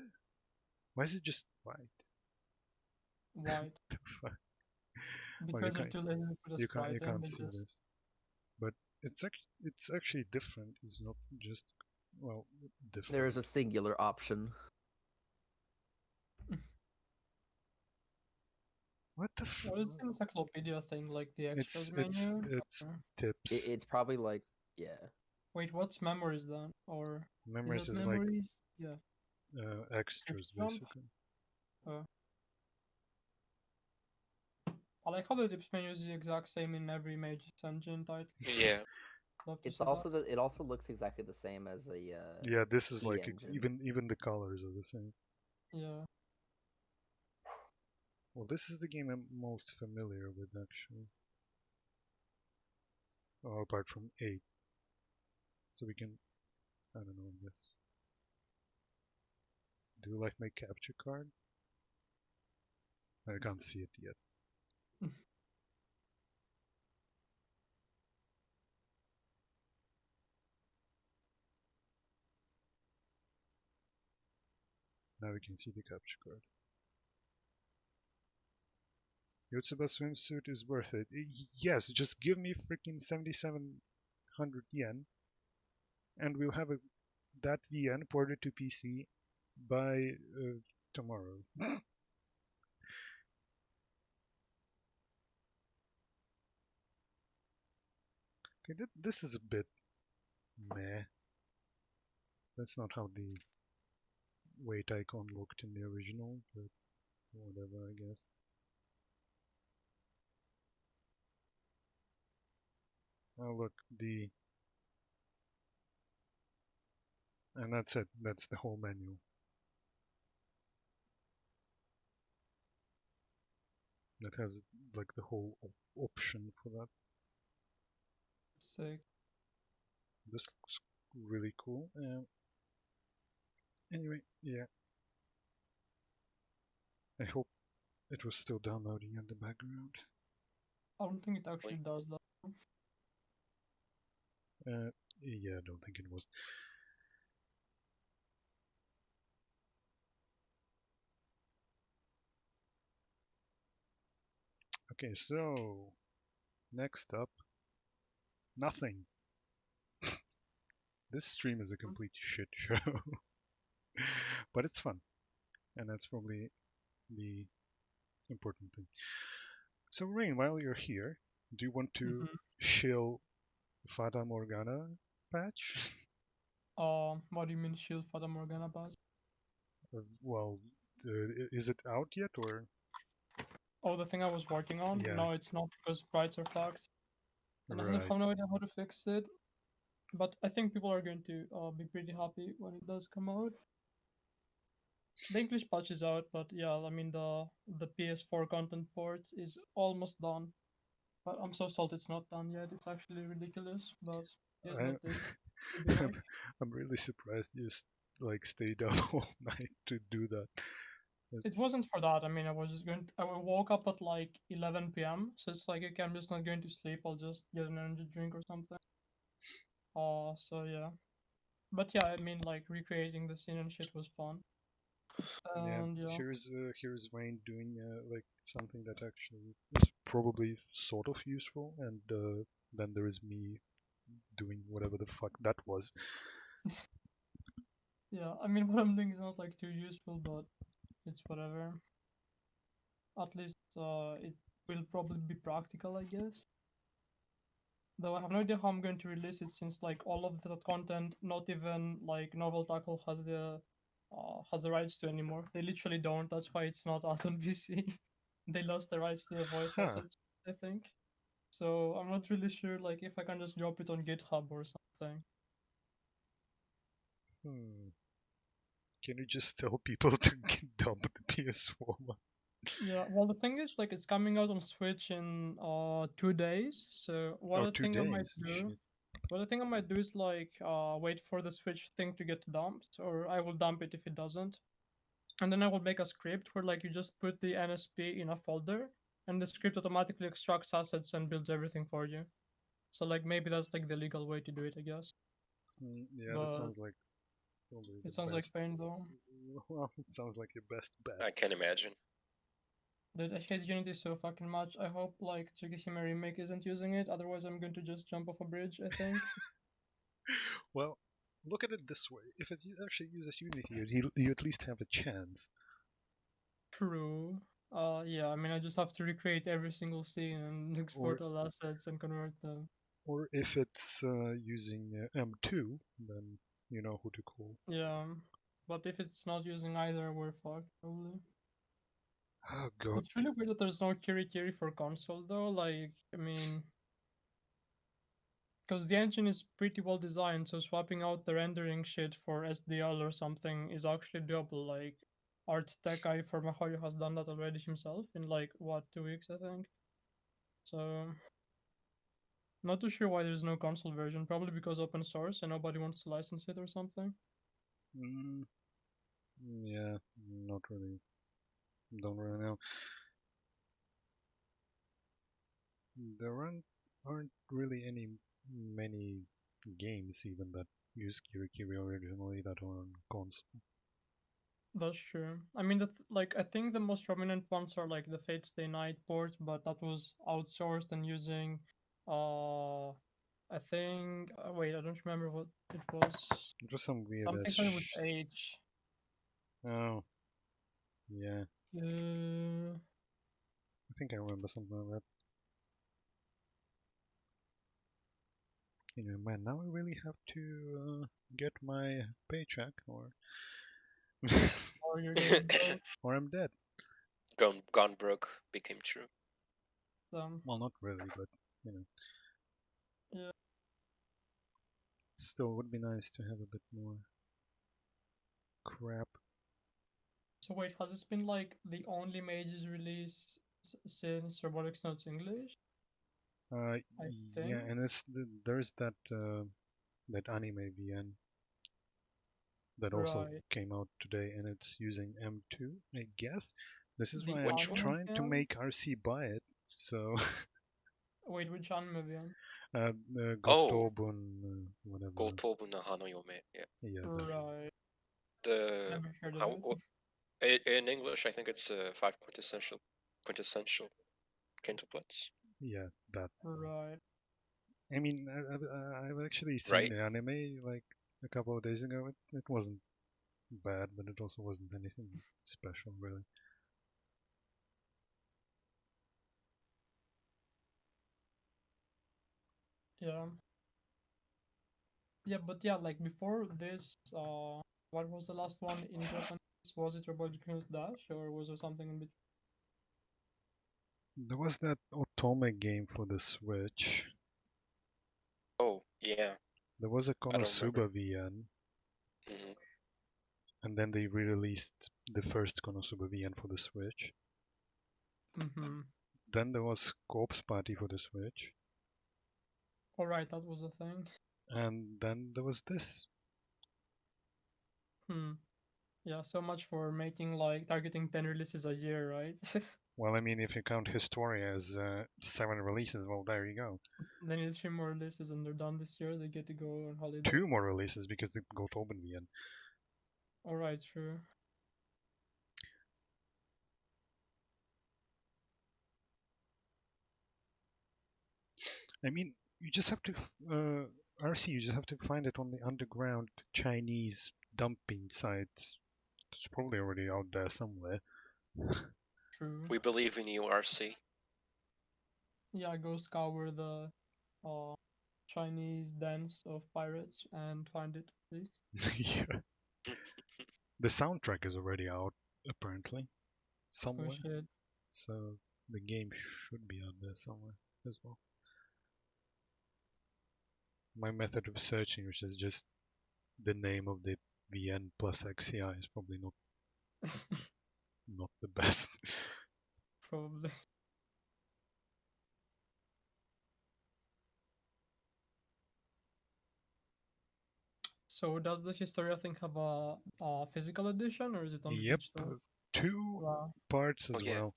S1: Why is it just white?
S10: White.
S1: The fuck? Oh,
S10: Because they're too lazy to put a sprite
S1: you
S10: in,
S1: can't
S10: they
S1: see
S10: just
S1: this, but it's actually different. It's not just, well, different.
S9: There is a singular option.
S1: What the
S10: what is the encyclopedia thing, like the extras
S1: it's
S10: menu?
S1: it's
S10: Or-
S1: tips.
S9: It's probably like, yeah.
S10: Wait, what's memories then? Or
S1: Memories
S10: is it
S1: is like
S10: memories? Yeah.
S1: extras
S10: Tips jump?
S1: basically.
S10: I like how the tips menu is the exact same in every Mage's Engine title.
S3: Yeah.
S10: Love to
S9: It's
S10: see
S9: also it also looks exactly the same as a
S1: Yeah, this is
S9: C
S1: like
S9: engine.
S1: even the colors are the same.
S10: that. Yeah.
S1: Well, this is the game I'm most familiar with actually. Oh, apart from 8. So we can, I don't know, I guess. Do you like my capture card? I can't see it yet. Now we can see the capture card. Yotsuba swimsuit is worth it. Yes, just give me freaking 7,700 yen, and we'll have that VN ported to PC by tomorrow. Okay, this is a bit meh. That's not how the wait icon looked in the original, but whatever, I guess. Oh look, and that's it. That's the whole menu. That has like the whole option for that.
S10: Sick.
S1: This looks really cool. Anyway, yeah. I hope it was still downloading in the background.
S10: I don't think it actually does that.
S1: Yeah, I don't think it was. Okay, so next up, nothing. This stream is a complete shit show, but it's fun, and that's probably the important thing. So, Rain, while you're here, do you want to shill Fata Morgana patch?
S10: What do you mean Shield Fata Morgana patch?
S1: Well, is it out yet, or?
S10: Oh, the thing I was working on?
S1: Yeah.
S10: No, it's not because sprites are fucked. And I
S1: Right.
S10: have no idea how to fix it. But I think people are going to be pretty happy when it does come out. The English patch is out, but yeah, I mean the PS4 content port is almost done. But I'm so salty it's not done yet. It's actually ridiculous, but here's what it could be like.
S1: I'm really surprised you like stayed up all night to do that.
S10: It wasn't for that. I mean, I was just I woke up at like 11 p.m. So it's like, okay, I'm just not going to sleep. I'll just get an energy drink or something. So yeah. But yeah, I mean, like recreating the scene and shit was fun. And yeah.
S1: Here's Wayne doing like something that actually is probably sort of useful, and then there is me doing whatever the fuck that was.
S10: Yeah, I mean, what I'm doing is not like too useful, but it's whatever. At least it will probably be practical, I guess. Though I have no idea how I'm going to release it, since like all of the content, not even like Novel Tackle has the rights to anymore. They literally don't. That's why it's not out on PC. They lost the rights to the voice assets, I think. So I'm not really sure like if I can just drop it on GitHub or something.
S1: Can you just tell people to dump the PS4 one?
S10: Yeah, well, the thing is, like, it's coming out on Switch in 2 days. So what I think I might do, what I think I might do is like wait for the Switch thing to get dumped, or I will dump it if it doesn't, and then I will make a script where like you just put the NSP in a folder, and the script automatically extracts assets and builds everything for you. So like maybe that's like the legal way to do it, I guess.
S1: Yeah,
S10: But
S1: that sounds like probably the
S10: it sounds
S1: best.
S10: like pain though.
S1: Well, it sounds like your best bet.
S3: I can imagine.
S10: Dude, I hate Unity so fucking much. I hope like Tsukihime Remake isn't using it, otherwise I'm going to just jump off a bridge, I think.
S1: Well, look at it this way. If it actually uses Unity, you at least have a chance.
S10: True. Yeah, I mean, I just have to recreate every single scene and export all assets and convert them.
S1: Or if it's using M2, then you know who to call.
S10: Yeah, but if it's not using either, we're fucked, probably.
S1: Oh god.
S10: It's really weird that there's no Kiri Kiri for console, though. Like, I mean, because the engine is pretty well designed, so swapping out the rendering shit for SDL or something is actually doable. Like, Art Tech Guy for Mahoyo has done that already himself in like, what, 2 weeks, I think? So, not too sure why there's no console version. Probably because open source and nobody wants to license it or something.
S1: Yeah, not really. Don't really know. There aren't really many games even that use Kirikiri originally that are on console.
S10: That's true. I mean, like I think the most prominent ones are like the Fate Stay Night port, but that was outsourced and using, I think. Wait, I don't remember what it was.
S1: It was some weird
S10: Something starting with H.
S1: Oh, yeah.
S10: Uh,
S1: I think I remember something like that. Man, now I really have to get my paycheck, or
S10: Or you're going broke.
S1: or I'm dead.
S3: Gone broke became true.
S1: Well, not really, but you know,
S10: Yeah.
S1: still would be nice to have a bit more crap.
S10: So wait, has this been like the only majors release since Robotics Notes English? I
S1: Yeah,
S10: think.
S1: and there's that anime VN that also
S10: Right.
S1: came out today, and it's using M2, I guess. This is
S10: The
S1: why I'm
S3: Which one?
S10: anime
S1: trying to
S10: VN?
S1: make RC buy it. So,
S10: Wait, which anime VN?
S3: Oh,
S1: Gotobun, whatever.
S3: Gotobu no Hano Yome. Yeah.
S1: Yeah, that.
S10: Right.
S3: The
S10: Never heard of
S3: how
S10: it.
S3: in English I think it's five quintessential quintuplets,
S1: Yeah, that.
S10: Right.
S1: I mean, I've actually seen
S3: right?
S1: the anime like a couple of days ago. It wasn't bad, but it also wasn't anything special, really.
S10: Yeah. Yeah, but yeah, like before this, what was the last one in Japanese? Was it Robotic Notes Dash or was there something in between?
S1: There was that Otome game for the Switch.
S3: Oh yeah,
S1: There was a
S3: I don't remember.
S1: Konosuba VN,
S3: Hmm.
S1: and then they re-released the first Konosuba VN for the Switch.
S10: Mm-hmm.
S1: Then there was Corpse Party for the Switch,
S10: All right, that was a thing.
S1: and then there was this.
S10: Hmm. Yeah, so much for making like targeting 10 releases a year, right?
S1: Well, I mean, if you count Historia as 7 releases, well, there you go.
S10: They need 3 more releases and they're done this year. They get to go on holiday.
S1: 2 more releases because they go to open VN.
S10: All right, true.
S1: I mean, you just have to RC. You just have to find it on the underground Chinese dumping sites. It's probably already out there somewhere.
S10: True.
S3: We believe in you, RC.
S10: Yeah, go scour the uh, Chinese dens of pirates and find it, please.
S1: Yeah. The soundtrack is already out, apparently,
S10: Oh
S1: somewhere.
S10: shit.
S1: So the game should be out there somewhere as well. My method of searching, which is just the name of the VN plus XCI, is probably not the best.
S10: Probably. So does the Historia thing have a physical edition or is it only
S1: Yep,
S10: digital?
S1: 2
S10: Wow.
S1: parts
S3: Oh
S1: as
S3: yeah,
S1: well.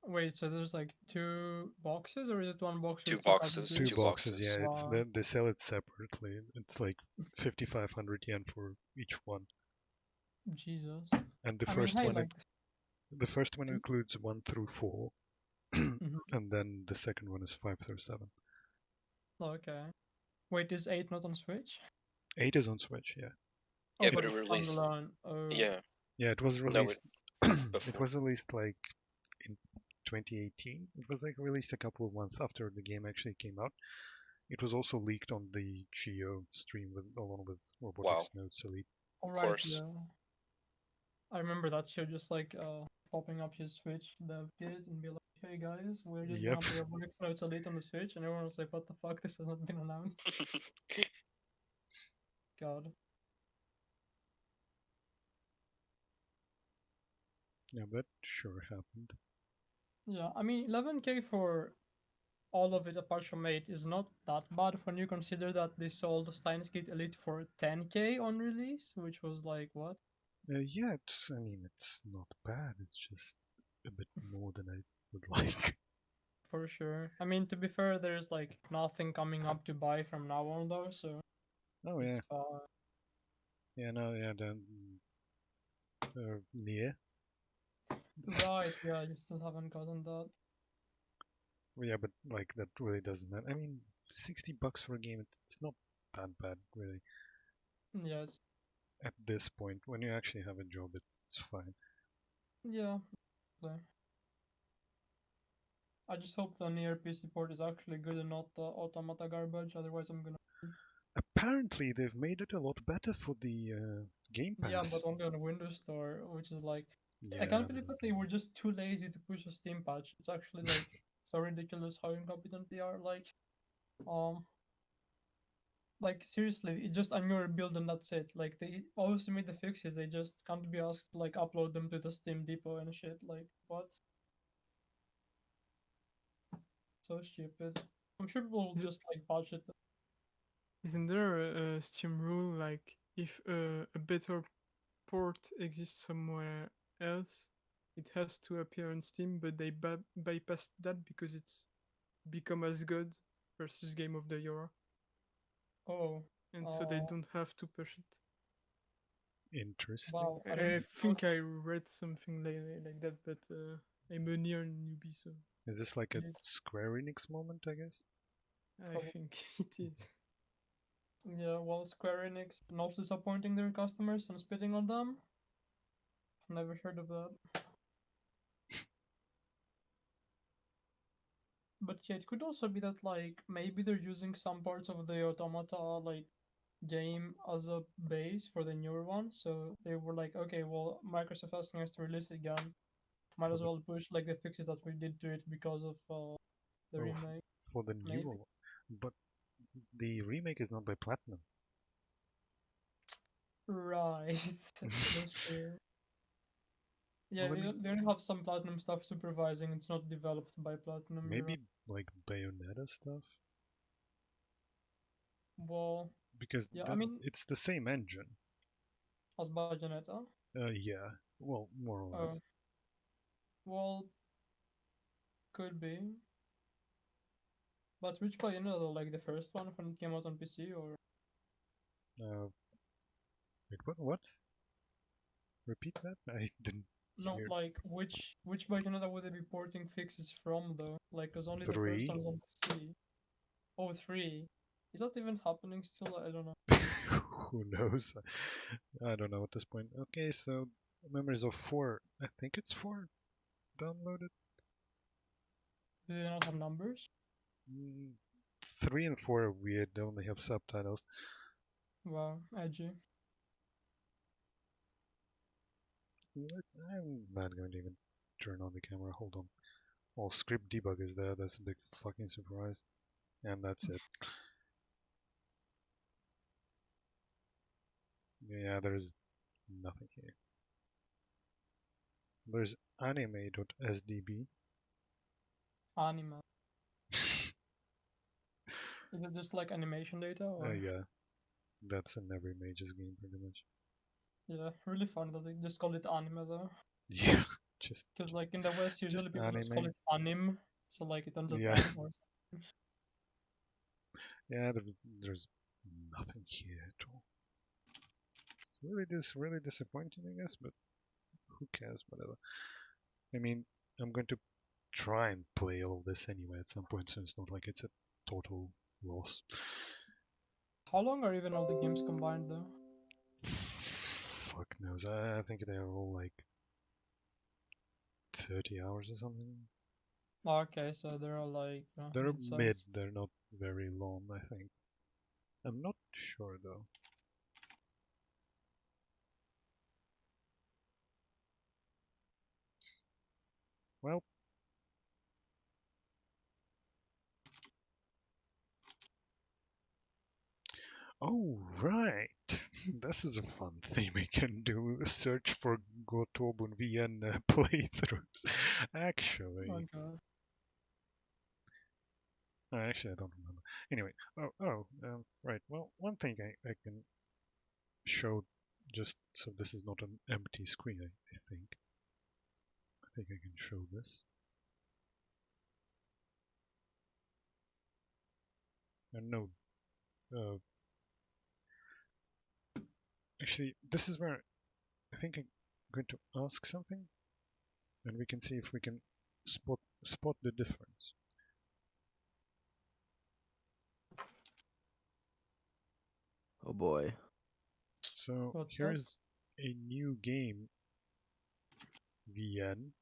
S10: Wait, so there's like 2 boxes or is it one box
S3: two
S10: with 2
S3: boxes,
S1: Two
S10: cartridges?
S3: two
S1: boxes,
S3: boxes.
S1: yeah. It's
S10: Wow.
S1: they sell it separately. It's like 5,500 yen for each one.
S10: Jesus.
S1: And the
S10: I mean,
S1: first
S10: hey,
S1: one,
S10: like.
S1: the first one includes 1 through 4,
S10: Mhm.
S1: and then the second one is 5 through 7.
S10: Okay. Wait, is 8 not on Switch?
S1: 8 is on Switch, yeah.
S10: Oh,
S3: Yeah,
S10: but
S3: but it
S10: it's
S3: released.
S10: standalone. Oh,
S3: Yeah,
S1: Yeah, it was
S3: no,
S1: released. It
S3: before.
S1: was released like in 2018. It was like released a couple of months after the game actually came out. It was also leaked on the Geo stream along with
S3: Wow,
S1: Robotics Notes Elite.
S10: all
S3: of
S10: right,
S3: course.
S10: yeah. I remember that show just like popping up his Switch dev kit and be like, hey guys, we're just gonna
S1: Yep.
S10: play Robotics Notes Elite on the Switch, and everyone was like, what the fuck, this has not been announced. God.
S1: Yeah, that sure happened.
S10: Yeah, I mean, 11K for all of it apart from 8 is not that bad when you consider that they sold Steins Gate Elite for 10K on release, which was like, what?
S1: Yeah, I mean, it's not bad. It's just a bit more than I would like.
S10: For sure. I mean, to be fair, there's like nothing coming up to buy from now on though, so
S1: Oh
S10: it's
S1: yeah,
S10: fine.
S1: yeah, no, yeah, then near.
S10: Right, yeah, you still haven't gotten that.
S1: Yeah, but like that really doesn't matter. I mean, $60 for a game, it's not that bad really.
S10: Yes.
S1: At this point, when you actually have a job, it's fine.
S10: Yeah. Okay. I just hope the near PC port is actually good and not the automata garbage. Otherwise, I'm gonna.
S1: Apparently, they've made it a lot better for the Game
S10: Yeah,
S1: Pass.
S10: but only on Windows Store, which is like. I
S1: Yeah,
S10: can't believe that they were just too lazy to push a Steam patch. It's actually like so ridiculous how incompetent they are. Like seriously, it just on your build and that's it. Like they obviously made the fixes, they just can't be asked to like upload them to the Steam Depot and shit. Like what? So stupid. I'm sure people will just like patch it.
S2: Isn't there a Steam rule like if a better port exists somewhere else, it has to appear on Steam, but they bypassed that because it's become as good versus Game of the Year,
S10: Oh,
S2: and so they don't have to push it.
S1: interesting.
S10: wow. I
S2: I
S10: don't
S2: think I read something like that, but I'm a near newbie, so
S1: Is this like a
S10: Yes.
S1: Square Enix moment, I guess?
S2: I think it is.
S10: Yeah, well, Square Enix not disappointing their customers and spitting on them. Never heard of that. But yeah, it could also be that like maybe they're using some parts of the automata like game as a base for the newer one. So they were like, okay, well, Microsoft asking us to release it again. Might
S1: For
S10: as
S1: the
S10: well push like the fixes that we did to it because of the
S1: oh,
S10: remake.
S1: for the
S10: Maybe.
S1: newer one. But the remake is not by Platinum.
S10: Right. That's true. Yeah,
S1: Well, I
S10: they,
S1: mean,
S10: they only have some Platinum stuff supervising. It's not developed by Platinum. You're right.
S1: maybe like Bayonetta stuff,
S10: Well,
S1: because
S10: yeah, I mean,
S1: it's the same engine.
S10: as Bayonetta.
S1: Yeah, well, more or
S10: Uh,
S1: less.
S10: well, could be. But which Bayonetta though? Like the first one when it came out on PC, or
S1: Uh, wait, what? Repeat that? I didn't
S10: no?
S1: hear.
S10: Like which Bayonetta would they be porting fixes from though? Like, cause only the first one
S1: Three?
S10: is on PC. Oh, three. Is that even happening still? I don't know.
S1: Who knows? I don't know at this point. Okay, so Memories of 4. I think it's 4 downloaded.
S10: Do they not have numbers?
S1: Mm, 3 and 4 are weird. They only have subtitles.
S10: Wow, edgy.
S1: I'm not going to even turn on the camera. Hold on. Well, script debug is there. That's a big fucking surprise. And that's it. Yeah, there's nothing here. There's anime.sdb.
S10: Anime. Is it just like animation data or?
S1: Yeah, that's in every Mage's game pretty much.
S10: Yeah, really fun that they just call it anime though.
S1: Yeah, just
S10: Because like in the West, usually people just call
S1: anime.
S10: it anim, so like it ends at
S1: Yeah,
S10: M or something.
S1: yeah. There's nothing here at all. It's really disappointing, I guess. But who cares? Whatever. I mean, I'm going to try and play all this anyway at some point, so it's not like it's a total loss.
S10: How long are even all the games combined though?
S1: Fuck knows. I think they're all like 30 hours or something.
S10: Oh, okay, so they're all like
S1: They're mid,
S10: mid-size.
S1: they're not very long, I think. I'm not sure though. Well, oh right, this is a fun thing we can do. Search for Gotobun VN playthroughs.
S10: Oh god.
S1: Actually, I don't remember. Anyway, right. Well, one thing I can show, just so this is not an empty screen. I think. I think I can show this. And no, uh, actually, this is where I think I'm going to ask something, and we can see if we can spot the difference.
S9: Oh boy.
S1: So
S10: What's
S1: here
S10: that?
S1: is a new game, VN,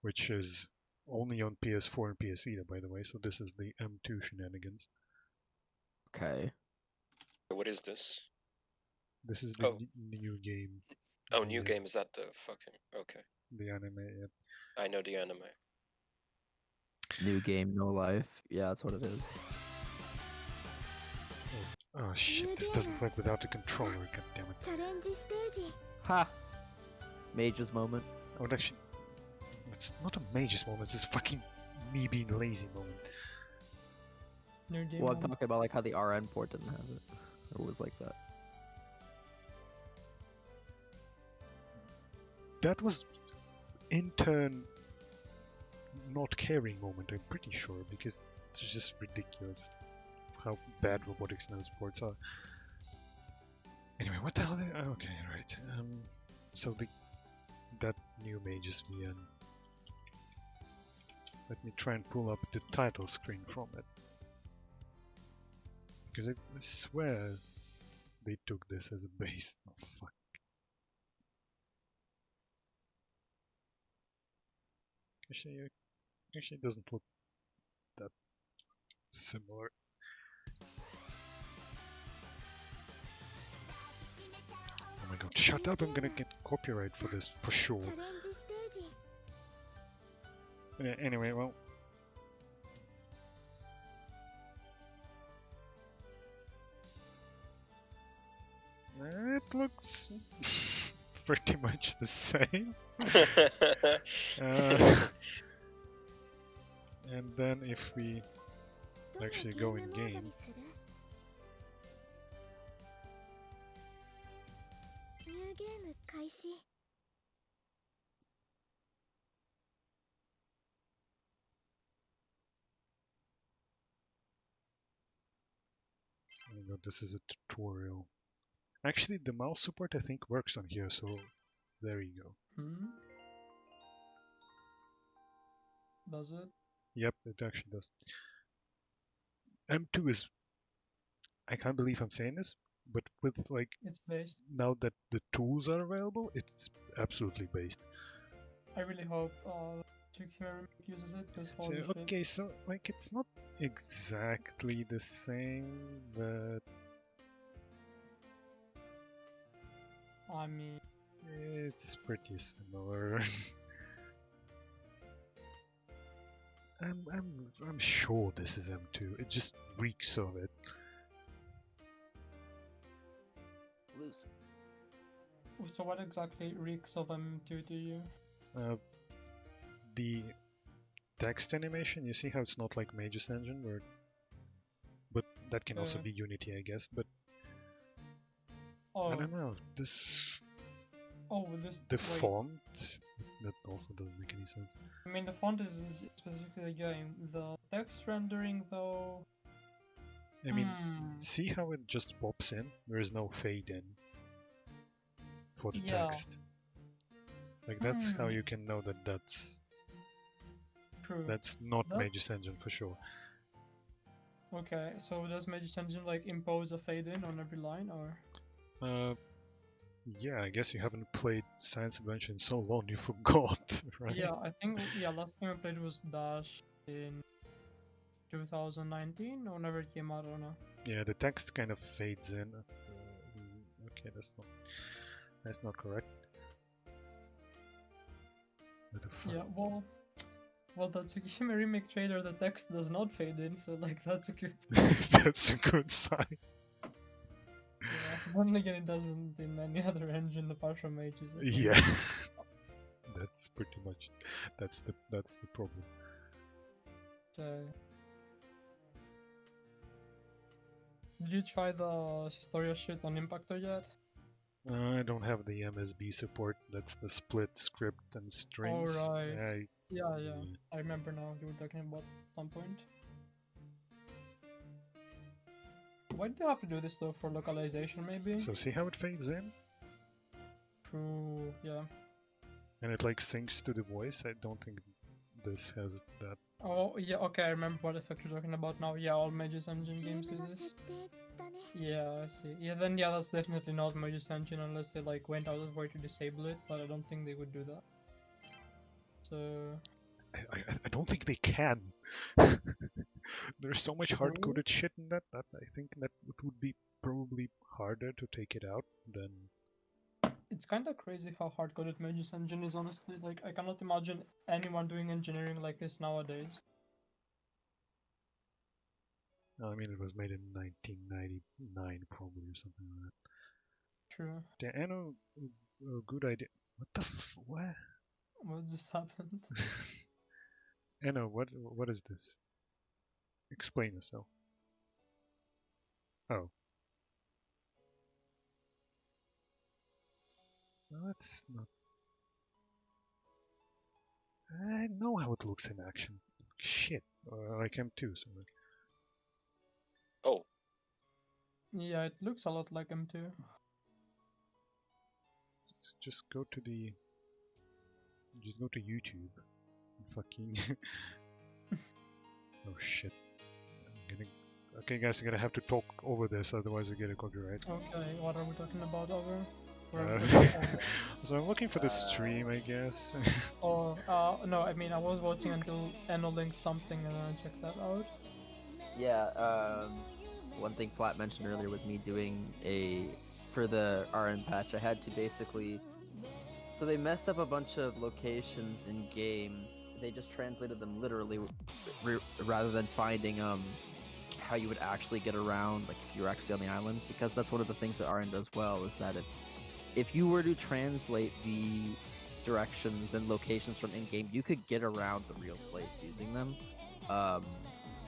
S1: which is only on PS4 and PS Vita, by the way. So this is the M2 shenanigans.
S9: Okay.
S3: What is this?
S1: This is the
S3: Oh.
S1: new game.
S3: Oh, new
S1: the,
S3: game. Is that the fucking... Okay.
S1: The anime. Yeah.
S3: I know the anime.
S9: New game, no life. Yeah, that's what it is.
S1: Oh shit! This doesn't work without a controller. God damn it!
S8: チャレンジステージ
S9: Ha! Mage's moment.
S1: Oh, and actually, it's not a Mage's moment. It's just fucking me being lazy moment.
S10: New game.
S9: Well, I'm talking about like how the RN port didn't have it. Or was like that.
S1: That was in turn not caring moment. I'm pretty sure because it's just ridiculous how bad robotics in those ports are. Anyway, what the hell? Okay, right. So that new Mage's VN. Let me try and pull up the title screen from it. Because I swear they took this as a base. Oh fuck. Actually, it doesn't look that similar. Oh my god, shut up, I'm gonna get copyright for this, for sure.
S8: チャレンジステージ
S1: Anyway, well... It looks pretty much the same. And then if we
S8: どの
S1: actually
S8: ゲ
S1: go
S8: ーム
S1: in
S8: モード
S1: game,
S8: にするニューゲーム開始
S1: oh my god, this is a tutorial. Actually, the mouse support I think works on here, so there you go.
S10: Hmm? Does it?
S1: Yep, it actually does. M2 is... I can't believe I'm saying this, but with like...
S10: It's based.
S1: Now that the tools are available, it's absolutely based.
S10: I really hope Tsukuyomi uses it because
S1: So,
S10: holy shit.
S1: okay, so like it's not exactly the same, but
S10: I mean,
S1: it's pretty similar. I'm sure this is M2. It just reeks of it.
S9: Loose.
S10: so what exactly reeks of M2 to you?
S1: The text animation, you see how it's not like Mage's Engine, where, but that can also be Unity, I guess. But
S10: Oh,
S1: I don't know. This
S10: the
S1: the font that also doesn't make any sense.
S10: I mean, the font is specifically the game. The text rendering, though.
S1: I mean, see how it just pops in? There is no fade in for the text. Like that's how you can know that that's
S10: True.
S1: That's not Mage's Engine for sure.
S10: Okay, so does Mage's Engine like impose a fade in on every line, or?
S1: Yeah, I guess you haven't played Science Adventure in so long you forgot, right?
S10: Yeah, I think last time I played was Dash in 2019 or whenever it came out. I don't know.
S1: Yeah, the text kind of fades in. Okay, that's not correct.
S10: Yeah, well, the Tsukishima remake trailer, the text does not fade in, so like that's a good.
S1: That's a good sign.
S10: Yeah, but then again, it doesn't in any other engine apart from Mage's.
S1: Yeah, that's pretty much that's the problem.
S10: Did you try the Historia shit on Impactor yet?
S1: I don't have the MSB support. That's the split script and strings.
S10: Oh right. Yeah. I remember now. You were talking about at some point. Why do you have to do this though? For localization, maybe?
S1: So see how it fades in?
S10: True. Yeah.
S1: And it like syncs to the voice. I don't think this has that.
S10: Oh yeah. Okay, I remember what effect you're talking about now. Yeah, all Mage's Engine games do this. Yeah, I see. Yeah, then that's definitely not Mage's Engine unless they like went out of their way to disable it. But I don't think they would do that. So
S1: I don't think they can. There's so much
S10: True.
S1: hard-coded shit in that I think that it would be probably harder to take it out than.
S10: It's kind of crazy how hard-coded Mage's engine is, honestly. Like, I cannot imagine anyone doing engineering like this nowadays.
S1: I mean, it was made in 1999, probably, or something like that.
S10: True.
S1: Yeah, I know. Good idea. What the what?
S10: What just happened?
S1: Anna, what is this? Explain yourself. Oh. Well, that's not. I know how it looks in action. Shit. Like M2, so.
S3: Oh,
S10: Yeah, it looks a lot like M2.
S1: Just go to the. Just go to YouTube. Fucking. Oh shit. I'm gonna. Okay, guys, I'm gonna have to talk over this, otherwise I get a copyright.
S10: Okay, what are we talking about over?
S1: So I'm looking for the stream, I guess.
S10: Oh, no, I mean, I was watching until Enno linked something and then I checked that out.
S9: Yeah, one thing Flat mentioned earlier was me doing for the RN patch, I had to basically, so they messed up a bunch of locations in game. They just translated them literally rather than finding how you would actually get around, like if you were actually on the island, because that's one of the things that RN does well, is that if you were to translate the directions and locations from in-game, you could get around the real place using them.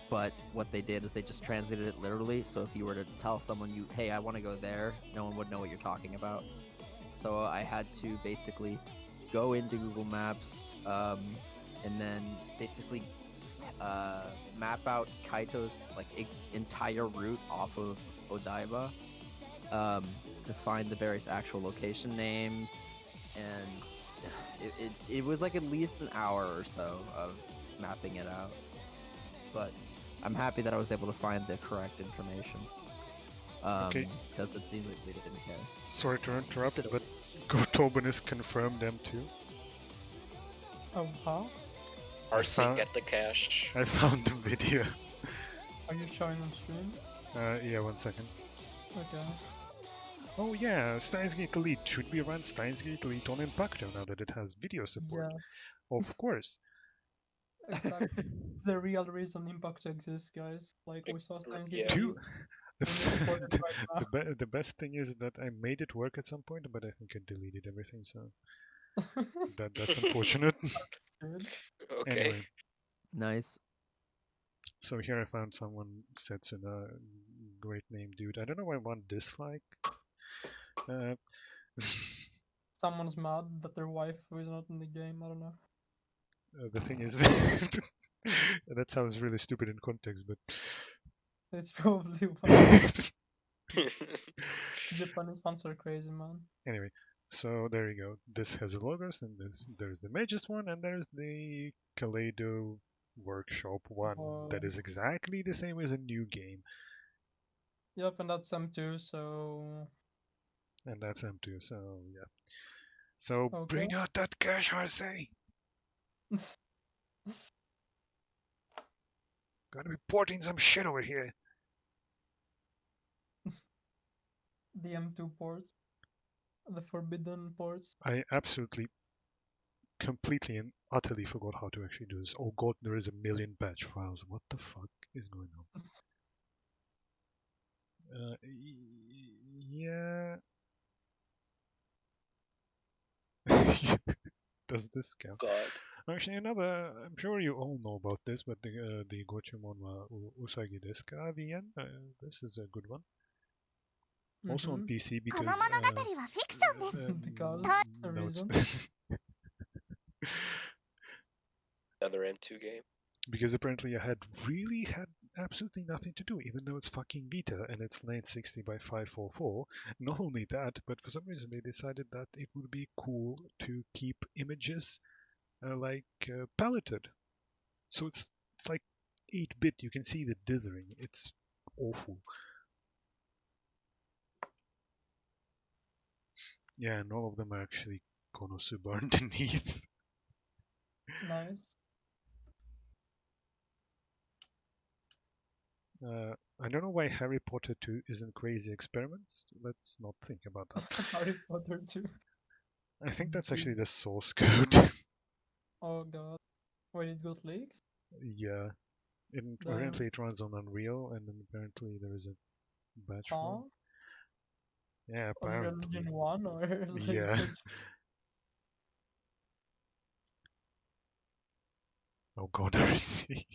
S9: But what they did is they just translated it literally. So if you were to tell someone hey, I want to go there, no one would know what you're talking about. So I had to basically go into Google Maps and then basically map out Kaito's entire route off of Odaiba to find the various actual location names, and it was like at least an hour or so of mapping it out. But I'm happy that I was able to find the correct information.
S1: Okay.
S9: Because it seems like they didn't care.
S1: Sorry to interrupt, but Gotoben is confirmed M2.
S10: Oh, how?
S3: RC, get the cash.
S1: I found the video.
S10: Are you showing on stream?
S1: Yeah, 1 second.
S10: Okay.
S1: Oh yeah, Steins Gate Elite should be run Steins Gate Elite on Impacto now that it has video support.
S10: Yes.
S1: Of course.
S10: Exactly. The real reason Impact exists, guys. Like, we saw Steins Gate
S3: Yeah.
S10: Elite.
S1: The best thing is that I made it work at some point, but I think I deleted everything, so that's unfortunate.
S3: Okay.
S1: Anyway,
S9: nice.
S1: So here I found someone Setsuna, great name, dude. I don't know why one dislike.
S10: Someone's mad that their wife is not in the game. I don't know.
S1: The thing is, that sounds really stupid in context, but
S10: it's probably why. Japanese fans are crazy, man.
S1: Anyway, so there you go. This has the logos, and there's the Magus one, and there's the Kaleido Workshop one that is exactly the same as a new game.
S10: Yep, and that's M2, so.
S1: And that's M2, so yeah. So bring out that cash, RC. Gotta be porting some shit over here.
S10: The M2 ports. The forbidden ports.
S1: I absolutely, completely and utterly forgot how to actually do this. Oh god, there is a million batch files. What the fuck is going on? Yeah. Does this count?
S3: God.
S1: Actually, I'm sure you all know about this, but the Gochumon Usagi desu ka, VN? This is a good one. Also on PC because...
S10: because
S3: Another M2 game.
S1: Because apparently I had absolutely nothing to do, even though it's fucking Vita and it's 960 by 544. Not only that, but for some reason they decided that it would be cool to keep images paletted. So it's like 8-bit. You can see the dithering. It's awful. Yeah, and all of them are actually Konosuba underneath.
S10: Nice.
S1: I don't know why Harry Potter 2 isn't Crazy Experiments. Let's not think about that.
S10: Harry Potter 2.
S1: I think that's
S10: Dude.
S1: actually the source code.
S10: Oh god. Wait, it got leaked?
S1: Yeah. Apparently it runs on Unreal, and then apparently there is a batch
S10: Huh?
S1: for it. Yeah,
S10: Unreal
S1: apparently.
S10: Engine 1 or like
S1: Yeah.
S10: which?
S1: Oh god, RC.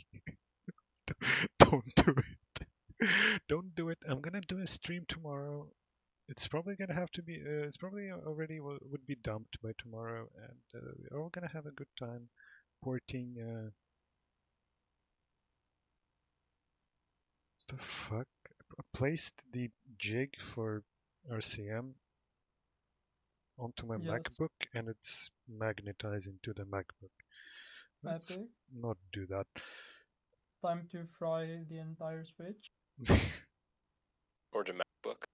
S1: Don't do it. Don't do it. I'm gonna do a stream tomorrow. It's probably gonna have to be. It's probably already would be dumped by tomorrow, and we're all gonna have a good time porting. The fuck? I placed the jig for RCM onto my
S10: Yes.
S1: MacBook, and it's magnetizing to the MacBook. Let's
S10: Epic.
S1: not do that.
S10: Time to fry the entire Switch.
S3: Or the MacBook.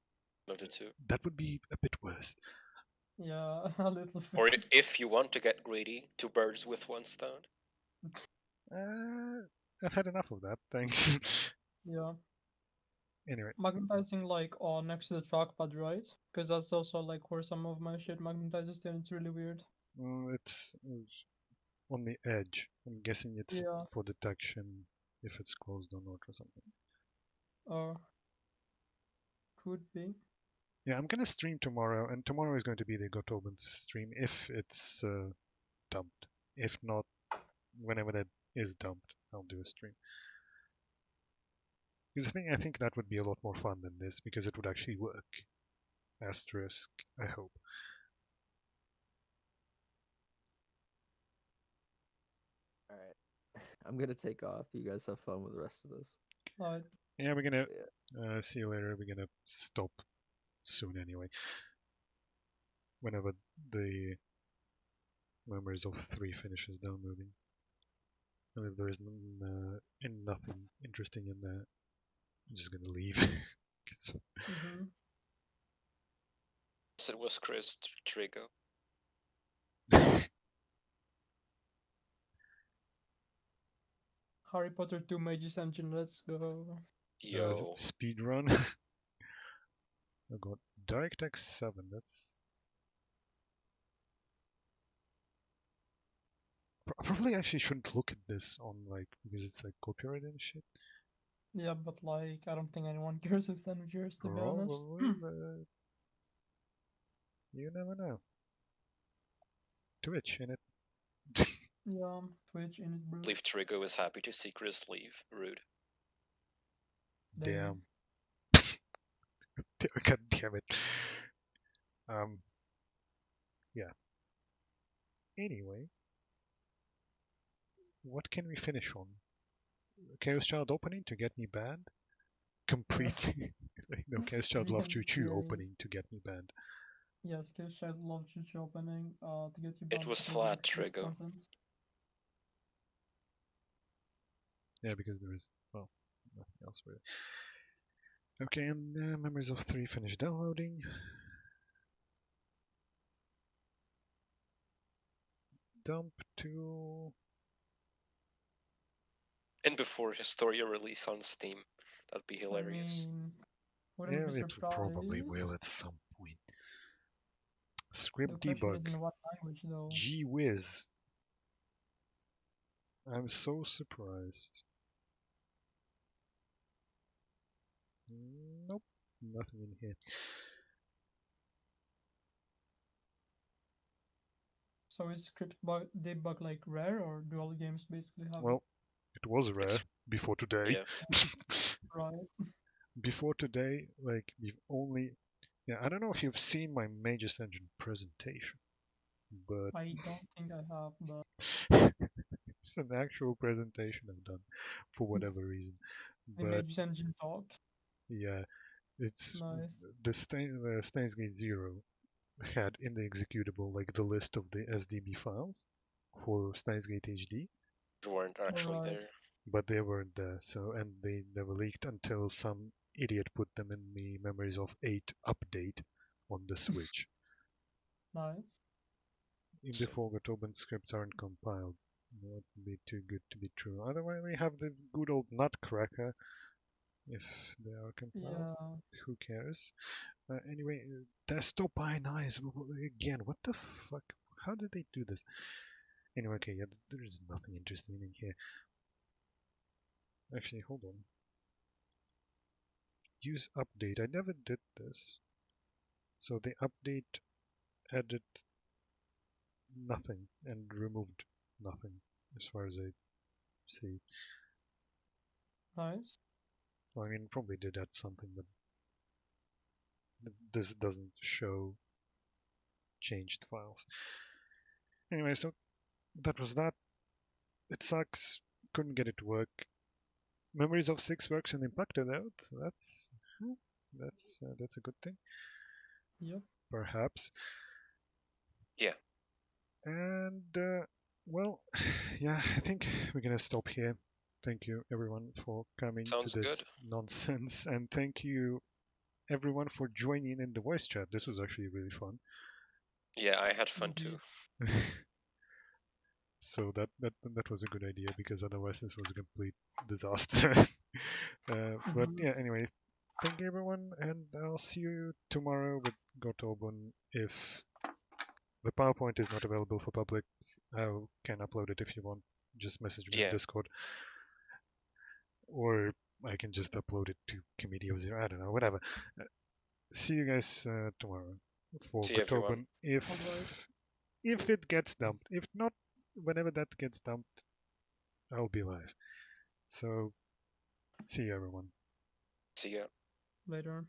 S3: One of the two.
S1: That would be a bit worse.
S10: Yeah, a little bit.
S3: Or if you want to get greedy, two birds with one stone.
S1: I've had enough of that, thanks.
S10: Yeah.
S1: Anyway,
S10: Magnetizing like next to the trackpad, right? Because that's also like where some of my shit magnetizes to, and it's really weird.
S1: it's on the edge. I'm guessing it's
S10: Yeah.
S1: for detection if it's closed or not or something.
S10: Could be.
S1: Yeah, I'm gonna stream tomorrow, and tomorrow is going to be the Gotoben's stream if it's dumped. If not, whenever that is dumped, I'll do a stream. Because I think that would be a lot more fun than this because it would actually work. Asterisk, I hope.
S9: All right. I'm gonna take off. You guys have fun with the rest of this.
S10: Alright.
S1: Yeah, we're gonna see you later. We're gonna stop soon anyway. Whenever the Memories of 3 finishes downloading. And if there is nothing interesting in there, I'm just gonna leave.
S10: Mm-hmm.
S3: So it was Chris Trigo.
S10: Harry Potter 2 Mages Engine, let's go.
S3: Yo.
S1: Speed run. I got DirectX 7. That's probably actually shouldn't look at this on like because it's like copyrighted and shit.
S10: Yeah, but like I don't think anyone cares if 10 viewers, to be honest.
S1: Probably, but you never know. Twitch in it.
S10: Yeah, Twitch in it, bro.
S3: I believe Trigo is happy to see Chris leave. Rude.
S1: Damn. God damn it. Yeah. Anyway, what can we finish on? Chaos Child opening to get me banned? Completely. No, Chaos Child Love Choo Choo opening to get me banned.
S10: Yes, Chaos Child Love Choo Choo opening to get you banned.
S3: It was
S10: because of
S3: flat,
S10: explicit
S3: Trigo.
S10: content.
S1: Yeah, because there is, well, nothing else really. Okay, and Memories of 3 finished downloading. Dump to...
S3: And before Historia release on Steam. That'd be hilarious.
S10: I mean,
S1: Yeah,
S10: wouldn't be
S1: it
S10: surprised.
S1: probably will at some point. Script
S10: The question
S1: debug.
S10: is in what language though?
S1: Gee whiz. I'm so surprised. Nope, nothing in here.
S10: So is script debug like rare, or do all games basically have
S1: Well, it was rare before today.
S3: Yeah.
S10: right?
S1: Before today, like we've only, yeah, I don't know if you've seen my Mages Engine presentation, but
S10: I don't think I have, but
S1: it's an actual presentation I've done for whatever reason.
S10: the
S1: But
S10: Mages Engine talk.
S1: yeah, it's
S10: Nice.
S1: the Steins Gate Zero had in the executable like the list of the SDB files for Steins Gate HD,
S3: They weren't actually
S10: Alright.
S3: there.
S1: but they weren't there. So and they never leaked until some idiot put them in the Memories of 8 update on the Switch.
S10: Nice.
S1: In the Forgotten scripts aren't compiled. That would be too good to be true. Otherwise, we have the good old Nutcracker if they are compiled.
S10: Yeah.
S1: Who cares? Anyway, desktop INIs again. What the fuck? How did they do this? Anyway, okay, yeah, there is nothing interesting in here. Actually, hold on. Use update. I never did this. So the update added nothing and removed nothing, as far as I see.
S10: Nice.
S1: Well, I mean, probably did add something, but this doesn't show changed files. Anyway, so that was that. It sucks. Couldn't get it to work. Memories of 6 works and impacted out. That's a good thing.
S10: Yep.
S1: Perhaps.
S3: Yeah.
S1: And well, yeah, I think we're gonna stop here. Thank you everyone for coming
S3: Sounds
S1: to this nonsense, and thank you everyone for joining in the voice chat. This was actually really fun.
S3: Yeah, I had fun too.
S10: Indeed.
S1: So that was a good idea, because otherwise this was a complete disaster. But
S10: Mhm.
S1: yeah, anyway, thank you everyone, and I'll see you tomorrow with Gotobun. If the PowerPoint is not available for public, I can upload it if you want. Just message me on
S3: Yeah.
S1: Discord, or I can just upload it to Committee of Zero. I don't know, whatever. See you guys tomorrow for
S3: See everyone.
S1: Gotobun.
S10: Alright.
S1: If it gets dumped, if not, whenever that gets dumped, I'll be live. So see you everyone.
S3: See ya.
S10: Later.